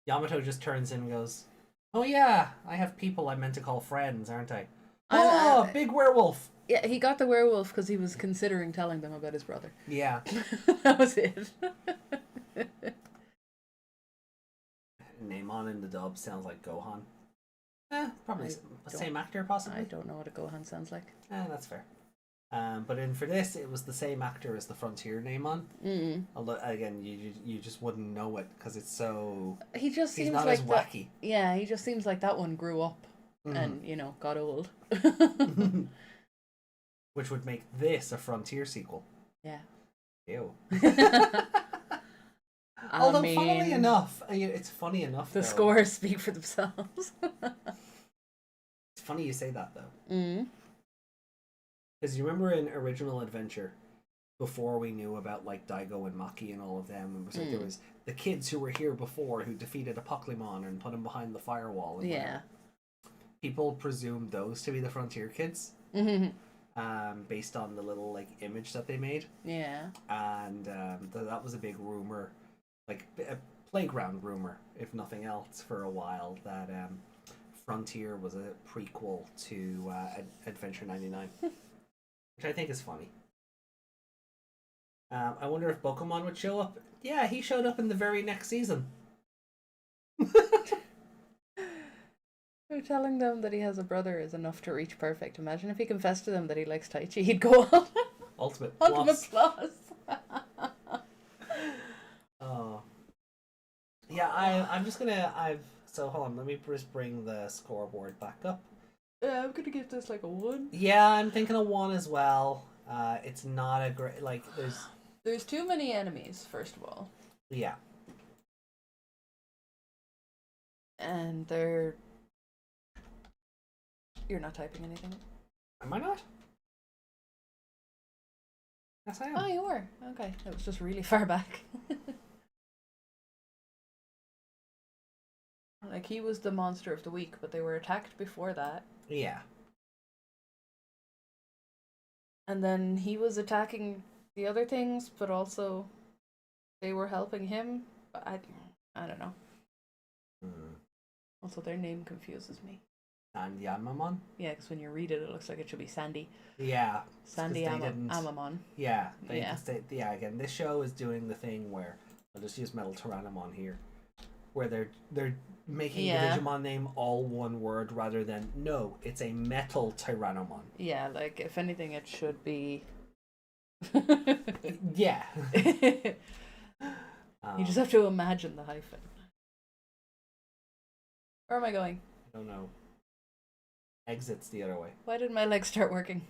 Yamato just turns in and goes, Oh yeah, I have people I meant to call friends, aren't I? I'm- Oh, big werewolf. Yeah, he got the werewolf because he was considering telling them about his brother. Yeah. That was it. Namon in the dub sounds like Gohan. Probably I the same don't- actor, possibly. I don't know what a Gohan sounds like. That's fair. But for this, it was the same actor as the Frontier Namon. Although again, you just wouldn't know it because it's so. He just He's seems not like as that. wacky. Yeah, he just seems like that one grew up and got old. Which would make this a Frontier sequel. Yeah. Ew. I Although, mean, funnily enough, it's funny enough. the though. scores speak for themselves. It's funny you say that though, Mm. because you remember in Original Adventure, before we knew about like Daigo and Maki and all of them, it was like there was the kids who were here before who defeated a Pokemon and put him behind the firewall. And Yeah. whatever. People presumed those to be the Frontier kids, based on the little like image that they made. Yeah. And that was a big rumor, like a playground rumor, if nothing else, for a while, that Frontier was a prequel to Adventure 99, which I think is funny. I wonder if Pokemon would show up. Yeah, he showed up in the very next season. So telling them that he has a brother is enough to reach perfect. Imagine if he confessed to them that he likes Tai Chi, he'd go on. Ultimate Ultimate plus. plus. Oh. Yeah, I'm just gonna. So hold on, let me just bring the scoreboard back up. Yeah, I'm gonna give this like a 1. Yeah, I'm thinking a 1 as well. It's not a great, like, There's too many enemies, first of all. yeah. And you're not typing anything. Am I not? Yes, I am. Oh, you were. Okay. It was just really far back. Like, he was the monster of the week, but they were attacked before that. Yeah. And then he was attacking the other things, but also they were helping him. But I don't know. Also, their name confuses me. And Yamamon? Yeah, because when you read it, it looks like it should be Sandy. Yeah. Sandy Amamon. Yeah. Yeah. Again, this show is doing the thing where, I'll just use Metal Tyrannomon here, where they're making the Digimon name all one word rather than, no, it's a Metal Tyrannomon. Yeah, like, if anything, it should be... Yeah. You just have to imagine the hyphen. Where am I going? I don't know. Exits the other way. Why did my legs start working?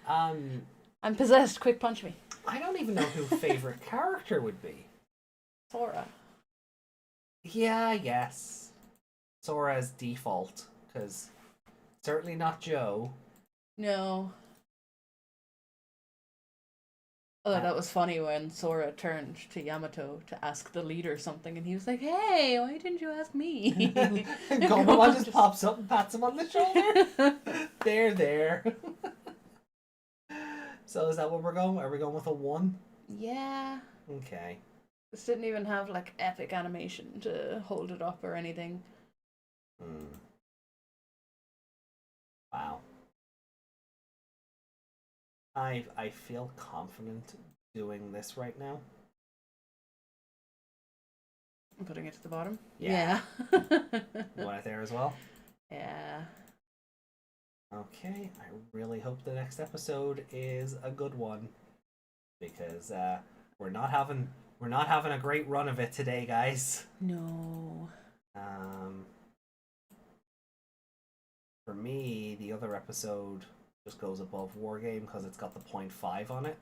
I'm possessed. Quick punch me. I don't even know who favorite character would be. Sora. Yeah, I guess. Sora's default, because certainly not Joe. No. Although that was funny when Sora turned to Yamato to ask the leader something, and he was like, "Hey, why didn't you ask me?" Gomamon just pops up and pats him on the shoulder. There. So is that what we're going? Are we going with a 1? Yeah. Okay. This didn't even have like epic animation to hold it up or anything. Wow. I feel confident doing this right now. I'm putting it to the bottom. Yeah. Yeah. You want it there as well? Yeah. Okay, I really hope the next episode is a good one, because we're not having a great run of it today, guys. No. For me, the other episode just goes above Wargame because it's got the 0.5 on it.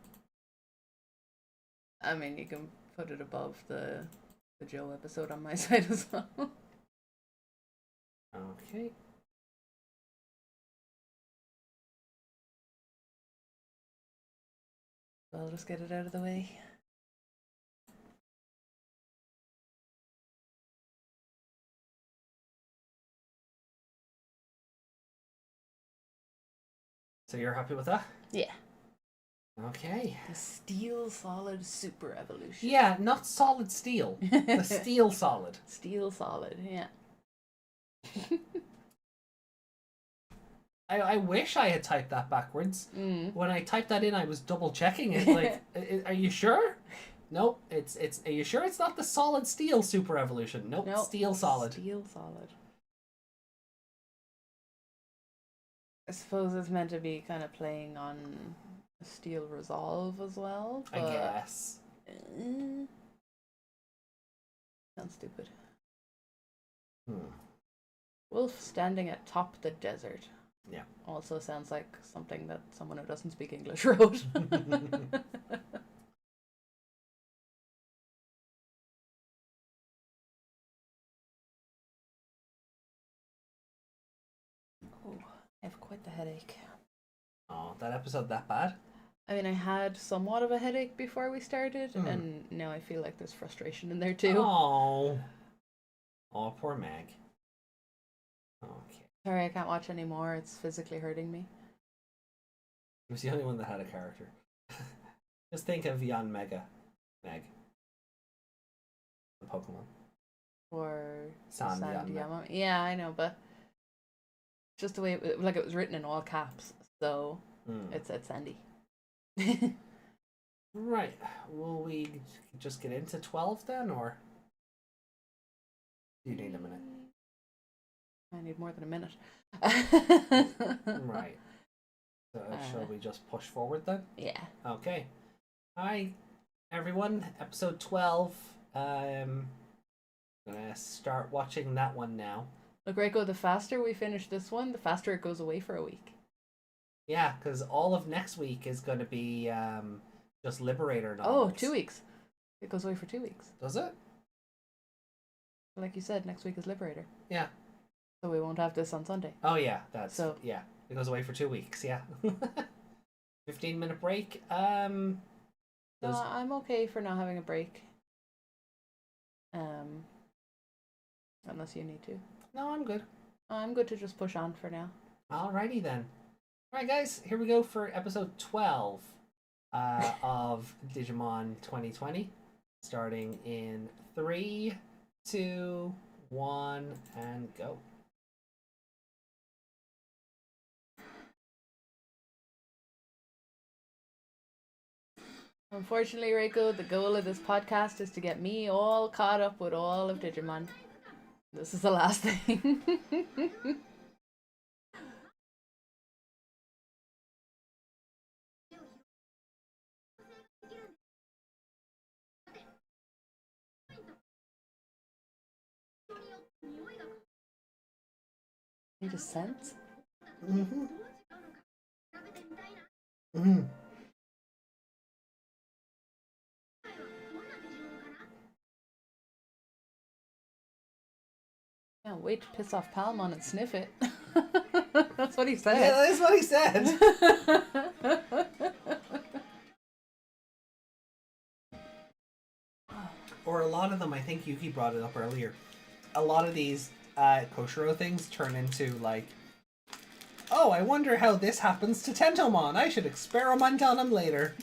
I mean, you can put it above the Joe episode on my side as well. Okay. I'll just get it out of the way. So you're happy with that? Yeah. Okay. The steel Steel Solid Super Evolution. Yeah, not Solid Steel. The Steel Solid. Steel Solid, yeah. I wish I had typed that backwards. When I typed that in, I was double checking it. Like, are you sure? Nope. It's. Are you sure it's not the Solid Steel Super Evolution? Nope. Steel Solid. Steel Solid. I suppose it's meant to be kind of playing on Steel Resolve as well. I guess. Sounds stupid. Hmm. Wolf standing atop the desert. Yeah. Also sounds like something that someone who doesn't speak English wrote. Oh, I have quite the headache. Oh, that episode that bad? I mean, I had somewhat of a headache before we started, and now I feel like there's frustration in there too. Oh. Oh, poor Meg. Okay. Sorry, I can't watch anymore. It's physically hurting me. He was the only one that had a character. Just think of Yon Mega. Meg. The Pokemon. Or San Yamato. Yeah, I know, but just the way it was written in all caps, so it said Sandy. Right. Will we just get into 12 then, or do you need a minute? I need more than a minute. Right. So shall we just push forward then? Yeah. Okay. Hi, everyone. Episode 12. Gonna start watching that one now. Look, Reiko, the faster we finish this one, the faster it goes away for a week. Yeah, because all of next week is going to be just Liberator novels. Oh, 2 weeks. It goes away for 2 weeks. Does it? Like you said, next week is Liberator. Yeah. So we won't have this on Sunday. Oh, yeah. Yeah. It goes away for 2 weeks, yeah. 15-minute break. No, I'm okay for not having a break. Unless you need to. No, I'm good. I'm good to just push on for now. Alrighty then. Alright guys, here we go for episode 12 of Digimon 2020. Starting in 3, 2, 1, and go. Unfortunately, Reiko, the goal of this podcast is to get me all caught up with all of Digimon. This is the last thing. Need a sense? Mm-hmm. Mm-hmm. Can't wait to piss off Palmon and sniff it. That's what he said. Yeah, that's what he said. Or a lot of them, I think Yuki brought it up earlier. A lot of these Koshiro things turn into like, oh, I wonder how this happens to Tentomon. I should experiment on him later.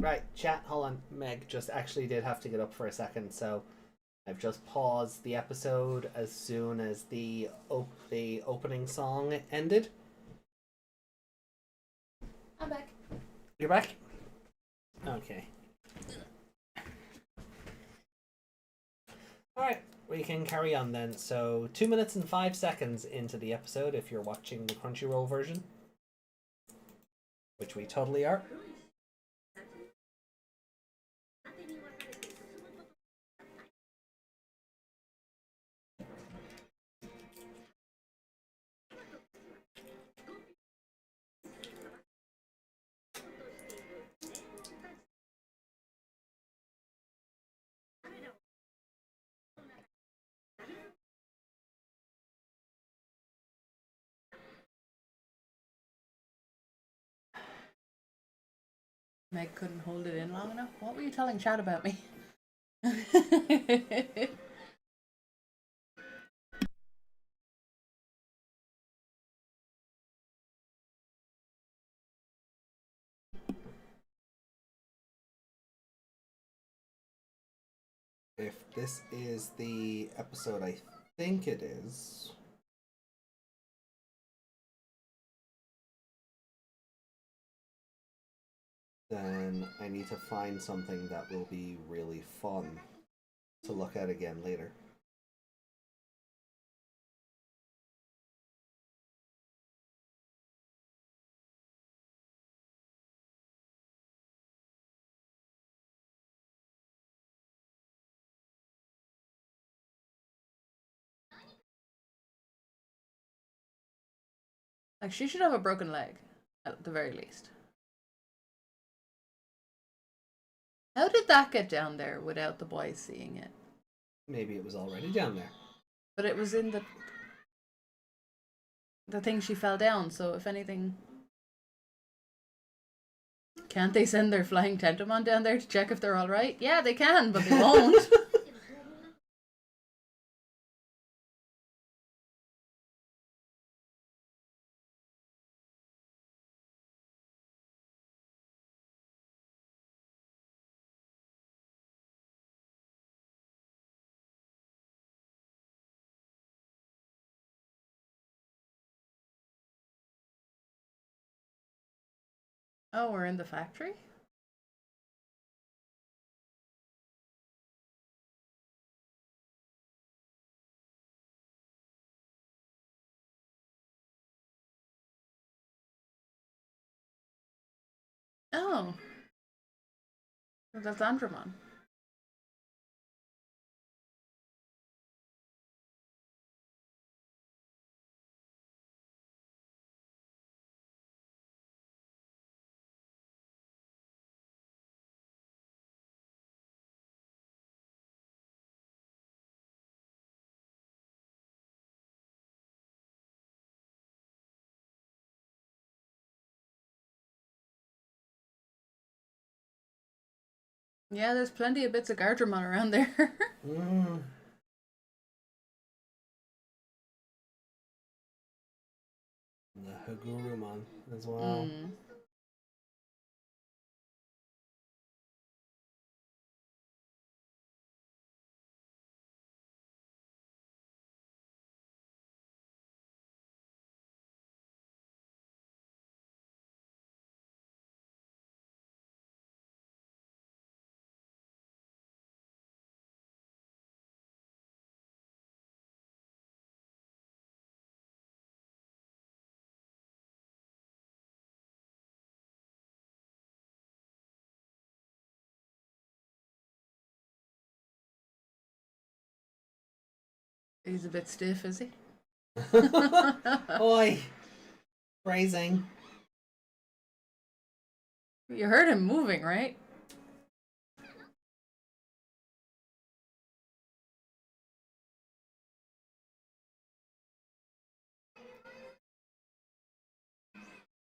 Right, chat, hold on. Meg just actually did have to get up for a second, so I've just paused the episode as soon as the opening song ended. I'm back. You're back? Okay. Alright, we can carry on then. So, 2 minutes and 5 seconds into the episode if you're watching the Crunchyroll version. Which we totally are. Meg couldn't hold it in long enough. What were you telling Chad about me? If this is the episode I think it is, then I need to find something that will be really fun to look at again later. Like, she should have a broken leg, at the very least. How did that get down there without the boys seeing it? Maybe it was already down there. But it was in the thing she fell down, so if anything... Can't they send their flying Tentomon down there to check if they're alright? Yeah, they can, but they won't. Oh, we're in the factory? Oh. That's Andromon. Yeah, there's plenty of bits of Gardramon around there. Mm. The Hagurumon as well. Mm. He's a bit stiff, is he? Oi! Phrasing. You heard him moving, right?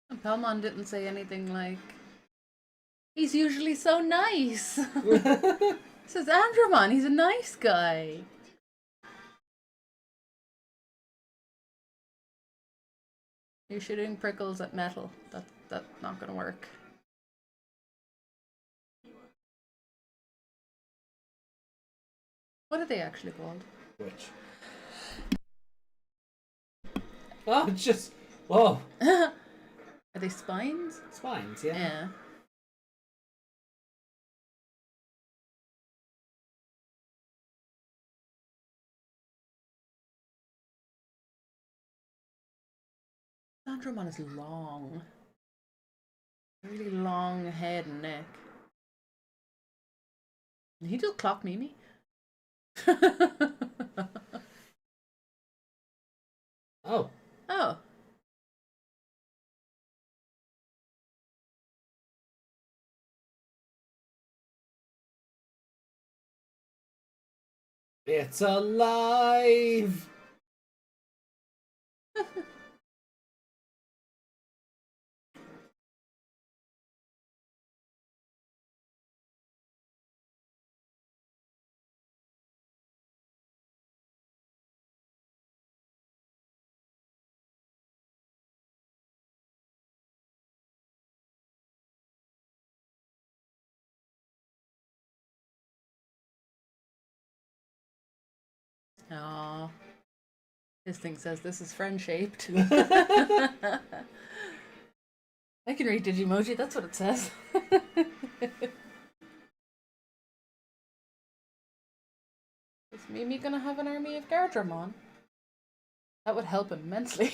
And Palmon didn't say anything like, he's usually so nice. This is Andromon, he's a nice guy. You're shooting prickles at metal. That's not gonna work. What are they actually called? Which? Oh, it's just... Whoa! Are they spines? Spines, yeah. Yeah. Andromon is long. Really long head and neck. Did he just clock Mimi? Oh. Oh. It's alive! Aww. This thing says this is friend-shaped. I can read Digimoji, that's what it says. Is Mimi gonna have an army of Gardramon? That would help immensely.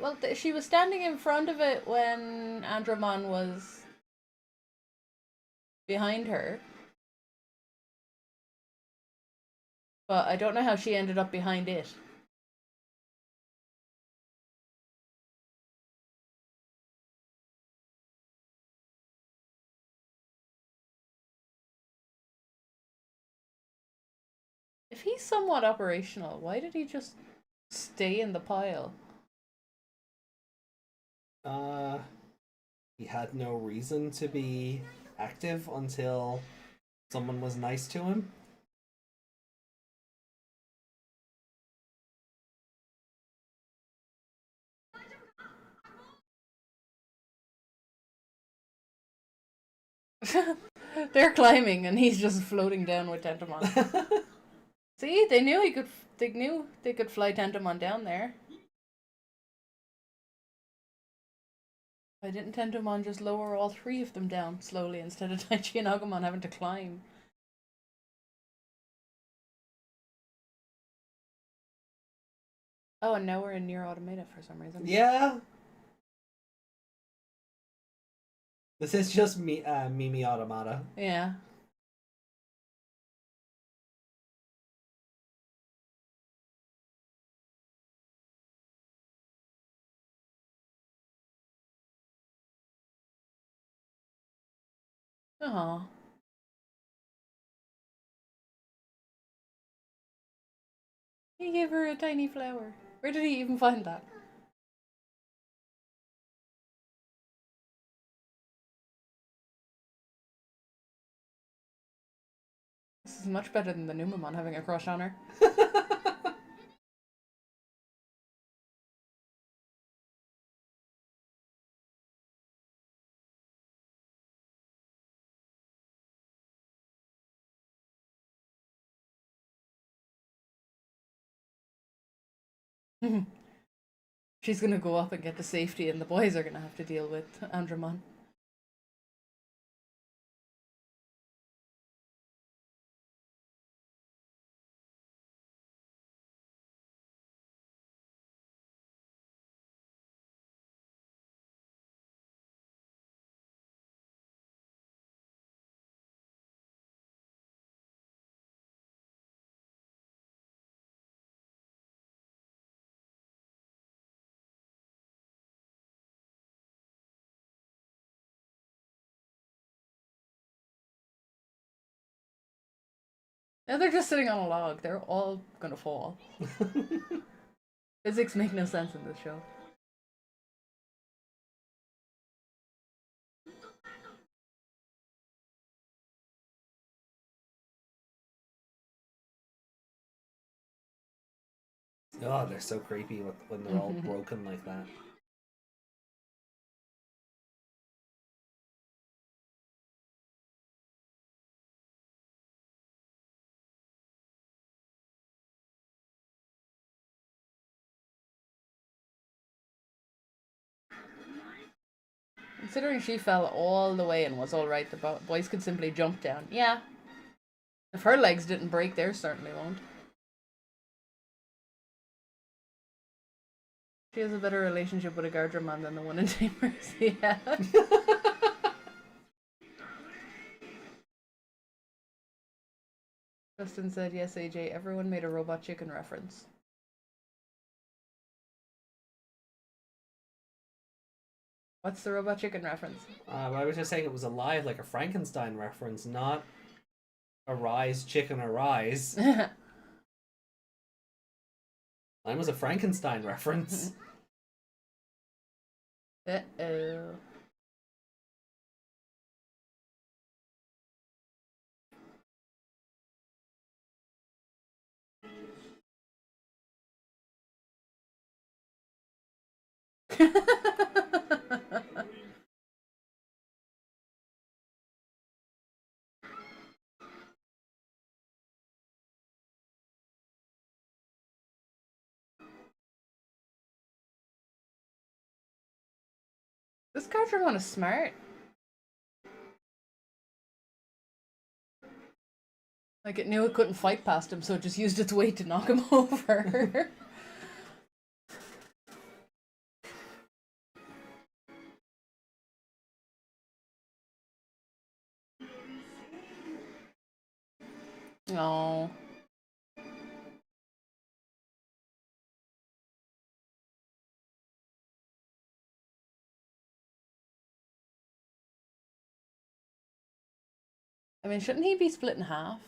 Well, she was standing in front of it when Andromon was behind her. But I don't know how she ended up behind it. If he's somewhat operational, why did he just stay in the pile? He had no reason to be active until someone was nice to him. They're climbing and he's just floating down with Tentomon. See, they knew they could fly Tentomon down there. Why didn't Tentomon just lower all three of them down slowly instead of Taichi and Agumon having to climb? Oh, and now we're in Near Automata for some reason. Yeah. This is just Mimi Automata. Yeah. Aw. He gave her a tiny flower. Where did he even find that? This is much better than the Numamon having a crush on her. She's gonna go up and get to safety, and the boys are gonna have to deal with Andromon. Now they're just sitting on a log. They're all gonna fall. Physics make no sense in this show. Oh, they're so creepy when they're all broken like that. Considering she fell all the way and was alright, the boys could simply jump down. Yeah. If her legs didn't break, theirs certainly won't. She has a better relationship with a Gardramon than the one in Team Mercy had. Justin said, yes, AJ, everyone made a Robot Chicken reference. What's the Robot Chicken reference? I was just saying it was alive, like a Frankenstein reference, not arise, chicken, arise. Mine was a Frankenstein reference. Uh-oh. This Gardramon is smart. Like, it knew it couldn't fight past him, so it just used its weight to knock him over. Oh. I mean, shouldn't he be split in half?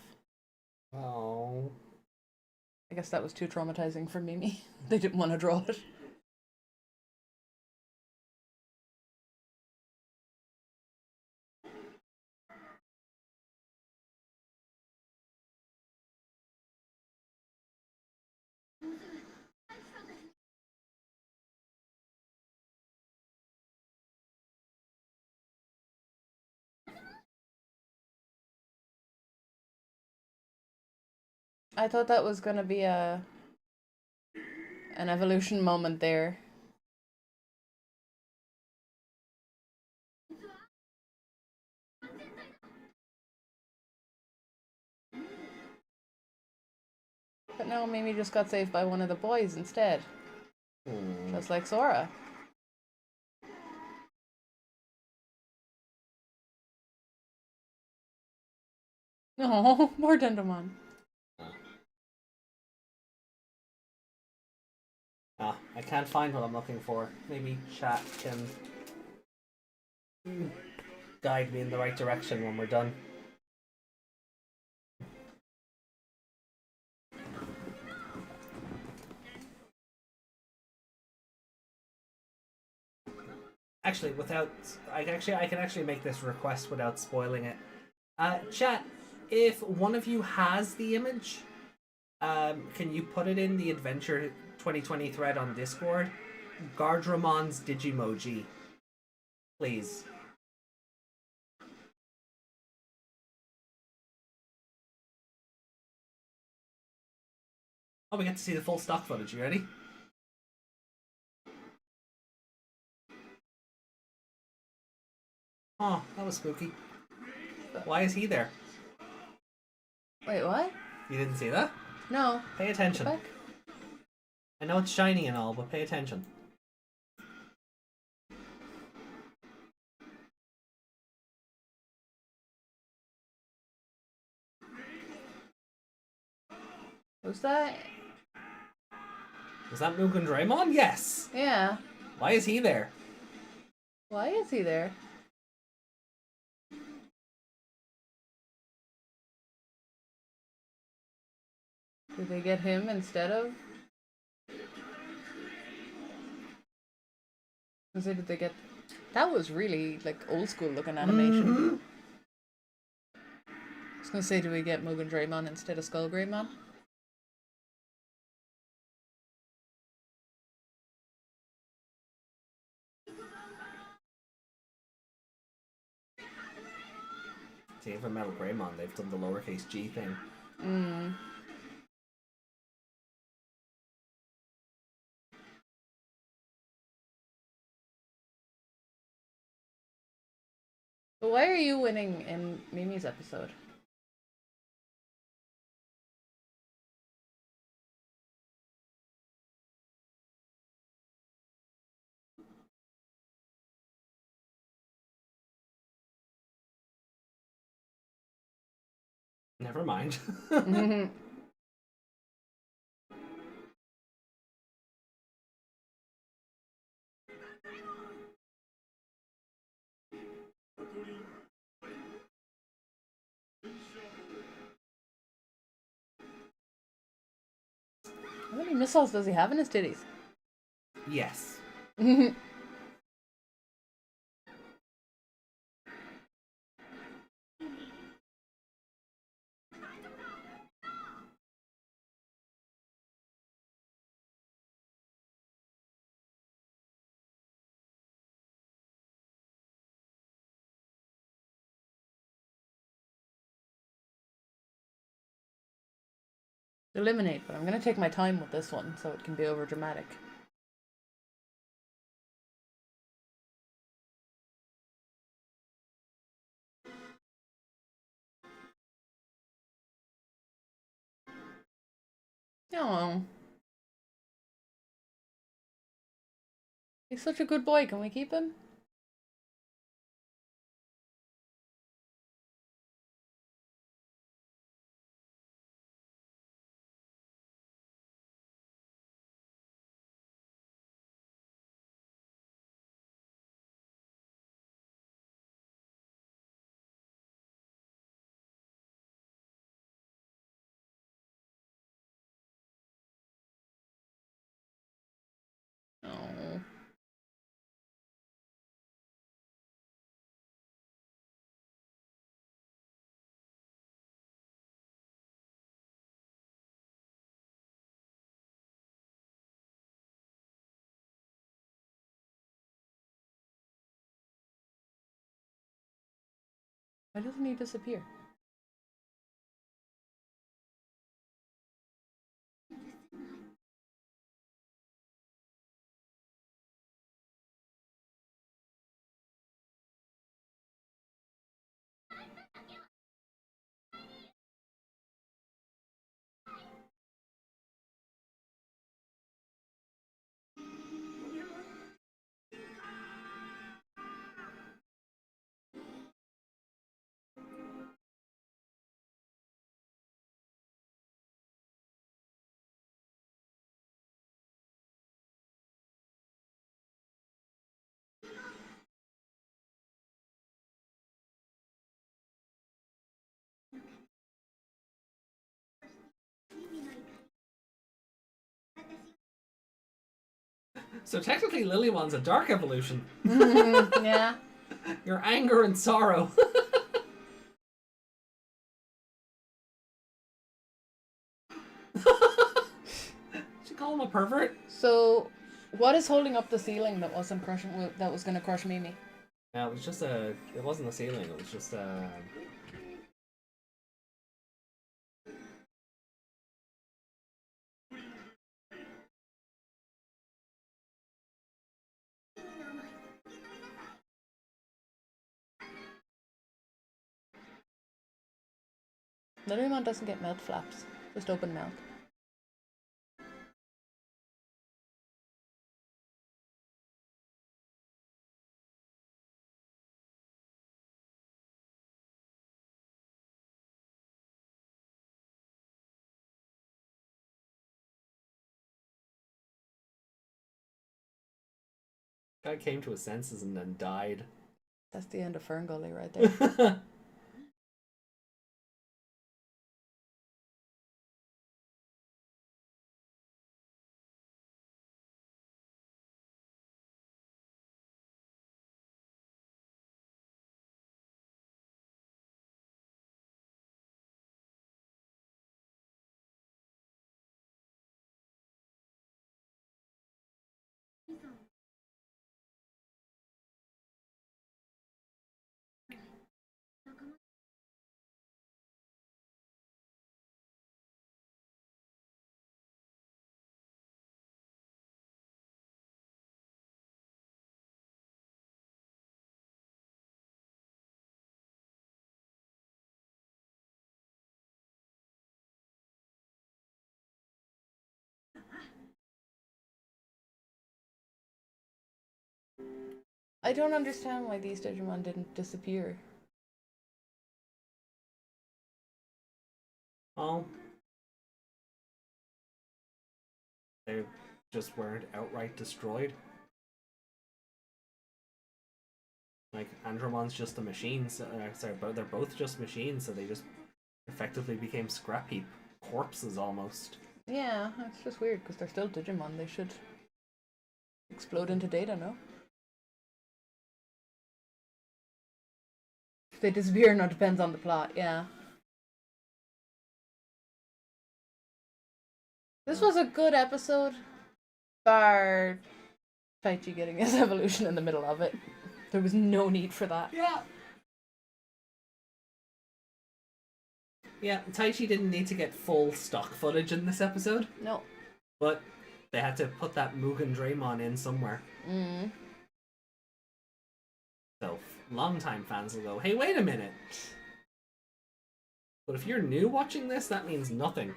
Oh. I guess that was too traumatizing for Mimi. They didn't want to draw it. I thought that was gonna be an evolution moment there. But no, Mimi just got saved by one of the boys instead. Just like Sora. Oh, more Dendamon. I can't find what I'm looking for. Maybe chat can guide me in the right direction when we're done. Actually, I can actually make this request without spoiling it. Chat, if one of you has the image, can you put it in the Adventure 2020 thread on Discord? Gardramon's Digimoji. Please. Oh, we get to see the full stock footage. You ready? Oh, that was spooky. Why is he there? Wait, what? You didn't see that? No. Pay attention. Back? I know it's shiny and all, but pay attention. Who's that? Was that Mugen Draymond? Yes! Yeah. Why is he there? Why is he there? Did they get him instead of? Did they get? That was really like old school looking animation. I was gonna say, do we get Mugen Draymond instead of Skull Greymon? See, for Metal Greymon, they've done the lowercase g thing. But why are you winning in Mimi's episode? Never mind. How many missiles does he have in his titties? Yes. Eliminate, but I'm gonna take my time with this one so it can be over dramatic. Oh. He's such a good boy, can we keep him? Oh. Why doesn't he disappear? So technically Lilymon's a dark evolution. Yeah. Your anger and sorrow. She call him a pervert? So, what is holding up the ceiling that wasn't crushing? That was gonna crush Mimi? Yeah, it was just a. It wasn't a ceiling. It was just a. Digimon doesn't get mouth flaps, just open mouth. Guy came to his senses and then died. That's the end of Fern Gully right there. I don't understand why these Digimon didn't disappear. Oh. They just weren't outright destroyed. Like, Andromon's just a machine, so, sorry, but they're both just machines, so they just effectively became scrap heap corpses almost. Yeah, it's just weird because they're still Digimon. They should explode into data, no? If they disappear, no, depends on the plot, yeah. This was a good episode, bar Taichi getting his evolution in the middle of it. There was no need for that. Yeah. Yeah, Taichi didn't need to get full stock footage in this episode, No. but they had to put that Mugen Draymon in somewhere. Mm. So, longtime fans will go, hey, wait a minute. But if you're new watching this, that means nothing.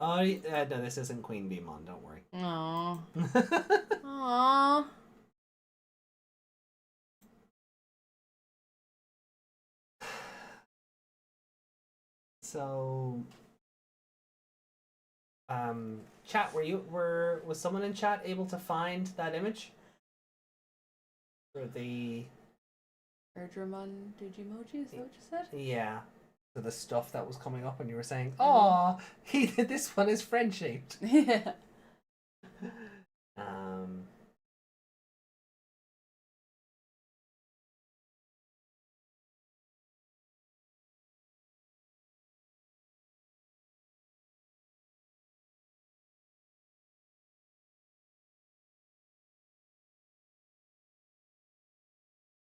Oh, no, this isn't Queen Beemon, don't worry. Aww. Aww. So, chat, was someone in chat able to find that image? For the... Erdramon Digimoji, is that what you said? Yeah. For the stuff that was coming up and you were saying, "Aw, this one is friend-shaped." Yeah. Um...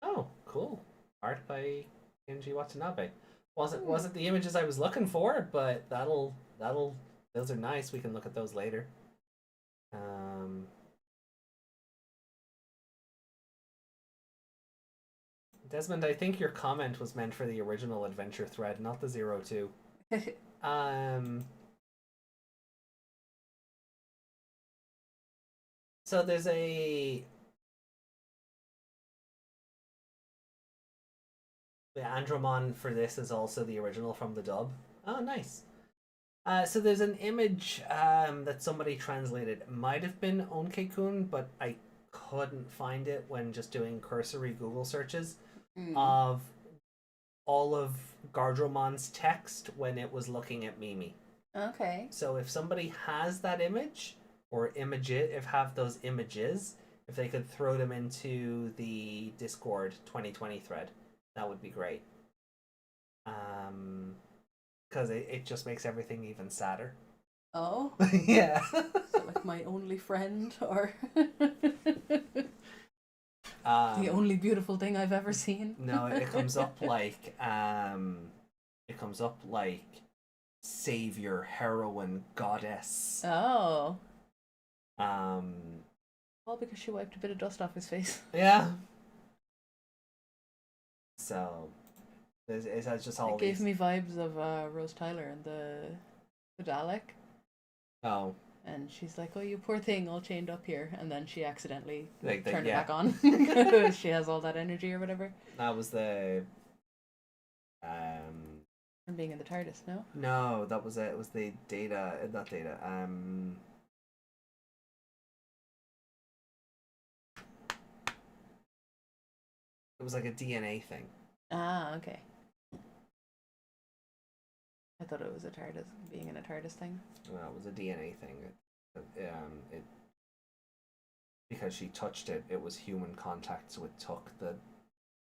Oh, cool. Art by Kenji Watanabe. Wasn't the images I was looking for, but those are nice. We can look at those later. Desmond, I think your comment was meant for the original adventure thread, not the 02. So there's the Andromon for this is also the original from the dub. Oh, nice. So there's an image that somebody translated. It might have been Onke-kun, but I couldn't find it when just doing cursory Google searches of all of Gardromon's text when it was looking at Mimi. Okay. So if somebody has that image or have those images, if they could throw them into the Discord 2020 thread, that would be great. Because it just makes everything even sadder. Oh? Yeah. So like my only friend, or the only beautiful thing I've ever seen? No, it comes up like savior, heroine, goddess. Oh. All because she wiped a bit of dust off his face. Yeah. So it has just all It gave me vibes of Rose Tyler and the Dalek. Oh. And she's like, "Oh, you poor thing, all chained up here," and then she accidentally Like turned yeah. it back on because she has all that energy or whatever. That was the From being in the TARDIS, no? No, that was it. It was the data, not data. It was like a DNA thing. Ah, okay. I thought it was a TARDIS, being in a TARDIS thing. No, it was a DNA thing. It because she touched it, it was human contact, so it took it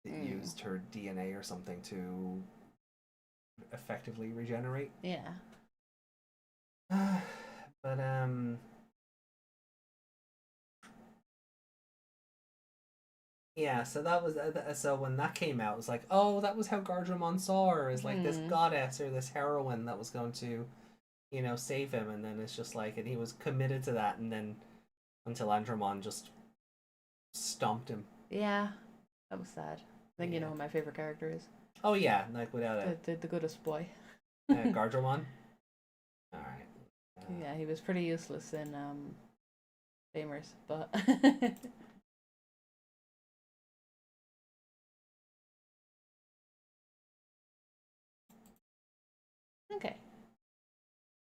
used her DNA or something to effectively regenerate. Yeah. But yeah, so that was so when that came out, it was like, oh, that was how Gardramon saw her, is like this goddess or this heroine that was going to, save him, and then it's just like, and he was committed to that, and then until Andromon just stomped him. Yeah, that was sad. I think you know who my favorite character is. Oh yeah, like without it. The goodest boy. Gardramon. All right. Yeah, he was pretty useless in Famers, but Okay.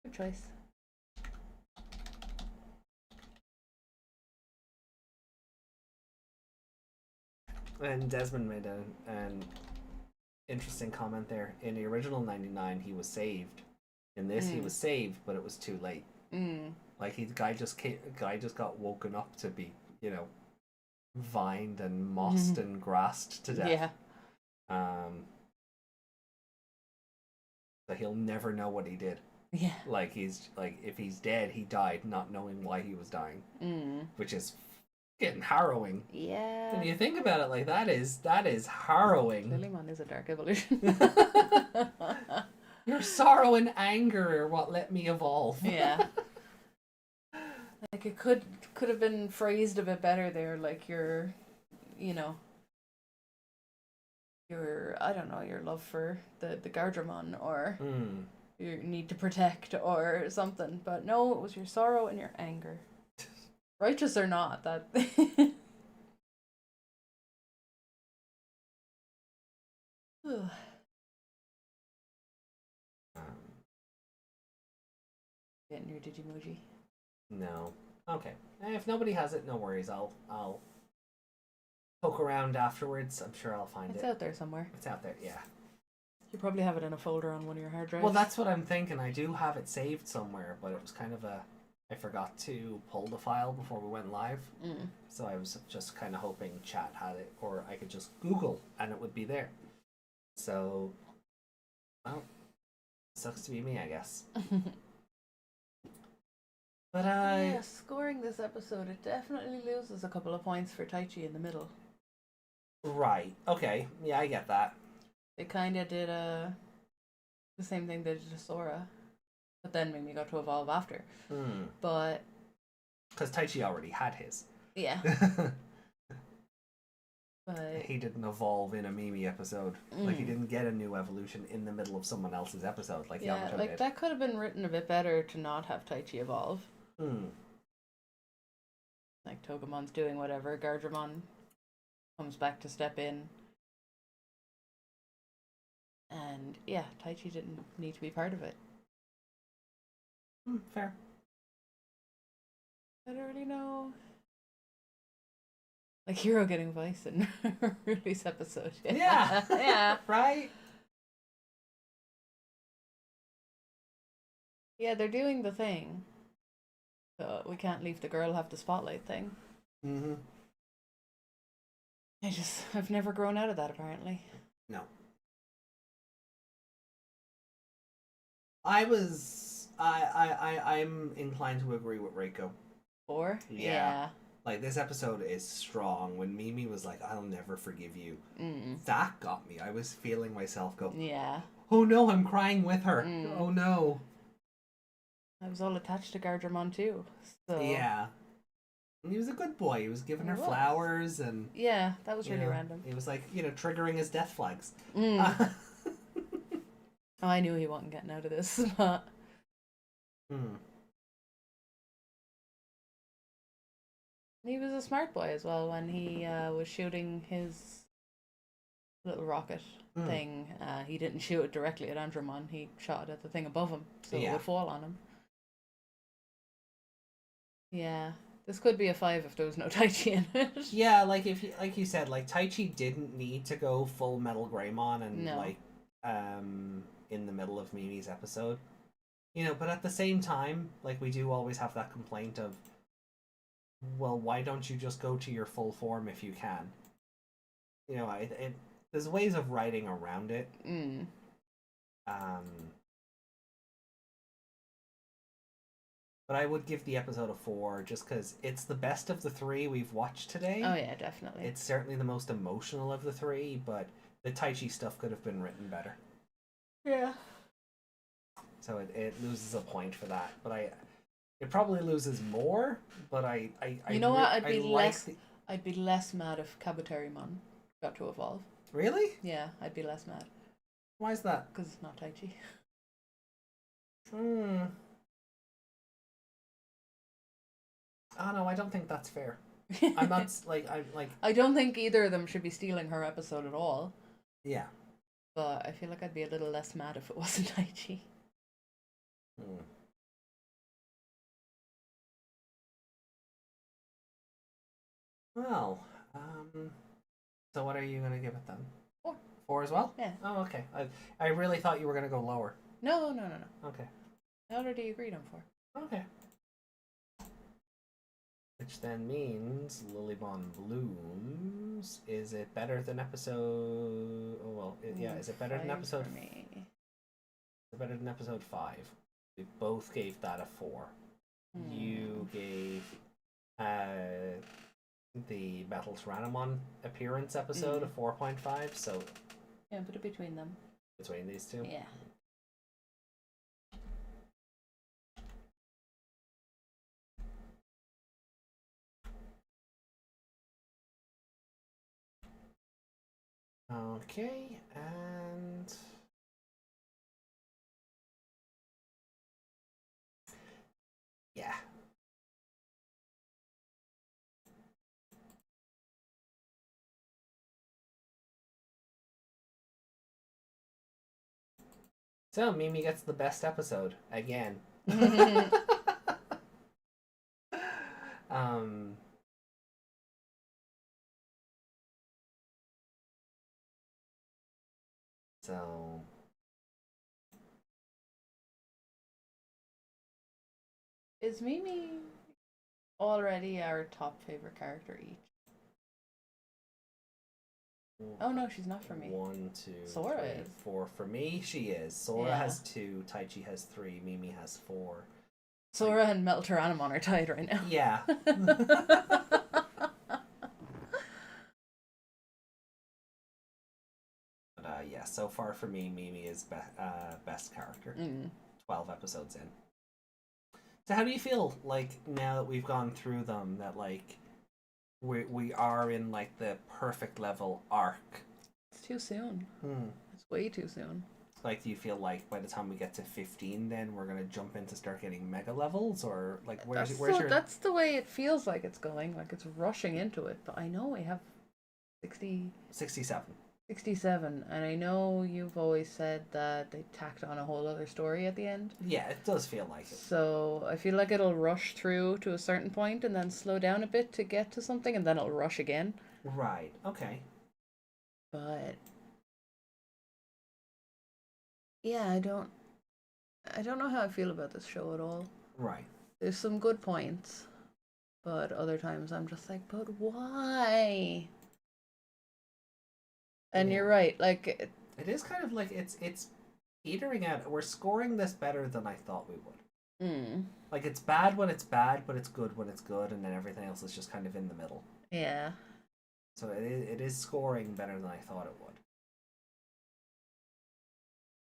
Good choice. And Desmond made an interesting comment there. In the original 99, he was saved. In this, he was saved, but it was too late. Like guy just got woken up to be, vined and mossed and grassed to death. Yeah. So he'll never know what he did. Yeah. Like if he's dead, he died not knowing why he was dying, which is getting harrowing. Yeah. When you think about it, like that is harrowing. Lilymon is a dark evolution. Your sorrow and anger are what let me evolve. Yeah. Like it could have been phrased a bit better there, like your I don't know, your love for the Gardramon, or your need to protect or something. But no, it was your sorrow and your anger. Righteous or not, that getting your Digimoji. No. Okay. If nobody has it, no worries. I'll poke around afterwards. I'm sure I'll find It's it. out there somewhere. It's out there, yeah. You probably have it in a folder on one of your hard drives. Well, that's what I'm thinking. I do have it saved somewhere, but it was kind of I forgot to pull the file before we went live. So I was just kind of hoping chat had it, or I could just Google and it would be there. So, well, sucks to be me, I guess. But yeah, scoring this episode, it definitely loses a couple of points for Taichi in the middle. Right. Okay. Yeah, I get that. They kind of did the same thing they did to Sora, but then Mimi got to evolve after. But because Taichi already had his. Yeah. But he didn't evolve in a Mimi episode. Like he didn't get a new evolution in the middle of someone else's episode, like Yamato like did. that could have been written a bit better to not have Taichi evolve. Like Togemon's doing whatever, Gardramon comes back to step in. And yeah, Taichi didn't need to be part of it. Fair. I don't really know. Like Hero getting Vice in Ruby's episode. Yeah. Yeah. Right? Yeah, they're doing the thing. So we can't leave the girl have the spotlight thing. I've never grown out of that, apparently. No. I'm inclined to agree with Reiko. Yeah. Like this episode is strong. When Mimi was like, "I'll never forgive you," that got me. I was feeling myself go, Yeah. "Oh no, I'm crying with her. Oh no." I was all attached to Gardramon too. So Yeah. And he was a good boy. He was giving her flowers and yeah, that was really random. He was like, triggering his death flags. Oh, I knew he wasn't getting out of this, but he was a smart boy as well when he was shooting his little rocket thing. He didn't shoot it directly at Andromon. He shot it at the thing above him, so it would fall on him. Yeah, this could be a 5 if there was no Taichi in it. Yeah, like you said, like Taichi didn't need to go full Metal Greymon and in the middle of Mimi's episode, But at the same time, like we do always have that complaint of, well, why don't you just go to your full form if you can? There's ways of writing around it. But I would give the episode a 4 just because it's the best of the 3 we've watched today. Oh yeah, definitely. It's certainly the most emotional of the 3, but the Taichi stuff could have been written better. Yeah. So it loses a point for that. But it probably loses more, but I I'd be less mad if Kabuterimon got to evolve. Really? Yeah, I'd be less mad. Why is that? Because it's not Taichi. Oh no, I don't think that's fair. I'm not I don't think either of them should be stealing her episode at all. Yeah. But I feel like I'd be a little less mad if it wasn't Taichi. Hmm. Well, so what are you gonna give it then? 4. 4 as well? Yeah. Oh, okay. I really thought you were gonna go lower. No. Okay. I already agreed on 4. Okay. Which then means Lilybon Blooms. Is it better than episode? Oh well, yeah. Is it better than 5 episode? for me. Is it better than episode 5? We both gave that a 4. You gave the Battle Tyrannomon appearance episode a 4.5. So Yeah, put it between them. between these two. Yeah. Okay, and yeah. So Mimi gets the best episode again. um so Is Mimi already our top favorite character each? Oh no, she's not for me. 1, 2, Sora 3, is. 4 for me. She is. Sora Yeah. has 2. Taichi has 3. Mimi has 4. Sora and Metal Tyrannomon are tied right now. Yeah. But yeah. So far for me, Mimi is best character. 12 episodes in. So how do you feel like now that we've gone through them that like we are in like the perfect level arc? It's too soon. It's way too soon. Like, do you feel like by the time we get to 15, then we're gonna jump in to start getting mega levels, or like where's your? That's the way it feels like it's going. Like it's rushing into it. But I know we have 67. 67, and I know you've always said that they tacked on a whole other story at the end. Yeah, it does feel like it. So I feel like it'll rush through to a certain point and then slow down a bit to get to something, and then it'll rush again. Right. Okay. But yeah, I don't know how I feel about this show at all. Right. There's some good points, but other times I'm just like, but why? And Yeah. you're right, like It is kind of like it's petering out. We're scoring this better than I thought we would. Like it's bad when it's bad, but it's good when it's good, and then everything else is just kind of in the middle. yeah. So it is scoring better than I thought it would.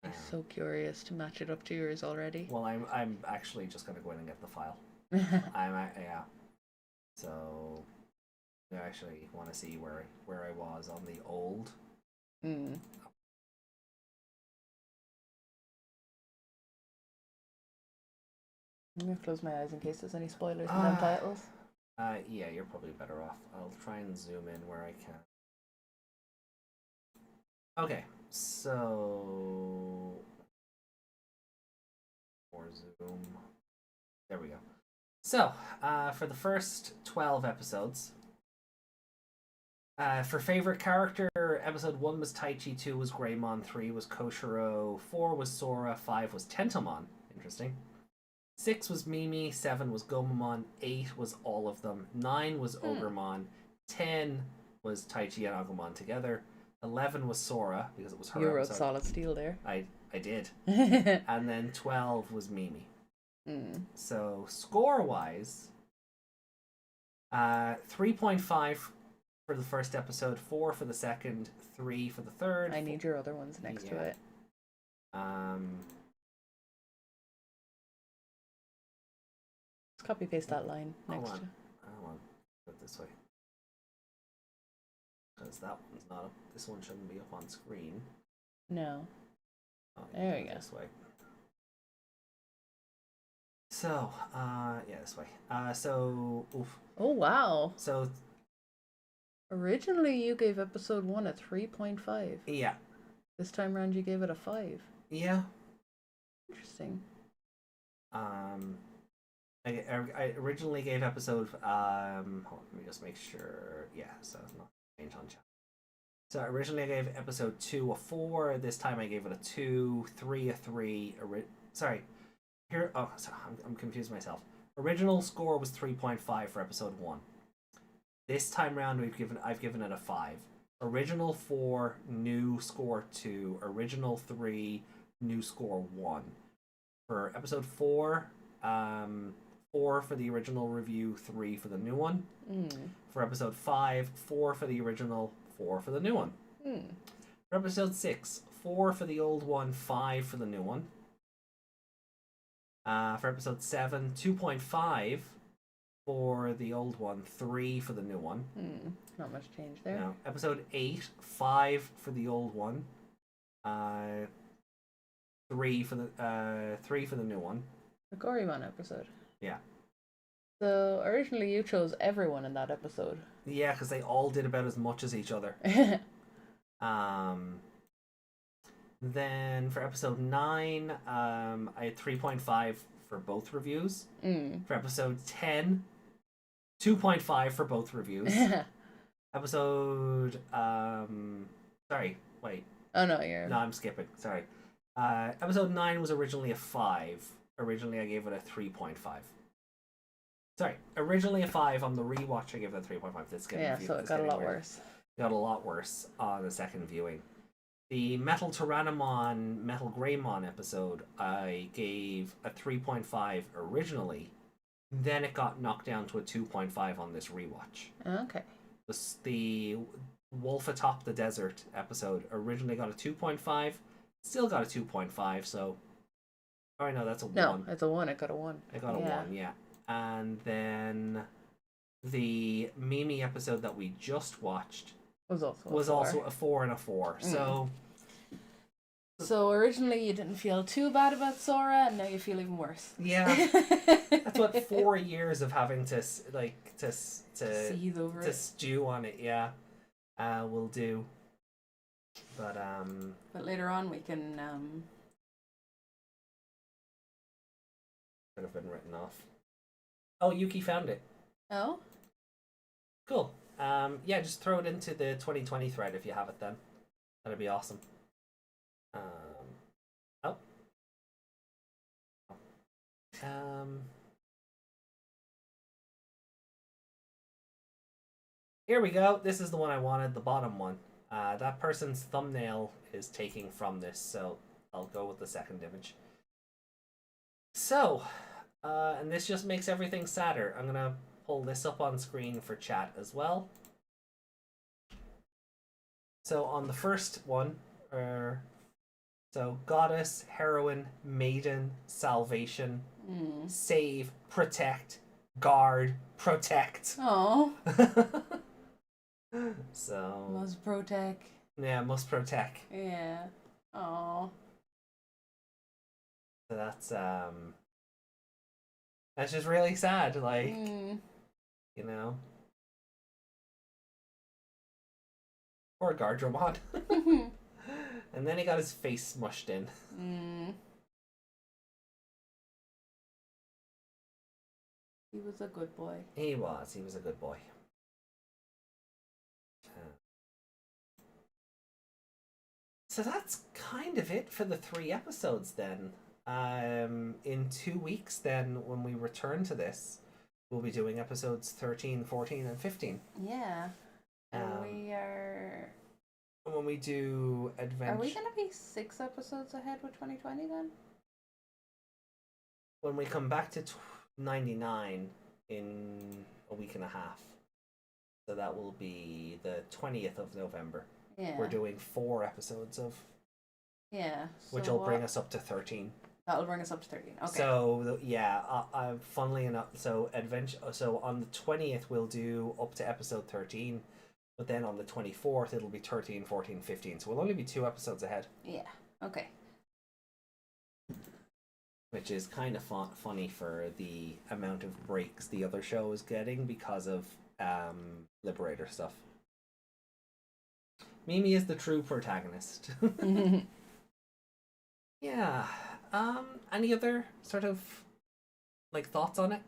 I'm so curious to match it up to yours already. Well, I'm actually just gonna go in and get the file. Yeah. So I actually want to see where I was on the old. I'm gonna close my eyes in case there's any spoilers in them titles. Yeah, you're probably better off. I'll try and zoom in where I can. Okay, so more zoom. There we go. So, for the first 12 episodes, for favorite character, episode 1 was Taichi, 2 was Greymon, 3 was Koshiro, 4 was Sora, 5 was Tentomon. Interesting. 6 was Mimi, 7 was Gomamon, 8 was all of them, 9 was Ogremon, 10 was Taichi and Agumon together, 11 was Sora, because it was her You wrote episode. Solid Steel there. I did. And then 12 was Mimi. So, score-wise, 3.5 for the first episode, 4 for the second, 3 for the third. I need your other ones next to it. Just copy paste that line next to. Hold on. Put it this way. Because that one's not up. This one shouldn't be up on screen. No. Oh, There we go. This way. So, yeah, this way. Oof. Oh wow. So, Originally you gave episode 1 a 3.5. yeah. This time around you gave it a 5. Yeah. Interesting. I originally gave episode hold on, let me just make sure. Yeah, so it's not changed on chat. So originally I gave episode 2 a 4. This time I gave it a 2, 3 a 3. Sorry, here. Oh, sorry, I'm confused myself. Original score was 3.5 for episode 1. This time round I've given it a 5. Original 4, new score 2. Original 3, new score 1. For episode 4, 4 for the original review, 3 for the new one. For episode 5, 4 for the original, 4 for the new one. For episode 6, 4 for the old one, 5 for the new one. For episode 7, 2.5 for the old one, 3 for the new one. Not much change there. No. Episode 8, 5 for the old one, 3 for the new one. The Gorymon episode. Yeah. So originally you chose everyone in that episode. Yeah, because they all did about as much as each other. Then for episode 9, I had 3.5 for both reviews. For episode 10, 2.5 for both reviews. Episode sorry, wait. Oh no, you're No, I'm skipping. Sorry. Episode 9 was originally a 5. Originally I gave it a 3.5. Sorry, originally a 5. On the rewatch I gave it a 3.5. so it got a lot worse. It got a lot worse on the second viewing. The Metal Tyrannomon, Metal Greymon episode, I gave a 3.5 originally. Then it got knocked down to a 2.5 on this rewatch. Okay. The Wolf Atop the Desert episode originally got a 2.5, still got a 2.5, so... Oh, no, that's a 1. No, it's a 1. It got a 1. It got a 1, yeah. And then the Mimi episode that we just watched was also a 4 and a 4. So originally you didn't feel too bad about Sora, and now you feel even worse. Yeah, that's what 4 years of having to seethe over to it. stew on it. Yeah, will do. But later on we can could have been written off. Oh, Yuki found it. Oh, Cool. Yeah, just throw it into the 2020 thread if you have it. Then that'd be awesome. Oh. Here we go. This is the one I wanted, the bottom one. That person's thumbnail is taking from this, so I'll go with the second image. So, and this just makes everything sadder. I'm gonna pull this up on screen for chat as well. So on the first one, so goddess, heroine, maiden, salvation, save, protect, guard, protect. oh, So must protect. yeah, must protect. Yeah. Oh. So that's just really sad. Like you know, poor Gardramon. And then he got his face smushed in. He was a good boy. He was a good boy. So that's kind of it for the 3 episodes then. In 2 weeks then, when we return to this, we'll be doing episodes 13, 14, and 15. Yeah. And we are... When we do adventure... Are we going to be 6 episodes ahead with 2020 then? When we come back to 99 in a week and a half. So that will be the 20th of November. Yeah. We're doing 4 episodes of... Yeah. Which will bring us up to 13. That'll bring us up to 13. Okay. So, yeah, funnily enough, so on the 20th we'll do up to episode 13, but then on the 24th it'll be 13, 14, 15. So we'll only be 2 episodes ahead. Yeah. Okay. Which is kind of funny for the amount of breaks the other show is getting because of Liberator stuff. Mimi is the true protagonist. Yeah. Any other sort of like thoughts on it?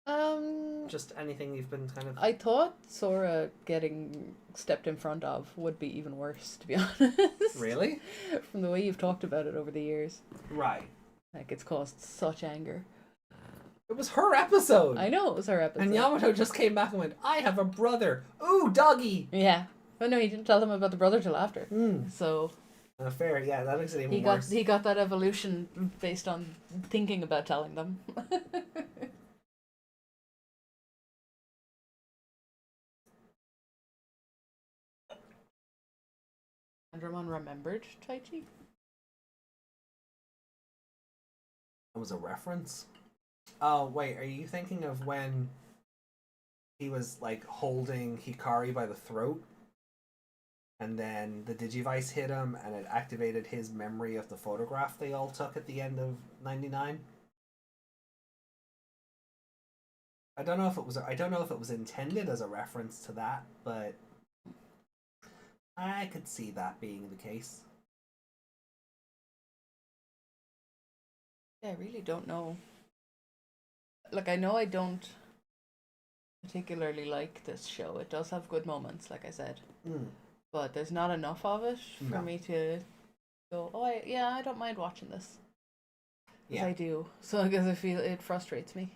Um, Just anything you've been kind of. I thought Sora getting stepped in front of would be even worse, to be honest. Really? From the way you've talked about it over the years. Right. Like, it's caused such anger. It was her episode. I know it was her episode. And Yamato just came back and went, "I have a brother. Ooh, doggy." Yeah. But no, he didn't tell them about the brother till after. So Fair, yeah, that makes it even he worse. got that evolution based on thinking about telling them. Andromon remembered Tai Chi. It was a reference. Oh wait, are you thinking of when he was like holding Hikari by the throat, and then the Digivice hit him, and it activated his memory of the photograph they all took at the end of '99? I don't know if it was intended as a reference to that, but I could see that being the case. Yeah, I really don't know. Like, I know I don't particularly like this show. It does have good moments, like I said. But there's not enough of it for No. me to go, oh, I don't mind watching this. Yeah. I do. So I guess I feel it frustrates me.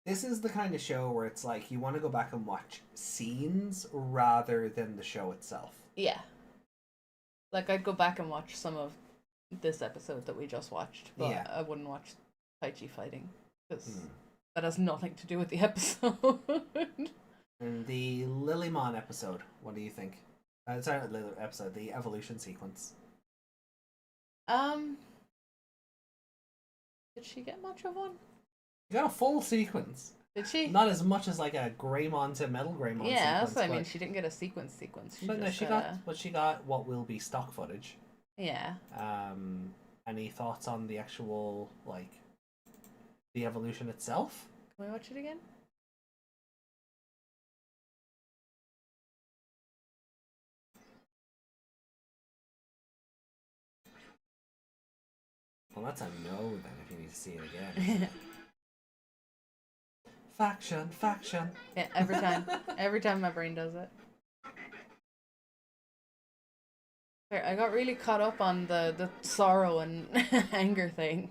This is the kind of show where it's like you want to go back and watch scenes rather than the show itself. Yeah. Like, I'd go back and watch some of this episode that we just watched, but Yeah. I wouldn't watch Tai Chi fighting, because that has nothing to do with the episode. And the Lilymon episode, what do you think? Sorry, not the episode, the evolution sequence. Did she get much of one? You got a full sequence. Did she? Not as much as like a Greymon to Metal Greymon Yeah, sequence. that's what I mean. She didn't get a sequence. But no, she got what will be stock footage. Yeah. Any thoughts on the actual, like, the evolution itself? Can we watch it again? Well, that's a no then if you need to see it again. Faction. Yeah, every time my brain does it. I got really caught up on the sorrow and anger thing.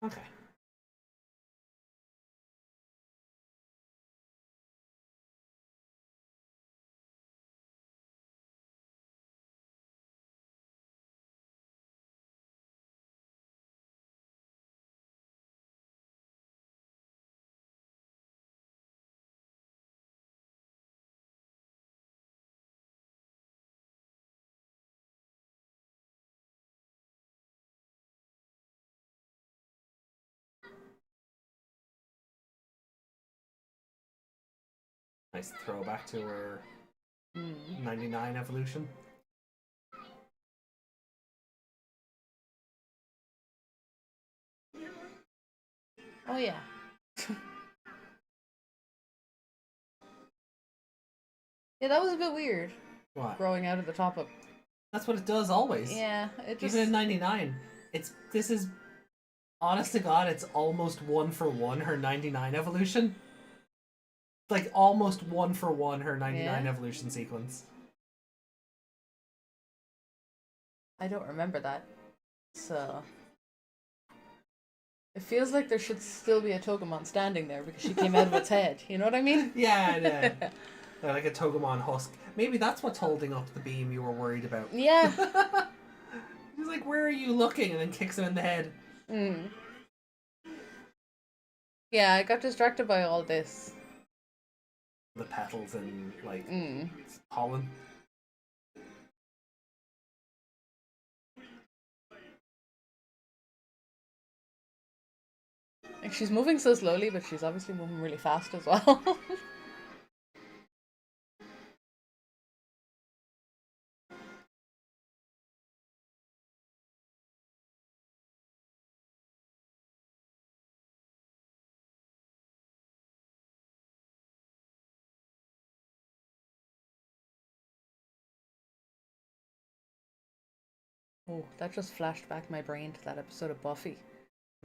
Okay. Nice throwback to her 99 evolution. Oh yeah. Yeah, that was a bit weird. What? Growing out of the top of. That's what it does always. Yeah, it just. Even in 99. This is, honest to God, it's almost 1-for-1 her 99 evolution. Like, almost 1-for-1 her 99 evolution sequence. I don't remember that. So. It feels like there should still be a Togemon standing there because she came out of its head. You know what I mean? Yeah. Like a Togemon husk. Maybe that's what's holding up the beam you were worried about. Yeah. He's like, "Where are you looking?" and then kicks him in the head. Yeah, I got distracted by all this. The petals and, like, pollen. Like, she's moving so slowly, but she's obviously moving really fast as well. Oh, that just flashed back my brain to that episode of Buffy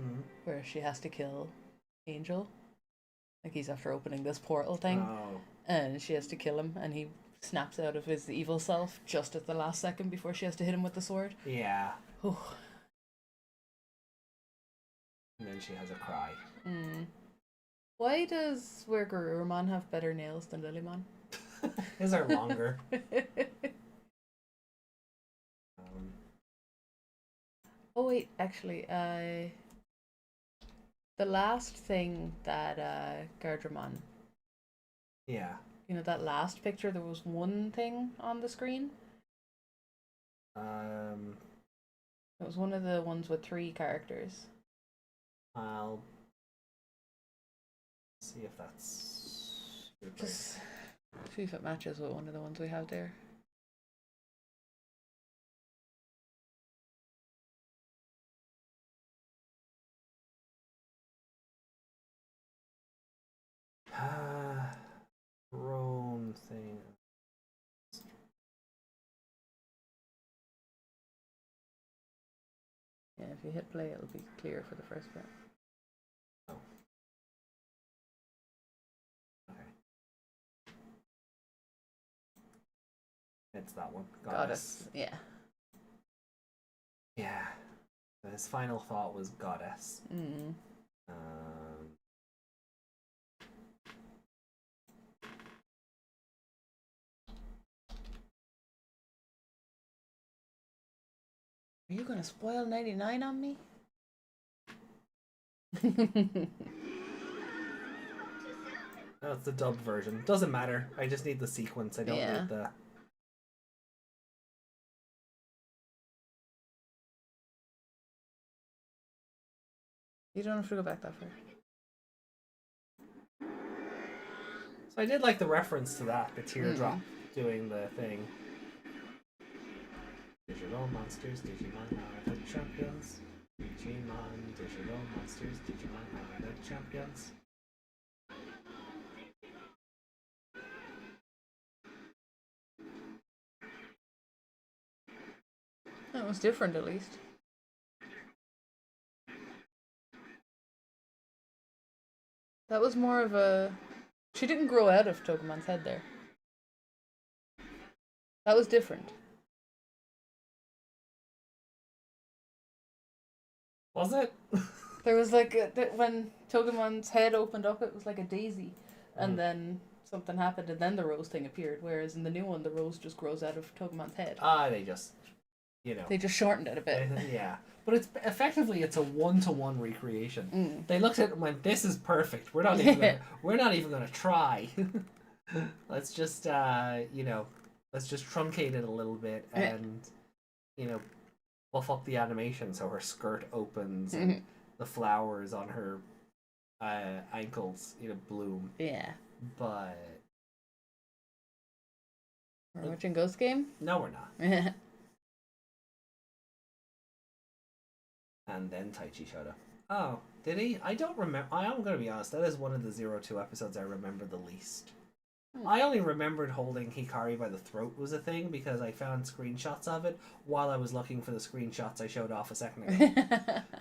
Mhm. where she has to kill Angel. Like he's after opening this portal thing, Oh. and she has to kill him, and he snaps out of his evil self just at the last second before she has to hit him with the sword. Yeah. Oh. And then she has a cry. Why does Garurumon have better nails than Lilymon? His are longer. Oh wait, actually, the last thing that Gardramon, Yeah. you know, that last picture, there was one thing on the screen. It was one of the ones with 3 characters. I'll see if that's Just see if it matches with one of the ones we have there. Throne thing. Yeah, if you hit play, it'll be clear for the first bit. Oh. Okay. It's that one. Goddess. Yeah. Yeah. His final thought was goddess. Mm. Are you gonna spoil 99 on me? That's the dubbed version. Doesn't matter. I just need the sequence. I don't need the. You don't have to go back that far. So I did like the reference to that, the teardrop doing the thing. Digital monsters, Digimon are the champions. Digimon, digital monsters, Digimon are the champions. That was different, at least. That was more of a... She didn't grow out of Togemon's head there. That was different. Was it? There was like when Togemon's head opened up, it was like a daisy, and then something happened, and then the rose thing appeared. Whereas in the new one, the rose just grows out of Togemon's head. They just, they just shortened it a bit. Yeah, but it's effectively a 1-to-1 recreation. They looked at it and went, "This is perfect. We're not even gonna try. Let's just let's just truncate it a little bit and buff up the animation so her skirt opens and the flowers on her ankles bloom." Yeah. But we're watching Ghost Game. No, we're not. And then Taichi showed up. Oh, did he? I don't remember. I am going to be honest. That is one of the 02 episodes I remember the least. I only remembered holding Hikari by the throat was a thing because I found screenshots of it while I was looking for the screenshots I showed off a second ago.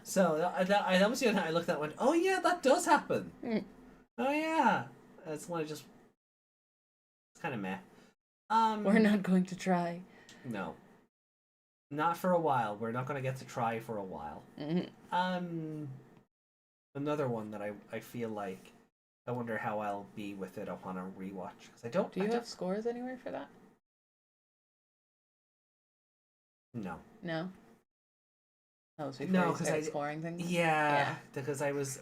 So that was the other thing I looked at and went, oh yeah, that does happen. Oh yeah. That's one I just... It's kind of meh. We're not going to try. No. Not for a while. We're not going to get to try for a while. Another one that I feel like I wonder how I'll be with it upon a rewatch because I don't. Do you have scores anywhere for that? No. No. That was before you started scoring things. Yeah, because I was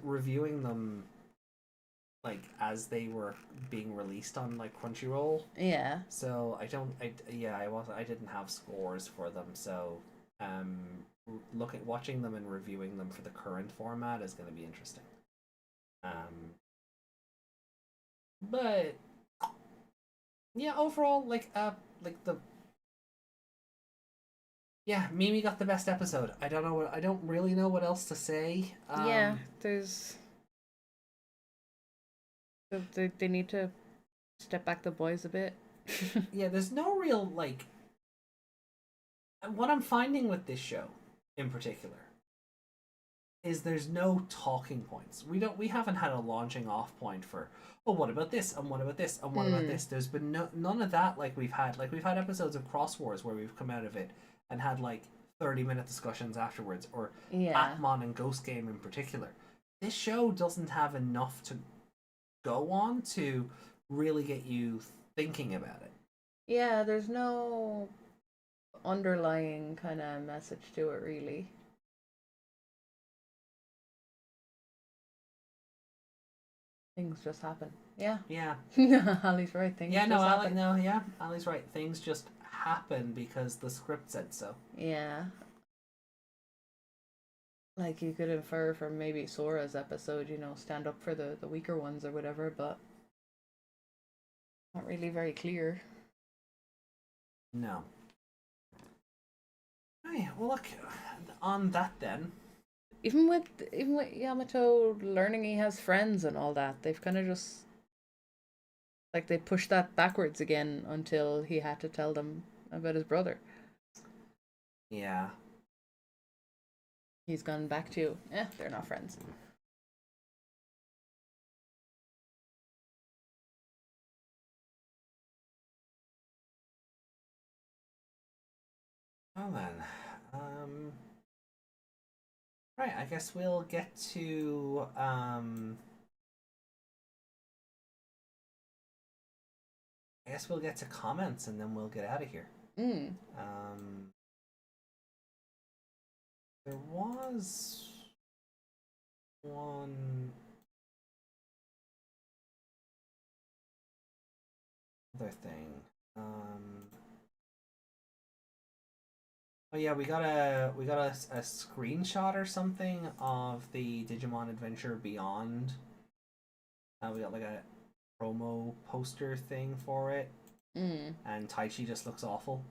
reviewing them like as they were being released on like Crunchyroll. Yeah. So I didn't have scores for them. So watching them and reviewing them for the current format is going to be interesting. But yeah, overall, Mimi got the best episode. I don't really know what else to say. They need to step back the boys a bit. Yeah, there's no real And what I'm finding with this show, in particular, is there's no talking points. We haven't had a launching off point for, oh, what about this, and what about this, and what about this. There's been none of that. Like we've had episodes of Cross Wars where we've come out of it and had like 30-minute discussions afterwards, or Atmon and Ghost Game in particular. This show doesn't have enough to go on to really get you thinking about it. Yeah, there's no underlying kind of message to it, really. Things just happen. Yeah. Yeah. Ali's right. Things Yeah, just no, happen. Ali's right. Things just happen because the script said so. Yeah. Like you could infer from maybe Sora's episode, stand up for the weaker ones or whatever, but not really very clear. No. Right, well, look, on that then. Even with Yamato learning he has friends and all that, they've kind of just like they pushed that backwards again until he had to tell them about his brother. Yeah. He's gone back to, they're not friends. Well then, right, I guess we'll get to, comments and then we'll get out of here. There was one other thing. Oh yeah, we got a screenshot or something of the Digimon Adventure Beyond. We got like a promo poster thing for it. And Taichi just looks awful.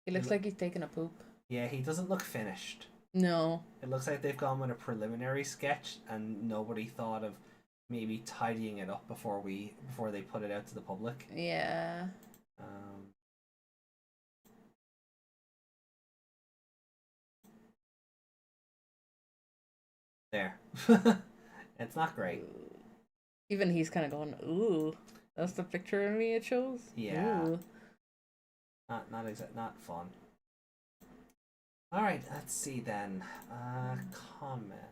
He looks like he's taking a poop. Yeah, he doesn't look finished. No. It looks like they've gone with a preliminary sketch and nobody thought of maybe tidying it up before they put it out to the public. Yeah. There. It's not great. Even he's kind of going, ooh, that's the picture of me it shows? Yeah. Ooh. Not fun. All right, let's see then. Comments.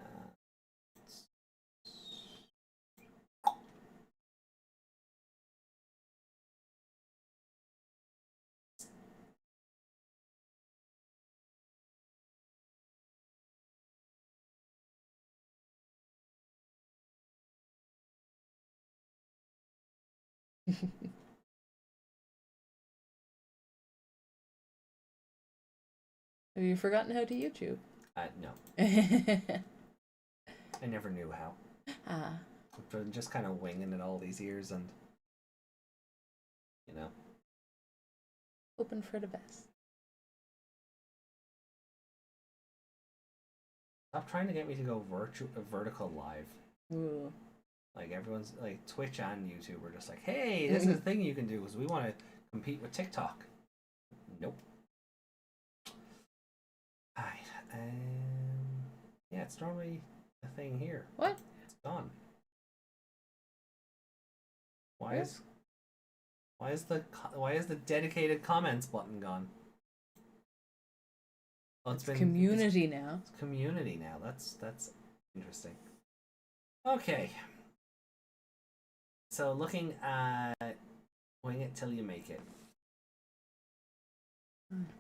Have you forgotten how to YouTube? No. I never knew how. I've been just kind of winging it all these years and, Hoping for the best. Stop trying to get me to go vertical live. Ooh. Like everyone's like Twitch and YouTube are just like, hey, this is a thing you can do because we want to compete with TikTok. Nope. Alright. Yeah, it's normally a thing here. What? It's gone. Why is the dedicated comments button gone? Oh, It's community now. It's community now. That's interesting. Okay. So looking at Wing It Till You Make It.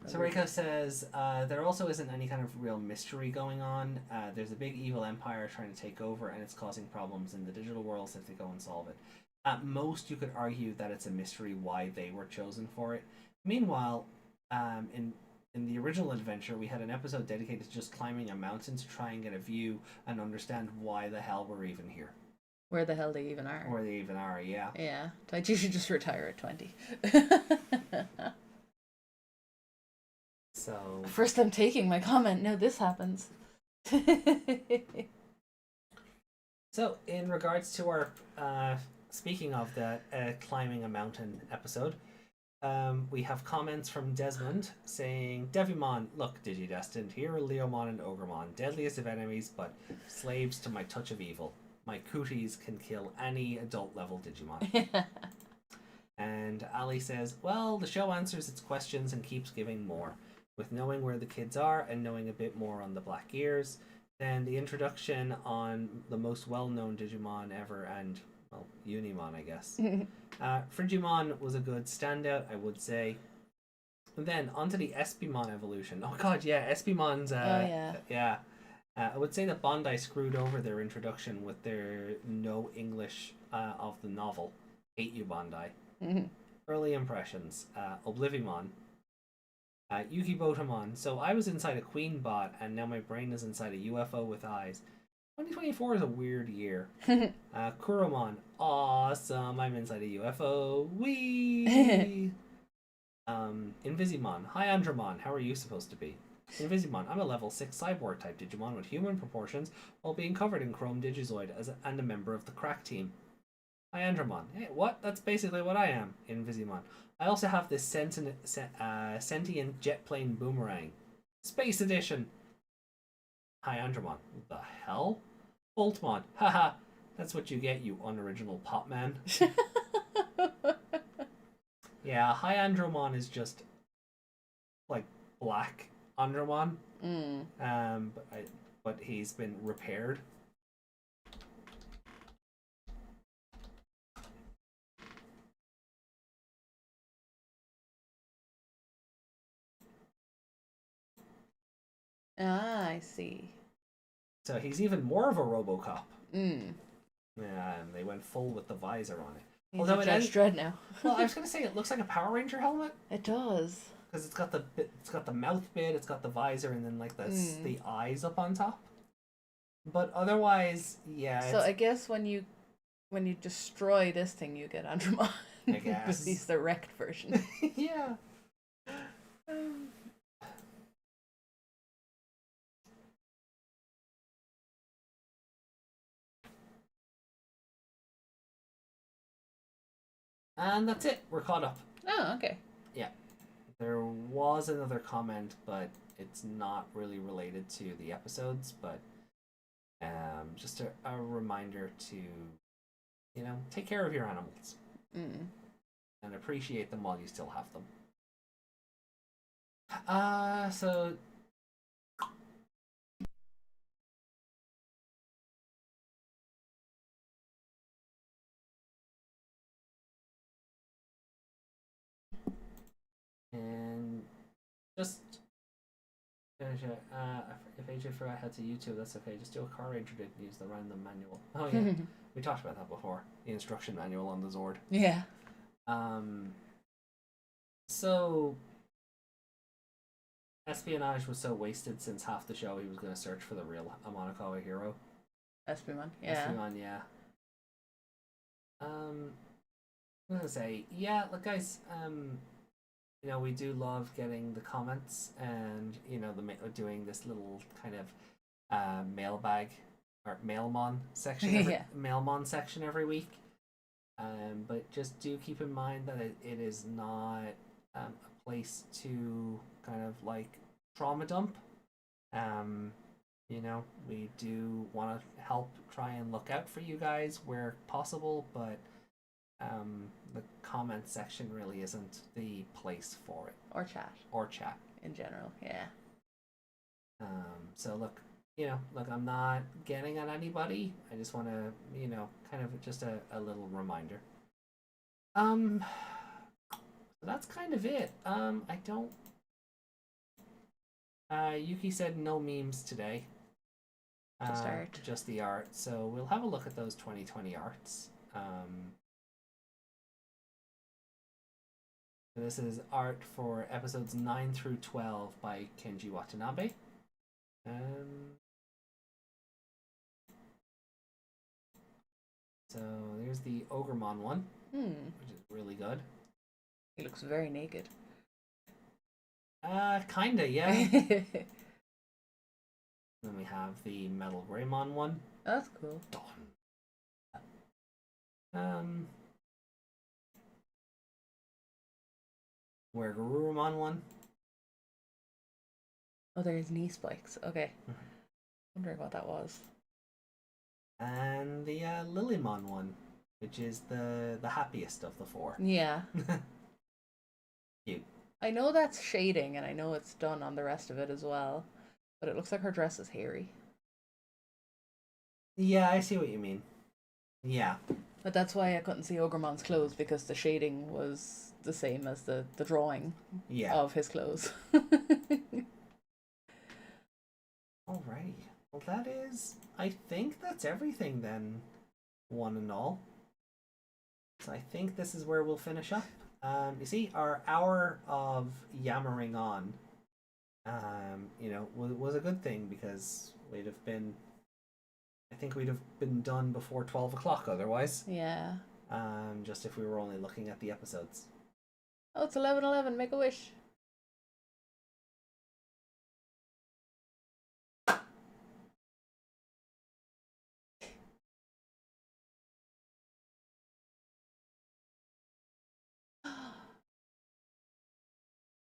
So Reiko says, there also isn't any kind of real mystery going on. There's a big evil empire trying to take over and it's causing problems in the digital world if they go and solve it. At most, you could argue that it's a mystery why they were chosen for it. Meanwhile, in the original adventure, we had an episode dedicated to just climbing a mountain to try and get a view and understand why the hell we're even here. Where the hell they even are. Where they even are, yeah. Yeah. Taichi should just retire at 20. So First I'm taking my comment, now this happens. So in regards to our speaking of the climbing a mountain episode, We have comments from Desmond saying, Devimon, look, Digidestined, here are Leomon and Ogremon, deadliest of enemies, but slaves to my touch of evil. My cooties can kill any adult level Digimon. And Ali says, well, the show answers its questions and keeps giving more. With knowing where the kids are and knowing a bit more on the Black Ears, then the introduction on the most well-known Digimon ever and, well, Unimon, I guess. Frigimon was a good standout, I would say. And then onto the Espimon evolution. Oh god, yeah, Espimon's yeah. I would say that Bandai screwed over their introduction with their no English of the novel. Hate you, Bandai. Early impressions. Oblivimon. Yukibotamon. So I was inside a Queen bot, and now my brain is inside a UFO with eyes. 2024 is a weird year. Kuromon. Awesome. I'm inside a UFO. Wee. Invisimon. Hi, Andromon. How are you supposed to be? Invisimon. I'm a level 6 cyborg type Digimon with human proportions while being covered in chrome Digizoid and a member of the crack team. Hi, Andromon. Hey, what? That's basically what I am. Invisimon. I also have this sentient jet plane boomerang. Space edition. Hi, Andromon. What the hell? Boltmon. Haha. That's what you get, you unoriginal pop man. Yeah, Hi Andromon is just like black Andromon. But he's been repaired. Ah, I see. So he's even more of a RoboCop. Yeah, and they went full with the visor on it. He's a Judge Dredd now. Well, I was gonna say it looks like a Power Ranger helmet. It does. Because it's got the mouth bit, it's got the visor, and then like the eyes up on top. But otherwise, yeah. So I guess when you destroy this thing, you get Andromon. I guess. Because he's the wrecked version. Yeah. And that's it. We're caught up. Oh, okay. Yeah. There was another comment, but it's not really related to the episodes, but just a reminder to, take care of your animals. And appreciate them while you still have them. So and just if AJ forgot how to YouTube, that's okay. Just do a Car Ranger did use the random manual. Oh yeah, we talked about that before. The instruction manual on the Zord. Yeah. So espionage was so wasted since half the show he was going to search for the real Amonikawa hero. Espimon, yeah. Espimon, yeah. I'm gonna say, yeah, look, guys. We do love getting the comments and doing this little kind of mailbag or mailmon section, mailmon section every week. But just do keep in mind that it is not a place to kind of like trauma dump. We do want to help try and look out for you guys where possible, but the comment section really isn't the place for it. Or chat. Or chat. In general, yeah. So look, I'm not getting at anybody. I just want to, kind of just a little reminder. So that's kind of it. I don't. Yuki said no memes today. Just art. Just the art. So we'll have a look at those 2020 arts. This is art for episodes 9 through 12 by Kenji Watanabe. So there's the Ogremon one, which is really good. He looks very naked. Kinda, yeah. Then we have the Metal Greymon one. That's cool. Done. Where Garurumon won. Oh, there's knee spikes. Okay. Wondering what that was. And the Lilymon one, which is the happiest of the four. Yeah. Cute. I know that's shading, and I know it's done on the rest of it as well, but it looks like her dress is hairy. Yeah, I see what you mean. Yeah. But that's why I couldn't see Ogremon's clothes, because the shading was the same as the drawing of his clothes. Alrighty. Well, that is... I think that's everything then, one and all. So I think this is where we'll finish up. You see, our hour of yammering on, was a good thing, because we'd have been... I think we'd have been done before 12 o'clock otherwise. Yeah. Just if we were only looking at the episodes. Oh, it's 11:11. Make a wish.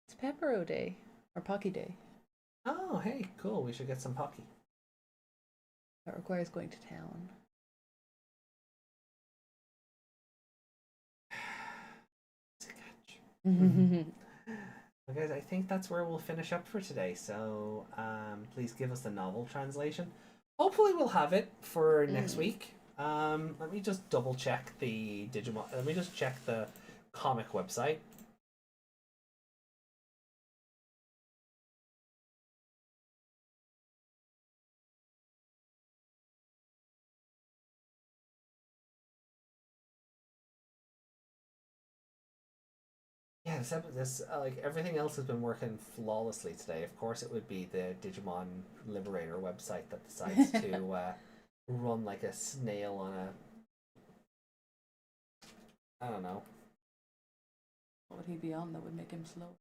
It's Pepero Day. Or Pocky Day. Oh, hey, cool. We should get some Pocky. That requires going to town. Well, guys, I think that's where we'll finish up for today. So please give us the novel translation. Hopefully we'll have it for next week. Let me just double check the Digimon. Let me just check the comic website. Yeah, this like everything else has been working flawlessly today. Of course, it would be the Digimon Liberator website that decides to run like a snail on a... I don't know. What would he be on that would make him slow?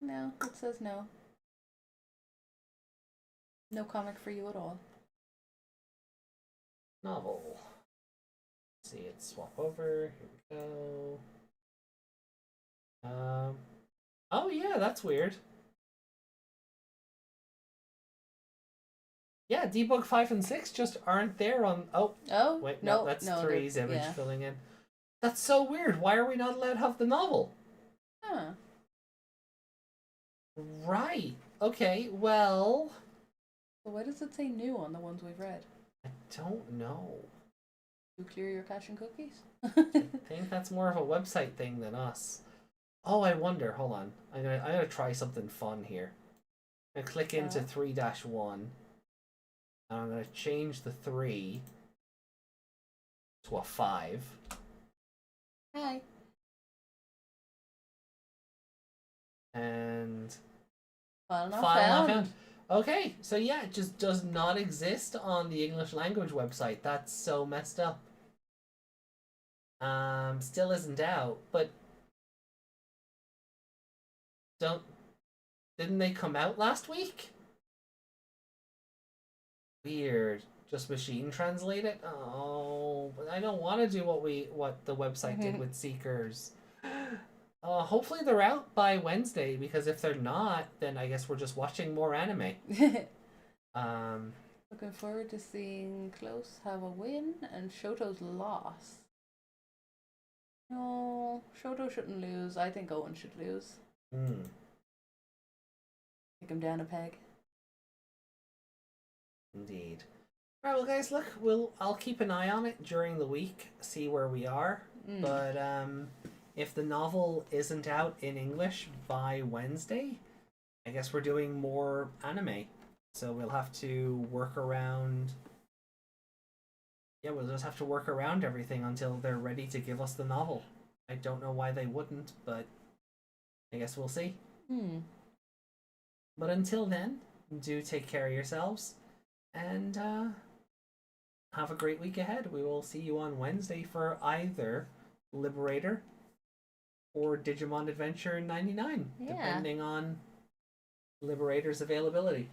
No, it says no. No comic for you at all. Novel. Let's see it swap over. Here we go. Oh yeah, that's weird. Yeah, debug 5 and 6 just aren't there on... Oh, wait, no, that's 3's image filling in. That's so weird. Why are we not allowed to have the novel? Huh. Right. Okay, well... So why does it say new on the ones we've read? I don't know. You clear your cache and cookies? I think that's more of a website thing than us. Oh, I wonder. Hold on. I'm gonna try something fun here. I'm gonna click into 3-1. And I'm gonna change the 3 to a 5. Hi. And File not found. Okay, so yeah, it just does not exist on the English language website. That's so messed up. Still isn't out, but didn't they come out last week? Weird. Just machine translate it? Oh, but I don't want to do what the website did with Seekers. Hopefully they're out by Wednesday, because if they're not, then I guess we're just watching more anime. Looking forward to seeing Close have a win and Shoto's loss. No, Shoto shouldn't lose. I think Owen should lose. Take him down a peg. Indeed. Alright, well guys, look, I'll keep an eye on it during the week, see where we are. But if the novel isn't out in English by Wednesday, I guess we're doing more anime. So we'll have to work around... Yeah, we'll just have to work around everything until they're ready to give us the novel. I don't know why they wouldn't, but I guess we'll see. But until then, do take care of yourselves, and have a great week ahead. We will see you on Wednesday for either Liberator or Digimon Adventure 99, Yeah. depending on Liberator's availability.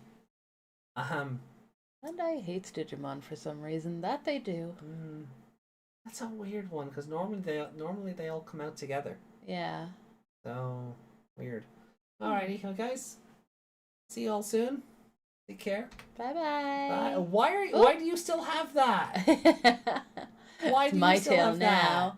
And I hate Digimon for some reason. That they do. That's a weird one because normally they all come out together. Yeah. So weird. Alrighty, guys. See you all soon. Take care. Bye Bye. bye. Why do you still have that? Why It's do you my still tail have now. that?